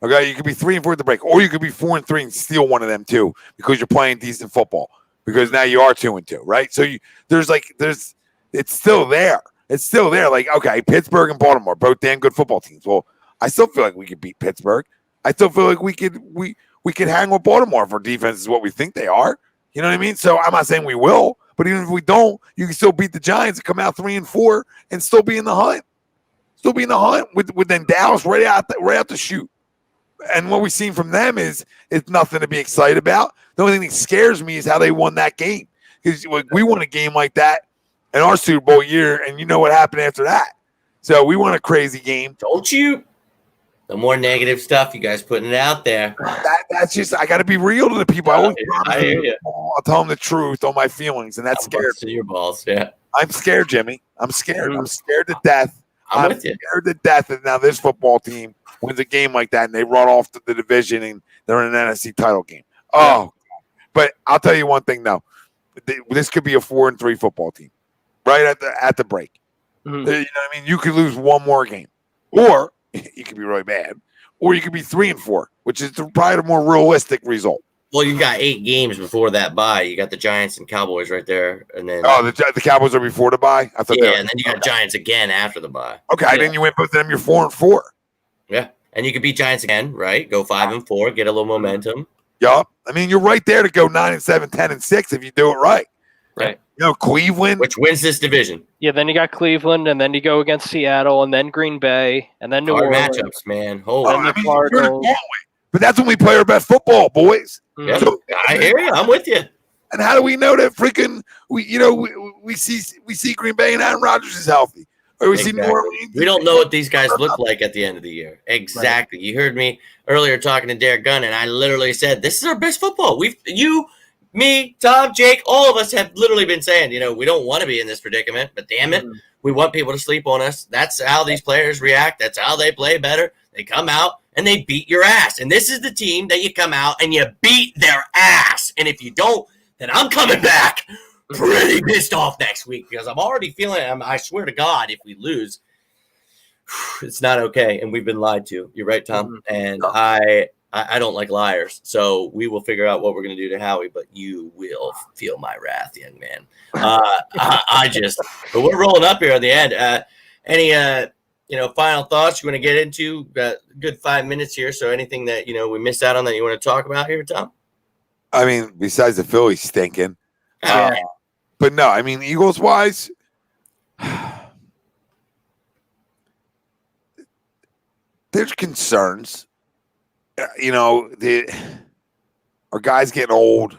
Okay, you could be 3-4 at the break, or you could be 4-3 and steal one of them too because you're playing decent football. Because now you are 2-2, right? So it's still there. It's still there. Like, okay, Pittsburgh and Baltimore, both damn good football teams. Well, I still feel like we could beat Pittsburgh. I still feel like we could hang with Baltimore if our defense is what we think they are. You know what I mean? So I'm not saying we will, but even if we don't, you can still beat the Giants and come out 3-4 and still be in the hunt. Still be in the hunt with then Dallas right out the chute. And what we've seen from them is it's nothing to be excited about. The only thing that scares me is how they won that game. Because we won a game like that in our Super Bowl year, and you know what happened after that. So we won a crazy game. Don't you? The more negative stuff, you guys putting it out there. That's just, I got to be real to the people. I hear you. I'll tell them the truth, all my feelings, and that's scary. To your balls, yeah. I'm scared, Jimmy. I'm scared. I'm scared to death. I'm with you. Scared to death that now this football team wins a game like that and they run off to the division and they're in an NFC title game. Oh, but I'll tell you one thing though. This could be a 4-3 football team right at the break. Mm-hmm. You know what I mean? You could lose one more game, or you could be really bad, or you could be 3-4, which is probably the more realistic result. Well, you got 8 games before that bye. You got the Giants and Cowboys right there, and then the Cowboys are before the bye. I thought and then you got Giants again after the bye. Okay, Yeah. then you win both of them. You're 4-4. Yeah, and you could beat Giants again, right? Go 5-4, get a little momentum. Yup. I mean, you're right there to go 9-7, 10-6 if you do it right. Right. Cleveland, Which wins this division. Yeah, then you got Cleveland, and then you go against Seattle, and then Green Bay, and then New Hard Orleans. matchups, man. And Holy. the Cardinals. but that's when we play our best football, boys. Yeah, So- I hear you. I'm with you. And how do we know that freaking we see Green Bay and Aaron Rodgers is healthy? Or we see New Orleans? We don't know what these guys look like at the end of the year. Exactly. Right. You heard me earlier talking to Derek Gunn, and I literally said, this is our best football. Me, Tom, Jake, all of us have literally been saying, we don't want to be in this predicament, but damn it, we want people to sleep on us. That's how these players react. That's how they play better. They come out and they beat your ass. And this is the team that you come out and you beat their ass. And if you don't, then I'm coming back pretty pissed off next week because I'm already feeling it. I swear to God, if we lose, it's not okay. And we've been lied to. You're right, Tom. And I don't like liars. So we will figure out what we're going to do to Howie, but you will feel my wrath, young man. But we're rolling up here at the end. Any final thoughts you want to get into? Good 5 minutes here. So anything that, we missed out on that you want to talk about here, Tom? I mean, besides the Phillies stinking. Yeah. But no, I mean, Eagles wise, there's concerns. Our guys getting old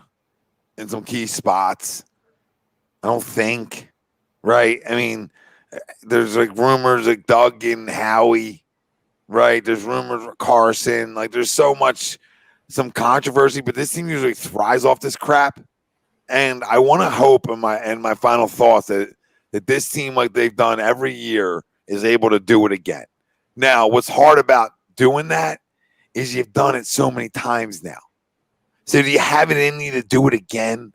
in some key spots. I don't think, right? I mean, there's like rumors like Doug and Howie, right? There's rumors of Carson. Like, there's some controversy, but this team usually thrives off this crap. And I want to hope in my final thoughts that this team, like they've done every year, is able to do it again. Now, what's hard about doing that is you've done it so many times now. So do you have it in you to do it again?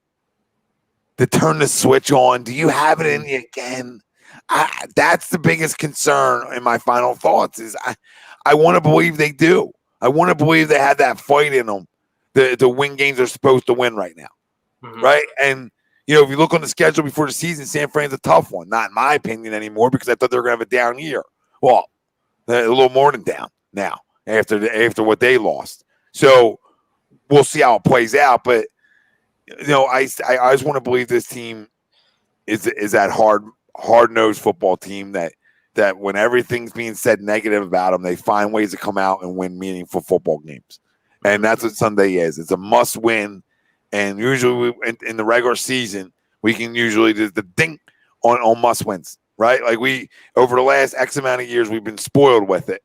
To turn the switch on? Do you have it in you again? That's the biggest concern in my final thoughts is I want to believe they do. I want to believe they have that fight in them to win games they're supposed to win right now. Mm-hmm. Right? And, if you look on the schedule before the season, San Fran's a tough one. Not in my opinion anymore because I thought they were going to have a down year. Well, a little more than down now. After what they lost. So we'll see how it plays out. But, I just want to believe this team is that hard-nosed football team that when everything's being said negative about them, they find ways to come out and win meaningful football games. And that's what Sunday is. It's a must-win. And usually in the regular season, we can usually do the ding on must-wins, right? Like over the last X amount of years, we've been spoiled with it.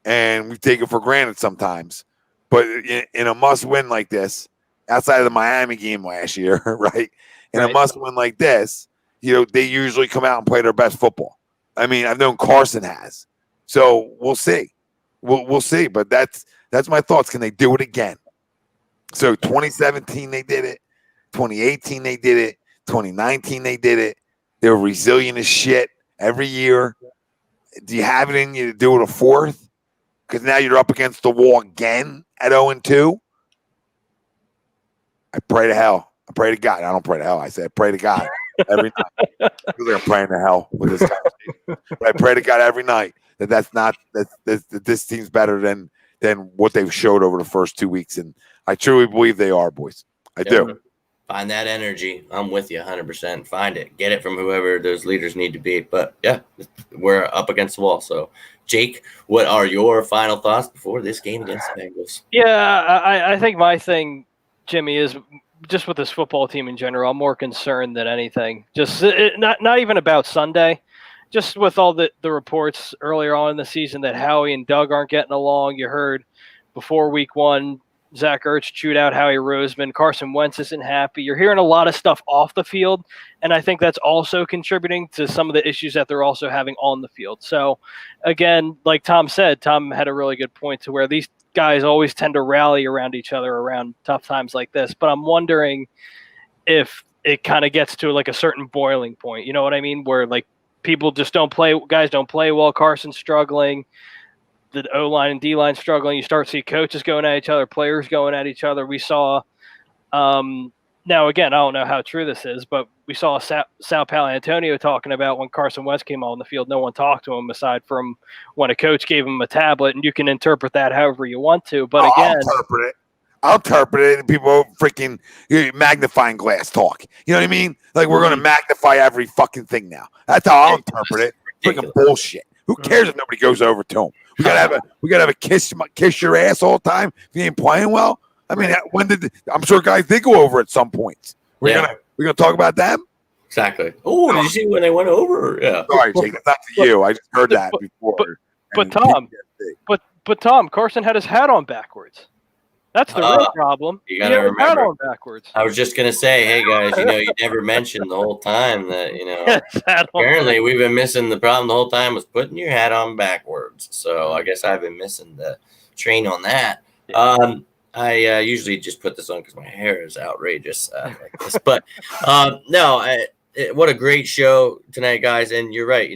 And we take it for granted sometimes. But in a must-win like this, outside of the Miami game last year, right? In a must-win like this, they usually come out and play their best football. I mean, I've known Carson has. So we'll see. We'll see. But that's my thoughts. Can they do it again? So 2017, they did it. 2018, they did it. 2019, they did it. They were resilient as shit every year. Do you have it in you to do it a fourth? Because now you're up against the wall again at 0-2. I pray to hell. I pray to God. I don't pray to hell. I say I pray to God every night. I feel like I'm praying to hell with this conversation. But I pray to God every night that this team's better than what they've showed over the first 2 weeks. And I truly believe they are, boys. I do. Find that energy. I'm with you 100%. Find it. Get it from whoever those leaders need to be. But, yeah, we're up against the wall. So, Jake, what are your final thoughts before this game against the Bengals? Yeah, I think my thing, Jimmy, is just with this football team in general, I'm more concerned than anything. Just not even about Sunday. Just with all the reports earlier on in the season that Howie and Doug aren't getting along. You heard before week 1, Zach Ertz chewed out Howie Roseman. Carson Wentz isn't happy. You're hearing a lot of stuff off the field, and I think that's also contributing to some of the issues that they're also having on the field. So, again, like Tom said, Tom had a really good point to where these guys always tend to rally around each other around tough times like this. But I'm wondering if it kind of gets to like a certain boiling point. You know what I mean? Where like people just guys don't play well. Carson's struggling. The O-line and D-line struggling. You start to see coaches going at each other, players going at each other. We saw Now, again, I don't know how true this is, but we saw Sal Paolantonio talking about when Carson Wentz came on the field, no one talked to him aside from when a coach gave him a tablet, and you can interpret that however you want to. But again, I'll interpret it. And people freaking magnifying glass talk. You know what I mean? Like we're going to magnify every fucking thing now. That's how I'll interpret it. Freaking bullshit. Who cares if nobody goes over to him? We gotta have a kiss your ass all the time if you ain't playing well. I mean, I'm sure guys did go over at some points. We're gonna talk about them. Exactly. Oh, did you see when they went over? Yeah. Sorry, Jake. That's not to you. I just heard that before. But Tom, Carson had his hat on backwards. That's the real problem. You gotta remember. Hat on backwards. I was just gonna say, hey guys, you never mentioned the whole time that apparently we've been missing the problem the whole time was putting your hat on backwards. So I guess I've been missing the train on that. Yeah. I usually just put this on because my hair is outrageous like this. But what a great show tonight, guys. And you're right.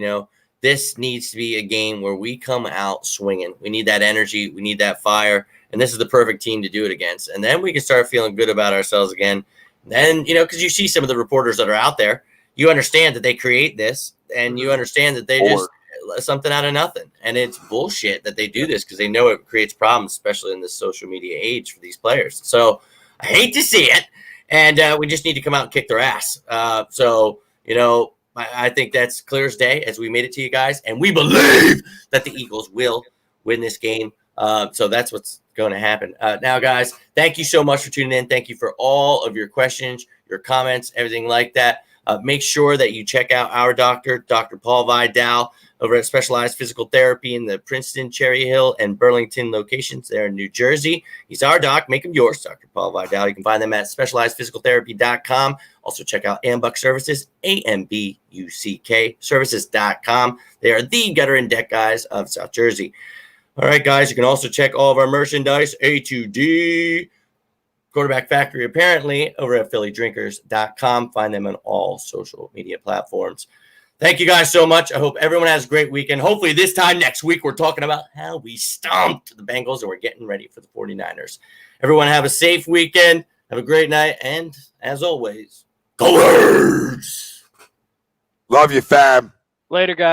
This needs to be a game where we come out swinging. We need that energy. We need that fire. And this is the perfect team to do it against. And then we can start feeling good about ourselves again. Then, because you see some of the reporters that are out there, you understand that they create this and you understand that they just something out of nothing. And it's bullshit that they do this because they know it creates problems, especially in this social media age for these players. So I hate to see it. And we just need to come out and kick their ass. I think that's clear as day as we made it to you guys. And we believe that the Eagles will win this game. So that's what's going to happen. Now, guys, thank you so much for tuning in. Thank you for all of your questions, your comments, everything like that. Make sure that you check out our doctor, Dr. Paul Vidal, over at Specialized Physical Therapy in the Princeton, Cherry Hill, and Burlington locations there in New Jersey. He's our doc. Make him yours, Dr. Paul Vidal. You can find them at specializedphysicaltherapy.com. Also, check out Ambuck Services, AMBUCK Services.com. They are the gutter and deck guys of South Jersey. All right, guys, you can also check all of our merchandise, A2D, Quarterback Factory, apparently, over at PhillyDrinkers.com. Find them on all social media platforms. Thank you guys so much. I hope everyone has a great weekend. Hopefully this time next week, we're talking about how we stomped the Bengals and we're getting ready for the 49ers. Everyone have a safe weekend. Have a great night. And as always, go Birds! Love you, fam. Later, guys.